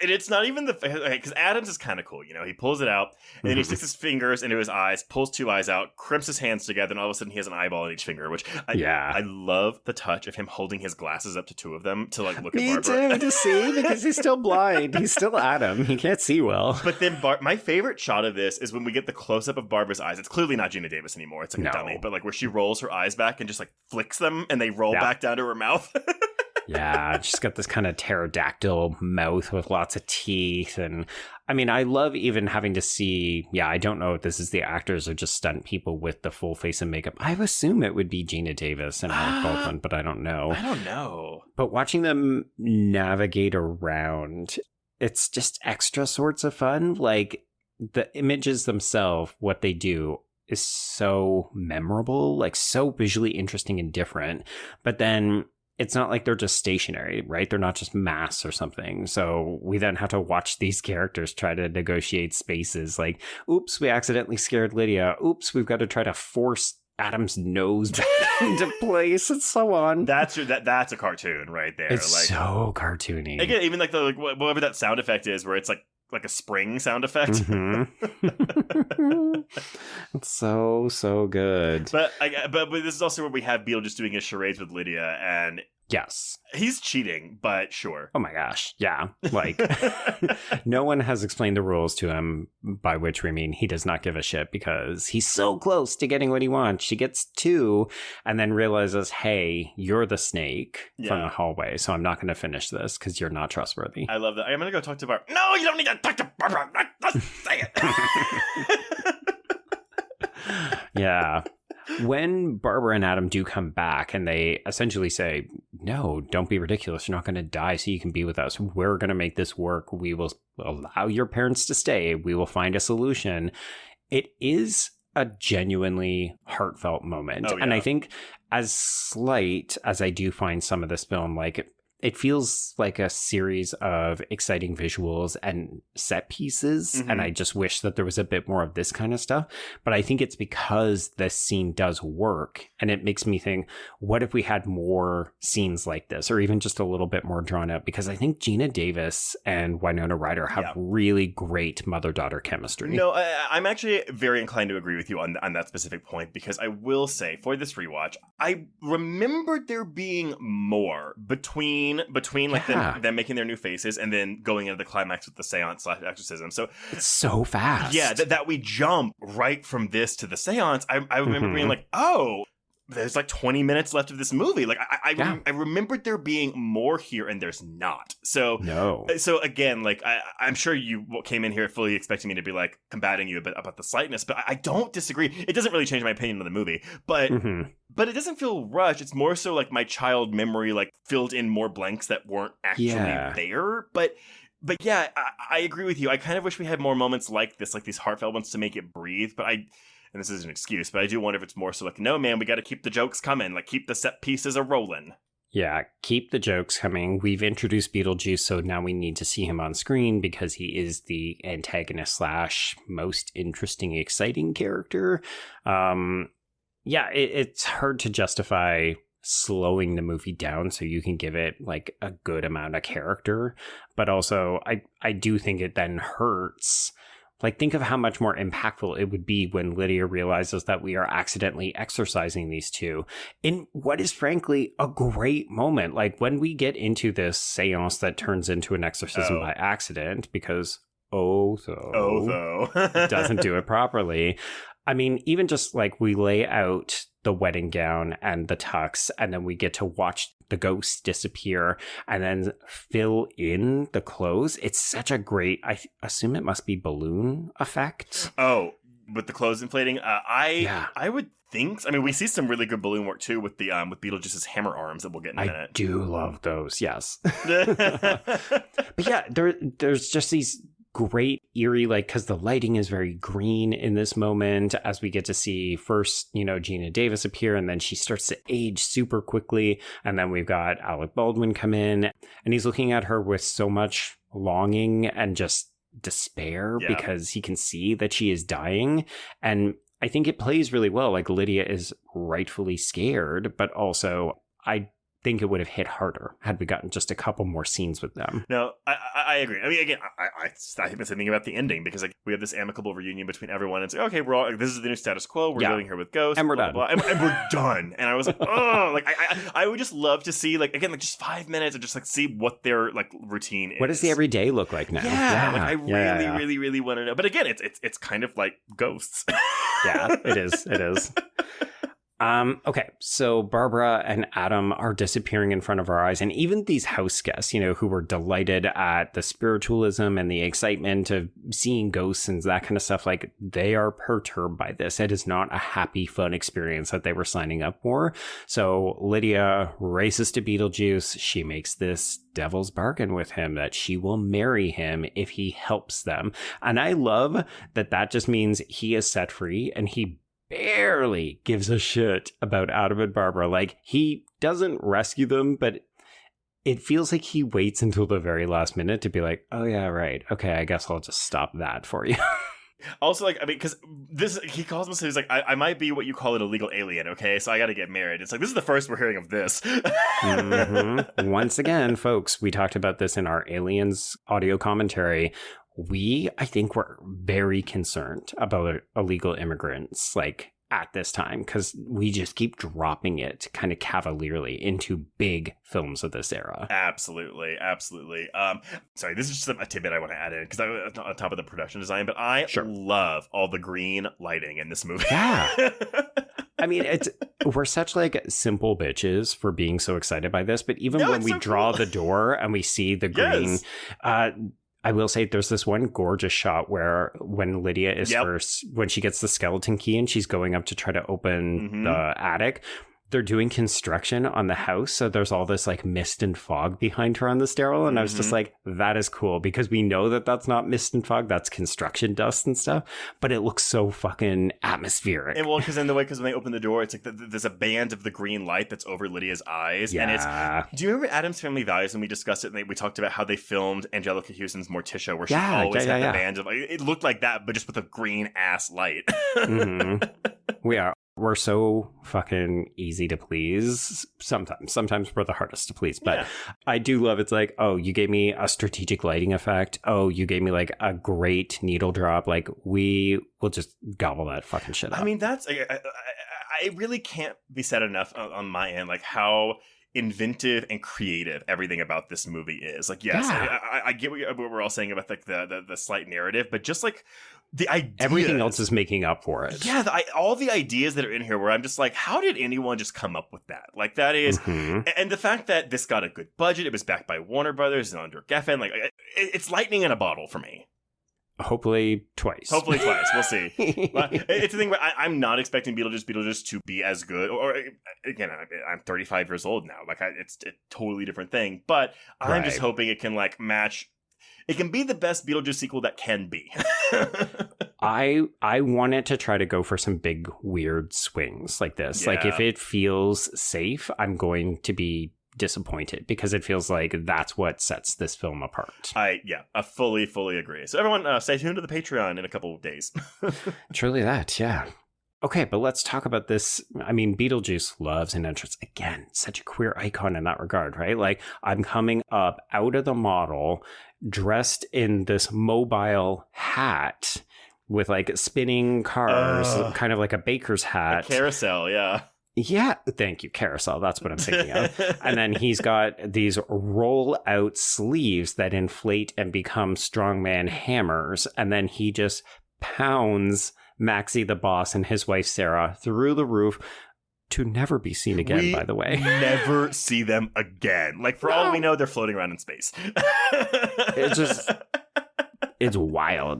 And it's not even because Adams is kind of cool, you know. He pulls it out, and then he sticks his fingers into his eyes, pulls two eyes out, crimps his hands together, and all of a sudden he has an eyeball in each finger. Which I love the touch of him holding his glasses up to two of them to like look at Barbara. Me too, to see, because he's still blind. He's still Adam. He can't see well. But then my favorite shot of this is when we get the close up of Barbara's eyes. It's clearly not Gina Davis anymore. It's like a dummy, but like where she rolls her eyes back and just like flicks them, and they roll back down to her mouth. Yeah, she's got this kind of pterodactyl mouth with lots of teeth. And I mean, I love even having to see, I don't know if this is the actors or just stunt people with the full face and makeup. I assume it would be Gina Davis and Alec Baldwin, but I don't know. I don't know. But watching them navigate around, it's just extra sorts of fun. Like the images themselves, what they do is so memorable, like so visually interesting and different. But then it's not like they're just stationary, right? They're not just masks or something. So we then have to watch these characters try to negotiate spaces. Like, oops, we accidentally scared Lydia. Oops, we've got to try to force Adam's nose back into place and so on. That's a cartoon right there. It's like, so cartoony. Again, even like the whatever that sound effect is, where it's like a spring sound effect. Mm-hmm. It's so good. But this is also where we have Beetlejuice doing his charades with Lydia, and yes, he's cheating, but sure. Oh my gosh, yeah. Like, no one has explained the rules to him, by which we mean he does not give a shit because he's so close to getting what he wants. She gets two and then realizes, hey, you're the snake from the hallway, so I'm not going to finish this because you're not trustworthy. I love that. I'm going to go talk to Barbara. No, you don't need to talk to Barbara. Let's say it. Yeah. When Barbara and Adam do come back and they essentially say, no, don't be ridiculous. You're not going to die so you can be with us. We're going to make this work. We will allow your parents to stay. We will find a solution. It is a genuinely heartfelt moment. Oh, yeah. And I think as slight as I do find some of this film, like it feels like a series of exciting visuals and set pieces. Mm-hmm. And I just wish that there was a bit more of this kind of stuff. But I think it's because this scene does work. And it makes me think, what if we had more scenes like this, or even just a little bit more drawn out? Because I think Gina Davis and Winona Ryder have really great mother-daughter chemistry. No, I'm actually very inclined to agree with you on that specific point, because I will say for this rewatch, I remembered there being more between like them making their new faces and then going into the climax with the seance / exorcism. So it's so fast. Yeah, that we jump right from this to the seance. I remember being like, oh, there's like 20 minutes left of this movie. Like I remembered there being more here, and there's not. So no. So again, like I'm sure you came in here fully expecting me to be like combating you about the slightness, but I don't disagree. It doesn't really change my opinion on the movie, but it doesn't feel rushed. It's more so like my child memory like filled in more blanks that weren't actually there. But yeah, I agree with you. I kind of wish we had more moments like this, like these heartfelt ones to make it breathe. But and this is an excuse, but I do wonder if it's more so like, no, man, we got to keep the jokes coming. Like, keep the set pieces a-rolling. Yeah, keep the jokes coming. We've introduced Beetlejuice, so now we need to see him on screen because he is the antagonist / most interesting, exciting character. It's hard to justify slowing the movie down so you can give it like a good amount of character. But also, I do think it then hurts. Like, think of how much more impactful it would be when Lydia realizes that we are accidentally exorcising these two in what is frankly a great moment. Like, when we get into this seance that turns into an exorcism by accident, because doesn't do it properly. I mean, even just like we lay out the wedding gown and the tux, and then we get to watch the ghost disappear and then fill in the clothes. It's such a great, I assume it must be balloon effect. Oh, with the clothes inflating. I would think. I mean, we see some really good balloon work too with the with Beetlejuice's hammer arms that we'll get in a minute. I do love those. Yes. But yeah, there's just these great eerie, like, because the lighting is very green in this moment as we get to see first, Gina Davis appear, and then she starts to age super quickly, and then we've got Alec Baldwin come in, and he's looking at her with so much longing and just despair because he can see that she is dying. And I think it plays really well. Like, Lydia is rightfully scared, but also I think it would have hit harder had we gotten just a couple more scenes with them. No, I agree. I mean, again, I think the same thing about the ending, because like we have this amicable reunion between everyone. And it's like, okay, we're all, this is the new status quo. We're living here with ghosts, and we're done. Blah, blah, and we're done. And I was like, oh, like I would just love to see, like, again, like just 5 minutes and just like see what their like routine is. What does the everyday look like now? Like I really want to know. But again, it's kind of like ghosts. Yeah, it is. It is. Okay, so Barbara and Adam are disappearing in front of our eyes, and even these house guests, who were delighted at the spiritualism and the excitement of seeing ghosts and that kind of stuff, like, they are perturbed by this. It is not a happy, fun experience that they were signing up for. So Lydia races to Beetlejuice. She makes this devil's bargain with him that she will marry him if he helps them. And I love that just means he is set free, and he barely gives a shit about Adam and Barbara. Like, he doesn't rescue them, but it feels like he waits until the very last minute to be like, oh yeah, right, okay, I guess I'll just stop that for you. Also, like, I mean, because he calls himself, he's like, I might be what you call an illegal alien, okay? So I gotta get married. It's like, this is the first we're hearing of this. Mm-hmm. Once again, folks, we talked about this in our Aliens audio commentary. I think we're very concerned about illegal immigrants, like, at this time, because we just keep dropping it kind of cavalierly into big films of this era. Absolutely. Sorry, this is just a tidbit I want to add in, because I'm on top of the production design, but I love all the green lighting in this movie. Yeah. I mean, we're such like simple bitches for being so excited by this, but even when we draw the door and we see the green, I will say there's this one gorgeous shot where when Lydia is first, when she gets the skeleton key and she's going up to try to open the attic, they're doing construction on the house. So there's all this like mist and fog behind her on the stairwell. And I was just like, that is cool, because we know that that's not mist and fog. That's construction dust and stuff. But it looks so fucking atmospheric. And well, because when they open the door, it's like there's a band of the green light that's over Lydia's eyes. Yeah. And do you remember Addams Family Values when we discussed it? And we talked about how they filmed Angelica Houston's Morticia, where she always had the band of, like, it looked like that, but just with a green ass light. We're so fucking easy to please sometimes. Sometimes we're the hardest to please. But I do love it's like, oh, you gave me a strategic lighting effect. Oh, you gave me like a great needle drop. Like, we will just gobble that fucking shit up. I mean, that's... I really can't be said enough on my end, like, how inventive and creative everything about this movie is. Like, yes, I get what we're all saying about like the slight narrative, but just like the ideas, everything else is making up for it. Yeah, all the ideas that are in here, where I'm just like, how did anyone just come up with that? Like, that is, and the fact that this got a good budget, it was backed by Warner Brothers and under Geffen, like, it's lightning in a bottle for me. Hopefully twice. We'll see. It's the thing where I'm not expecting Beetlejuice to be as good. Or again, I'm 35 years old now. Like, it's a totally different thing. But I'm just hoping it can like match. It can be the best Beetlejuice sequel that can be. I want it to try to go for some big weird swings like this. Yeah. Like, if it feels safe, I'm going to be disappointed, because it feels like that's what sets this film apart. I fully agree. So everyone, stay tuned to the Patreon in a couple of days. Truly that, yeah. Okay, but let's talk about this. I mean, Beetlejuice loves an entrance. Again, such a queer icon in that regard, right? Like, I'm coming up out of the model dressed in this mobile hat with like spinning cars, kind of like a baker's hat. A carousel, yeah. Yeah, thank you, carousel. That's what I'm thinking of. And then he's got these roll-out sleeves that inflate and become strongman hammers. And then he just pounds Maxie the boss and his wife Sarah through the roof, to never be seen again, by the way. Never see them again. Like, for all we know, they're floating around in space. It's wild.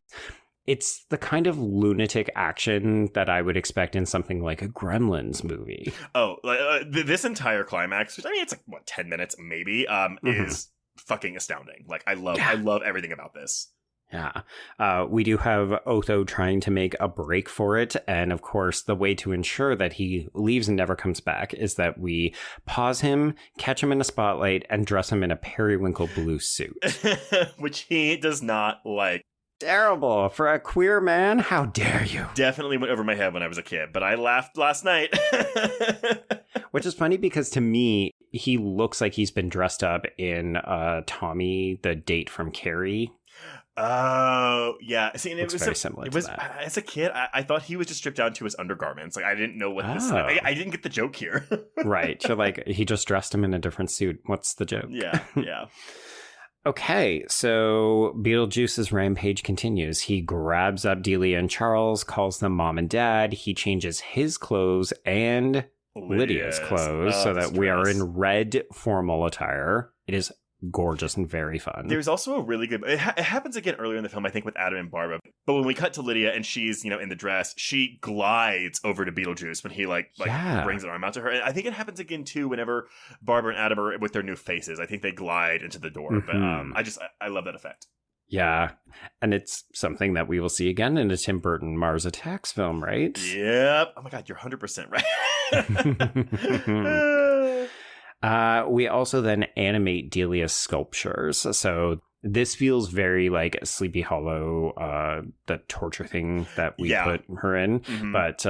it's the kind of lunatic action that I would expect in something like a Gremlins movie. Oh, this entire climax, which I mean, it's like, what, 10 minutes maybe, is fucking astounding. Like, I love everything about this. Yeah. We do have Otho trying to make a break for it. And of course, the way to ensure that he leaves and never comes back is that we pause him, catch him in a spotlight, and dress him in a periwinkle blue suit. Which he does not like. Terrible. For a queer man? How dare you? Definitely went over my head when I was a kid, but I laughed last night. Which is funny because to me, he looks like he's been dressed up in Tommy, the date from Carrie. Oh, yeah. See, and it was very similar to that. As a kid, I thought he was just stripped down to his undergarments. Like, I didn't know what this... I didn't get the joke here. Right. So, like, he just dressed him in a different suit. What's the joke? Yeah. Okay, so Beetlejuice's rampage continues. He grabs up Delia and Charles, calls them mom and dad. He changes his clothes and Lydia's clothes so that we are in red formal attire. It is gorgeous and very fun. There's also a really good... It happens again earlier in the film, I think, with Adam and Barbara. But when we cut to Lydia and she's, in the dress, she glides over to Beetlejuice when he, brings an arm out to her. And I think it happens again, too, whenever Barbara and Adam are with their new faces. I think they glide into the door. Mm-hmm. But I love that effect. Yeah. And it's something that we will see again in a Tim Burton Mars Attacks film, right? Yep. Oh, my God, you're 100% right. We also then animate Delia's sculptures. So this feels very like Sleepy Hollow, the torture thing that we put her in. Mm-hmm. But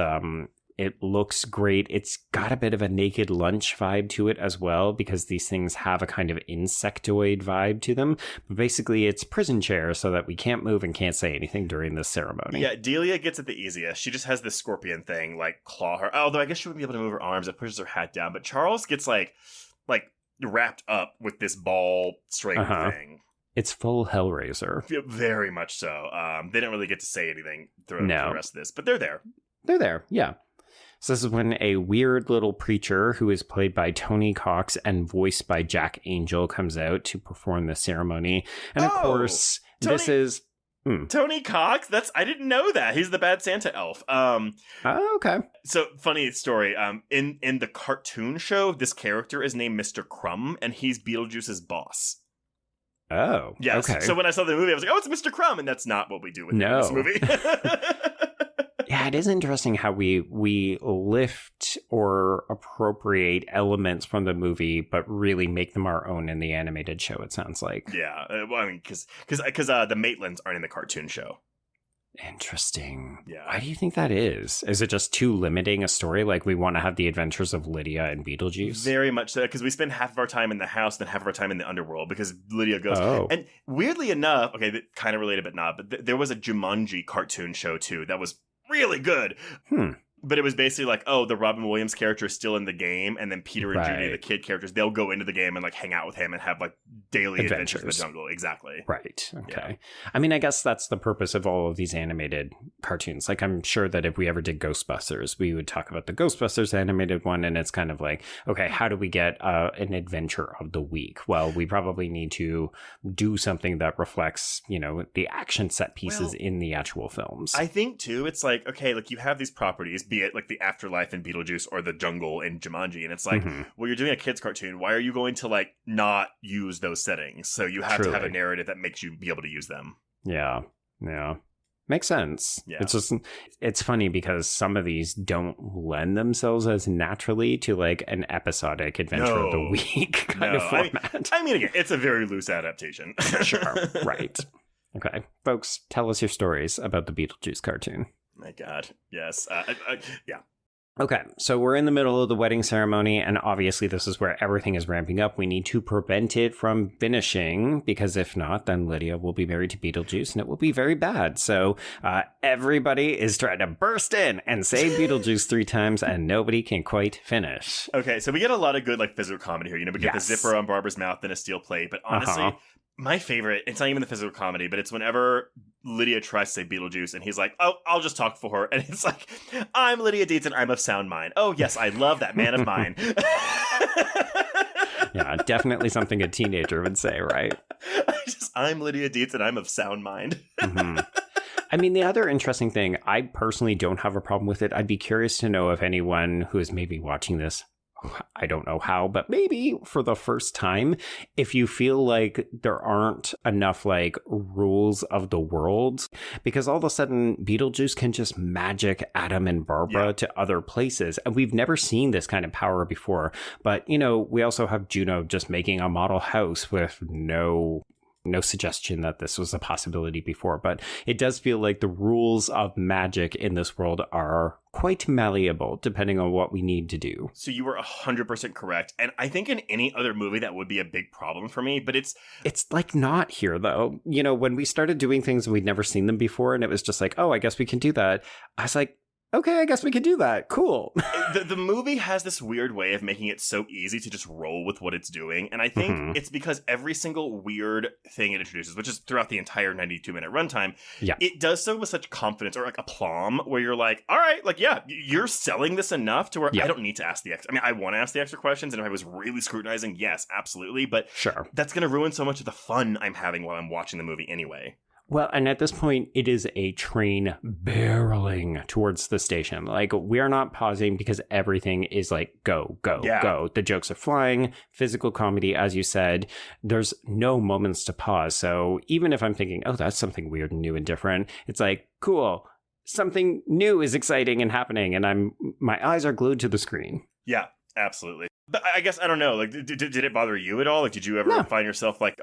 it looks great. It's got a bit of a Naked Lunch vibe to it as well, because these things have a kind of insectoid vibe to them. But basically, it's prison chairs so that we can't move and can't say anything during this ceremony. Yeah, Delia gets it the easiest. She just has this scorpion thing, claw her. Although I guess she wouldn't be able to move her arms. It pushes her hat down. But Charles gets like wrapped up with this ball string thing. It's full Hellraiser. Very much so. They didn't really get to say anything throughout the rest of this, but they're there. They're there, yeah. So this is when a weird little preacher who is played by Tony Cox and voiced by Jack Angel comes out to perform the ceremony. And of course, this is... Tony Cox? I didn't know that. He's the bad Santa elf. Okay. So, funny story. In the cartoon show, this character is named Mr. Crumb, and he's Beetlejuice's boss. Oh, yes. Okay. So when I saw the movie, I was like, oh, it's Mr. Crumb, and that's not what we do with him in this movie. Yeah, it is interesting how we lift or appropriate elements from the movie, but really make them our own in the animated show, it sounds like. Yeah, well, I mean, because the Maitlands aren't in the cartoon show. Interesting. Yeah. Why do you think that is? Is it just too limiting a story? Like, we want to have the adventures of Lydia and Beetlejuice? Very much so, because we spend half of our time in the house, then half of our time in the underworld, because Lydia goes... Oh. And weirdly enough, okay, kind of related but not, but there was a Jumanji cartoon show, too, that was really good. But it was basically like, oh, the Robin Williams character is still in the game, and then Peter and Judy, the kid characters, they'll go into the game and hang out with him and have daily adventures in the jungle. Exactly. Right. Okay. Yeah. I mean, I guess that's the purpose of all of these animated cartoons. I'm sure that if we ever did Ghostbusters, we would talk about the Ghostbusters animated one, and it's kind of like, okay, how do we get an adventure of the week? Well, we probably need to do something that reflects, the action set pieces in the actual films. I think too, it's like, okay, you have these properties, be it the Afterlife in Beetlejuice or the jungle in Jumanji, and it's like, well, you're doing a kids cartoon, why are you going to not use those settings? So you have to have a narrative that makes you be able to use them. Yeah Makes sense. Yeah. It's funny because some of these don't lend themselves as naturally to an episodic adventure of the week kind of format. I mean, again, it's a very loose adaptation. Sure. Right. Okay, folks, tell us your stories about the Beetlejuice cartoon. My God. Yes. Yeah. Okay, so we're in the middle of the wedding ceremony, and obviously this is where everything is ramping up. We need to prevent it from finishing, because if not, then Lydia will be married to Beetlejuice, and it will be very bad. So everybody is trying to burst in and say Beetlejuice 3 times, and nobody can quite finish. Okay, so we get a lot of good physical comedy here. We get the zipper on Barbara's mouth and a steel plate, but honestly... My favorite, it's not even the physical comedy, but it's whenever Lydia tries to say Beetlejuice and he's like, oh, I'll just talk for her. And it's like, I'm Lydia Dietz and I'm of sound mind. Oh, yes, I love that man of mine. Yeah, definitely something a teenager would say, right? I'm Lydia Dietz and I'm of sound mind. I mean, the other interesting thing, I personally don't have a problem with it. I'd be curious to know if anyone who is maybe watching this, I don't know how, but maybe for the first time, if you feel like there aren't enough like rules of the world, because all of a sudden Beetlejuice can just magic Adam and Barbara to other places. And we've never seen this kind of power before. But, you know, we also have Juno just making a model house with no suggestion that this was a possibility before, but it does feel like the rules of magic in this world are quite malleable depending on what we need to do. So you were 100% correct. And I think in any other movie that would be a big problem for me, but it's like not here though. You know, when we started doing things we'd never seen them before and it was just like, oh, I guess we can do that. I was like, okay, I guess we could do that. Cool. The movie has this weird way of making it so easy to just roll with what it's doing. And I think it's because every single weird thing it introduces, which is throughout the entire 92-minute runtime, it does so with such confidence or like aplomb where you're like, all right, like, yeah, you're selling this enough to where I don't need to ask the extra. I mean, I want to ask the extra questions. And if I was really scrutinizing, yes, absolutely. But that's going to ruin so much of the fun I'm having while I'm watching the movie anyway. Well, and at this point, it is a train barreling towards the station. Like, we are not pausing because everything is like, go, go, go. The jokes are flying, physical comedy, as you said. There's no moments to pause. So even if I'm thinking, oh, that's something weird and new and different, it's like, cool, something new is exciting and happening. And my eyes are glued to the screen. Yeah, absolutely. But I guess, I don't know, like, did it bother you at all? Like, did you ever find yourself, like,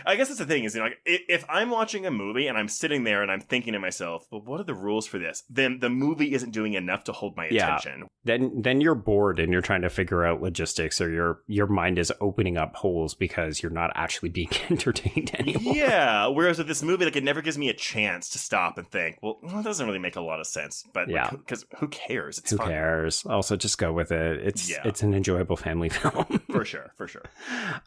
I guess that's the thing is, you know, like, if I'm watching a movie and I'm sitting there and I'm thinking to myself, well, what are the rules for this? Then the movie isn't doing enough to hold my attention. Then you're bored and you're trying to figure out logistics, or your mind is opening up holes because you're not actually being entertained anymore. Yeah, whereas with this movie, like, it never gives me a chance to stop and think, well, it doesn't really make a lot of sense. But because who cares? It's fun. Who cares? Also, just go with it. It's an enjoyable family film. For sure.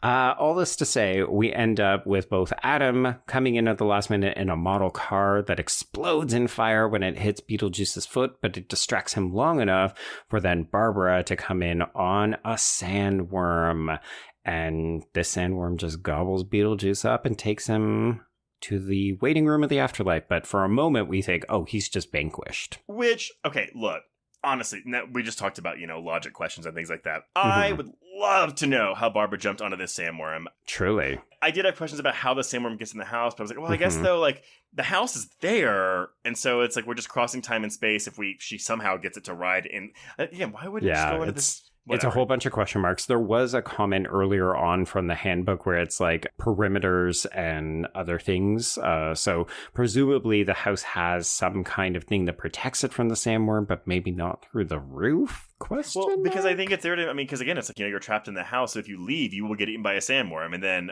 All this to say, we end up with both Adam coming in at the last minute in a model car that explodes in fire when it hits Beetlejuice's foot, but it distracts him long enough for then Barbara to come in on a sandworm. And this sandworm just gobbles Beetlejuice up and takes him to the waiting room of the afterlife. But for a moment, we think, oh, he's just vanquished. Which, okay, look. Honestly, we just talked about, you know, logic questions and things like that. I would love to know how Barbara jumped onto this sandworm. Truly. I did have questions about how the sandworm gets in the house, but I was like, well, I guess though, like, the house is there, and so it's like we're just crossing time and space if she somehow gets it to ride in. Again, why would it just go into this? Whatever. It's a whole bunch of question marks. There was a comment earlier on from the handbook where it's like perimeters and other things. So presumably the house has some kind of thing that protects it from the sandworm, but maybe not through the roof? Well, because I think it's there to, I mean, because again, it's like, you know, you're trapped in the house. So if you leave, you will get eaten by a sandworm and then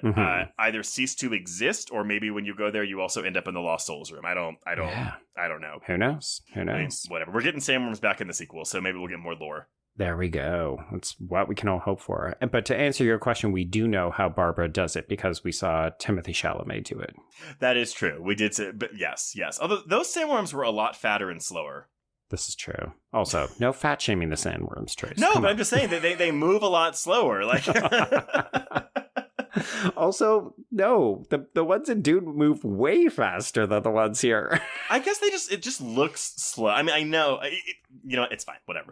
either cease to exist, or maybe when you go there, you also end up in the Lost Souls room. I don't know. Who knows? I mean, whatever. We're getting sandworms back in the sequel, so maybe we'll get more lore. There we go. That's what we can all hope for. But to answer your question, we do know how Barbara does it because we saw Timothée Chalamet do it. That is true. We did say, but yes. Although those sandworms were a lot fatter and slower. This is true. Also, no fat shaming the sandworms, Trace. No, but I'm just saying that they move a lot slower. Like. Also, no, the ones in Dune move way faster than the ones here. I guess it just looks slow. I mean, I know, you know, it's fine, whatever.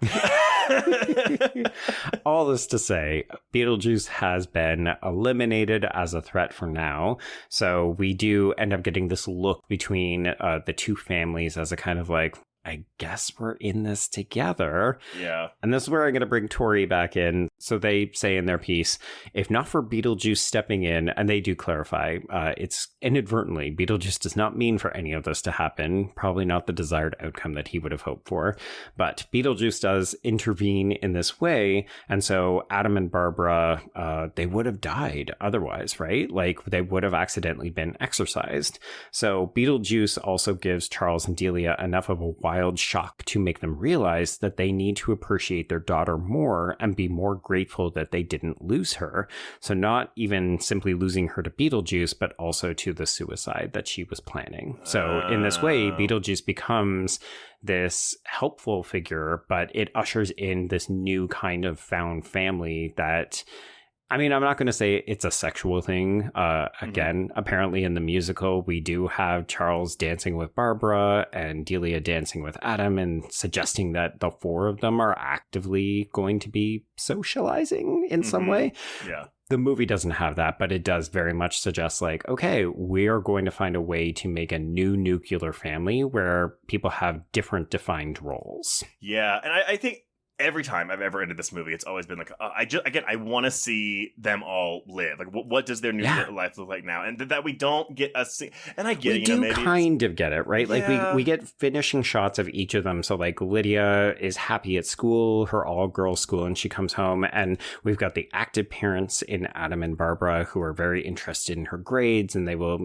All this to say, Beetlejuice has been eliminated as a threat for now. So we do end up getting this look between the two families as a kind of like, I guess we're in this together. Yeah. And this is where I'm going to bring Tori back in. So they say in their piece, if not for Beetlejuice stepping in, and they do clarify, it's inadvertently, Beetlejuice does not mean for any of this to happen. Probably not the desired outcome that he would have hoped for. But Beetlejuice does intervene in this way. And so Adam and Barbara, they would have died otherwise, right? Like they would have accidentally been exorcised. So Beetlejuice also gives Charles and Delia enough of a wild shock to make them realize that they need to appreciate their daughter more and be more grateful that they didn't lose her. So not even simply losing her to Beetlejuice, but also to the suicide that she was planning. So in this way, Beetlejuice becomes this helpful figure, but it ushers in this new kind of found family that I mean, I'm not going to say it's a sexual thing. Again, apparently in the musical, we do have Charles dancing with Barbara and Delia dancing with Adam and suggesting that the four of them are actively going to be socializing in some way. Yeah. The movie doesn't have that, but it does very much suggest like, okay, we are going to find a way to make a new nuclear family where people have different defined roles. Yeah. And I think every time I've ever ended this movie, it's always been like, I want to see them all live. Like, what does their new life look like now? And that we don't get a scene. And I get we it, do maybe kind of get it, right? Yeah. Like we get finishing shots of each of them. So like Lydia is happy at school, her all girls school, and she comes home, and we've got the active parents in Adam and Barbara who are very interested in her grades, and they will,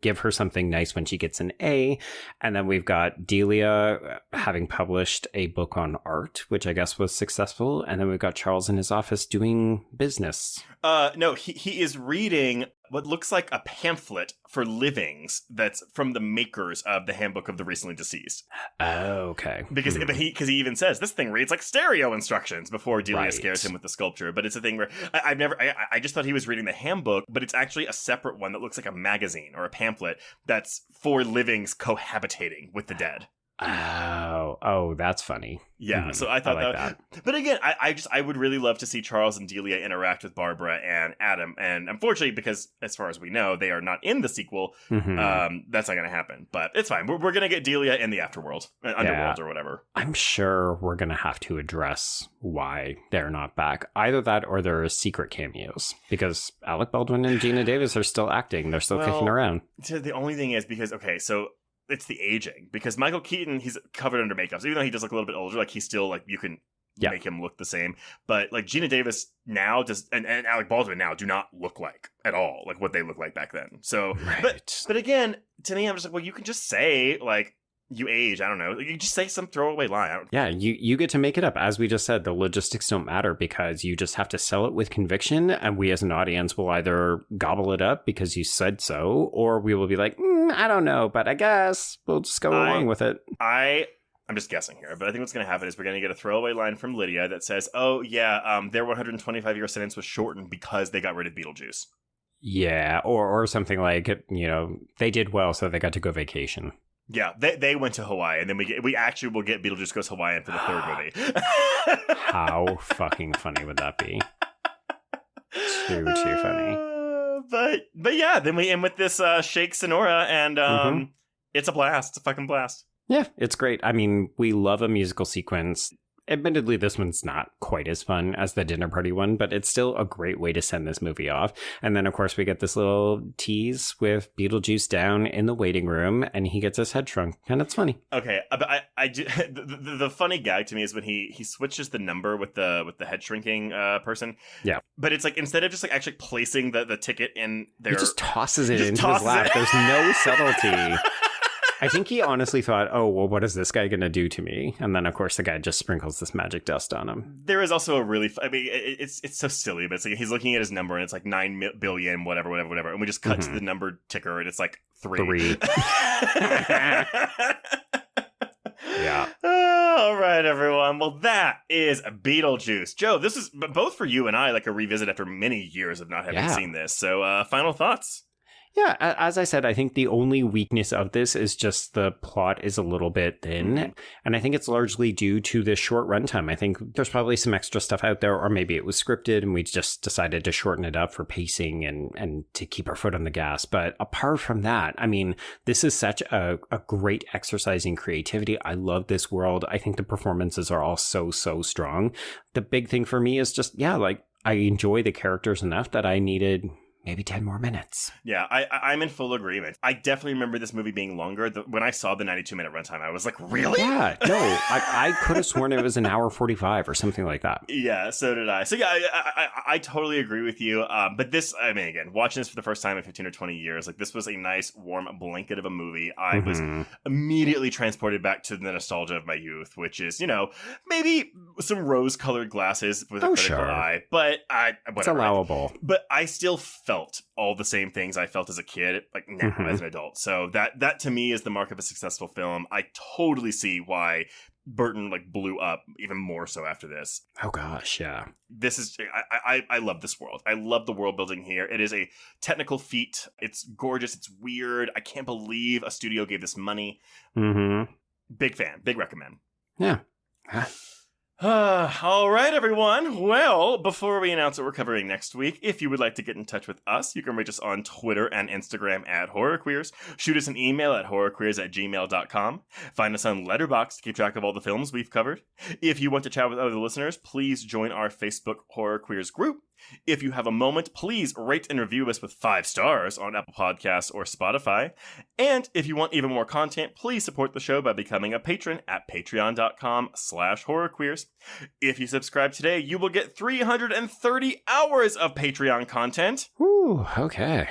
give her something nice when she gets an A. And then we've got Delia having published a book on art, which I guess was successful, and then we've got Charles in his office doing business. No, he is reading what looks like a pamphlet for livings that's from the makers of the Handbook of the Recently Deceased. Oh, okay. Because he even says this thing reads like stereo instructions before Delia scares him with the sculpture. But it's a thing where I just thought he was reading the handbook, but it's actually a separate one that looks like a magazine or a pamphlet that's for livings cohabitating with the dead. Oh, that's funny. Yeah, so I thought I like that. But again, I would really love to see Charles and Delia interact with Barbara and Adam. And unfortunately, because as far as we know, they are not in the sequel, that's not going to happen. But it's fine. We're going to get Delia in the afterworld, underworld or whatever. I'm sure we're going to have to address why they're not back. Either that or there are secret cameos. Because Alec Baldwin and Gina Davis are still acting. They're still kicking around. The only thing is because, so it's the aging, because Michael Keaton, he's covered under makeup. So even though he does look a little bit older, like he's still like, you can make him look the same. But like Gina Davis now and Alec Baldwin now do not look like at all like what they look like back then. So, but again, to me, I'm just like, well, you can just say like, you age, I don't know. You just say some throwaway line. You get to make it up. As we just said, the logistics don't matter because you just have to sell it with conviction, and we as an audience will either gobble it up because you said so, or we will be like, I don't know, but I guess we'll just go along with it. I'm just guessing here, but I think what's going to happen is we're going to get a throwaway line from Lydia that says, their 125-year sentence was shortened because they got rid of Beetlejuice. Yeah, or something like, they did well, so they got to go vacation. Yeah, they went to Hawaii, and then we actually will get Beetlejuice Goes Hawaiian for the third movie. How fucking funny would that be? Too funny. But yeah, then we end with this Shake Sonora, and it's a blast. It's a fucking blast. Yeah, it's great. I mean, we love a musical sequence. Admittedly, this one's not quite as fun as the dinner party one, but it's still a great way to send this movie off. And then, of course, we get this little tease with Beetlejuice down in the waiting room, and he gets his head shrunk, and it's funny. Okay, but the funny gag to me is when he switches the number with the head shrinking person. Yeah, but it's like instead of just like actually placing the ticket in there, he just tosses it into his lap. There's no subtlety. I think he honestly thought, oh, well, what is this guy going to do to me? And then, of course, the guy just sprinkles this magic dust on him. There is also a really, it's so silly, but it's like he's looking at his number and it's like 9 billion, whatever. And we just cut to the number ticker and it's like 3. Yeah. All right, everyone. Well, that is Beetlejuice. Joe, this is both for you and I, like a revisit after many years of not having seen this. So final thoughts. Yeah, as I said, I think the only weakness of this is just the plot is a little bit thin. And I think it's largely due to this short runtime. I think there's probably some extra stuff out there, or maybe it was scripted and we just decided to shorten it up for pacing and to keep our foot on the gas. But apart from that, I mean, this is such a great exercise in creativity. I love this world. I think the performances are all so strong. The big thing for me is just, I enjoy the characters enough that I needed maybe 10 more minutes. Yeah, I'm in full agreement. I definitely remember this movie being longer. When I saw the 92-minute runtime, I was like, really? Yeah, no, I could have sworn it was an hour 45 or something like that. Yeah, so did I. So yeah, I totally agree with you. But this, I mean, again, watching this for the first time in 15 or 20 years, like this was a nice warm blanket of a movie. I was immediately transported back to the nostalgia of my youth, which is, maybe some rose-colored glasses with a critical eye. But it's allowable. But I still felt all the same things I felt as a kid, like now as an adult. So that to me is the mark of a successful film. I totally see why Burton like blew up even more so after this. Oh gosh, yeah. This is I love this world. I love the world building here. It is a technical feat. It's gorgeous. It's weird. I can't believe a studio gave this money. Mm-hmm. Big fan. Big recommend. Yeah. All right, everyone. Well, before we announce what we're covering next week, if you would like to get in touch with us, you can reach us on Twitter and Instagram at HorrorQueers. Shoot us an email at horrorqueers@gmail.com. Find us on Letterboxd to keep track of all the films we've covered. If you want to chat with other listeners, please join our Facebook Horror Queers group. If you have a moment, please rate and review us with 5 stars on Apple Podcasts or Spotify. And if you want even more content, please support the show by becoming a patron at patreon.com/horrorqueers. If you subscribe today, you will get 330 hours of Patreon content. Ooh, okay.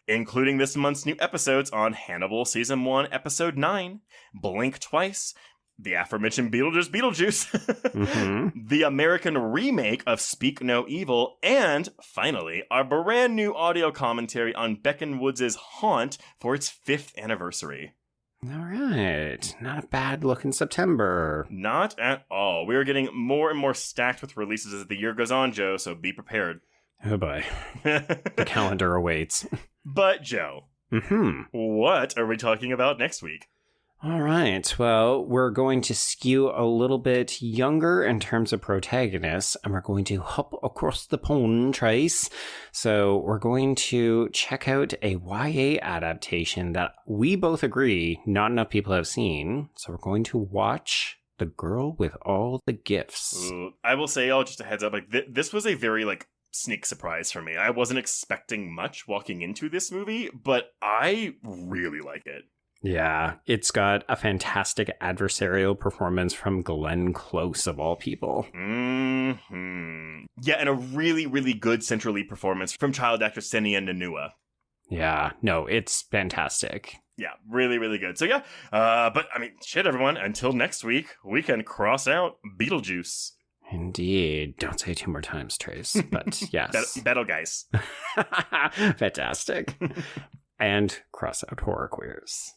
Including this month's new episodes on Hannibal Season 1, Episode 9, Blink Twice, the aforementioned Beetlejuice, Mm-hmm. the American remake of Speak No Evil, and finally, our brand new audio commentary on Becken Woods' Haunt for its 5th anniversary. All right. Not a bad look in September. Not at all. We are getting more and more stacked with releases as the year goes on, Joe, so be prepared. Oh boy. The calendar awaits. But, Joe, what are we talking about next week? All right. Well, we're going to skew a little bit younger in terms of protagonists, and we're going to hop across the pond, Trace. So we're going to check out a YA adaptation that we both agree not enough people have seen. So we're going to watch The Girl with All the Gifts. Ooh, I will say, just a heads up, like this was a very sneak surprise for me. I wasn't expecting much walking into this movie, but I really like it. Yeah, it's got a fantastic adversarial performance from Glenn Close, of all people. Mm-hmm. Yeah, and a really, really good central lead performance from child actress Senia Nanua. Yeah, no, it's fantastic. Yeah, really, really good. So yeah, but I mean, shit, everyone, until next week, we can cross out Beetlejuice. Indeed. Don't say 2 more times, Trace, but yes. Battle guys. Fantastic. And cross out Horror Queers.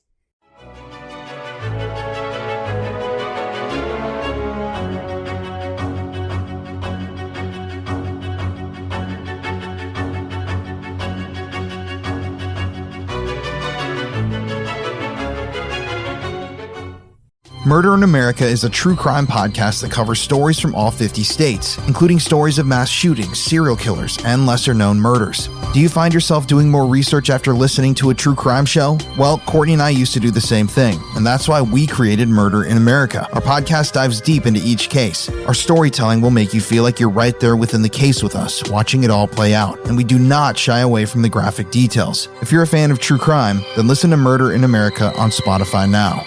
Murder in America is a true crime podcast that covers stories from all 50 states, including stories of mass shootings, serial killers, and lesser-known murders. Do you find yourself doing more research after listening to a true crime show? Well, Courtney and I used to do the same thing, and that's why we created Murder in America. Our podcast dives deep into each case. Our storytelling will make you feel like you're right there within the case with us, watching it all play out, and we do not shy away from the graphic details. If you're a fan of true crime, then listen to Murder in America on Spotify now.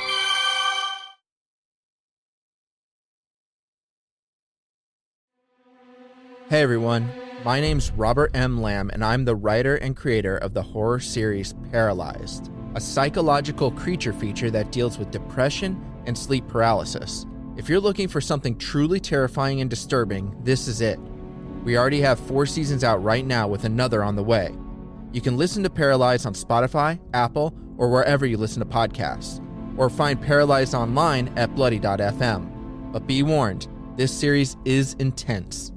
Hey everyone, my name's Robert M. Lamb and I'm the writer and creator of the horror series Paralyzed, a psychological creature feature that deals with depression and sleep paralysis. If you're looking for something truly terrifying and disturbing, this is it. We already have 4 seasons out right now with another on the way. You can listen to Paralyzed on Spotify, Apple, or wherever you listen to podcasts, or find Paralyzed online at bloody.fm. But be warned, this series is intense.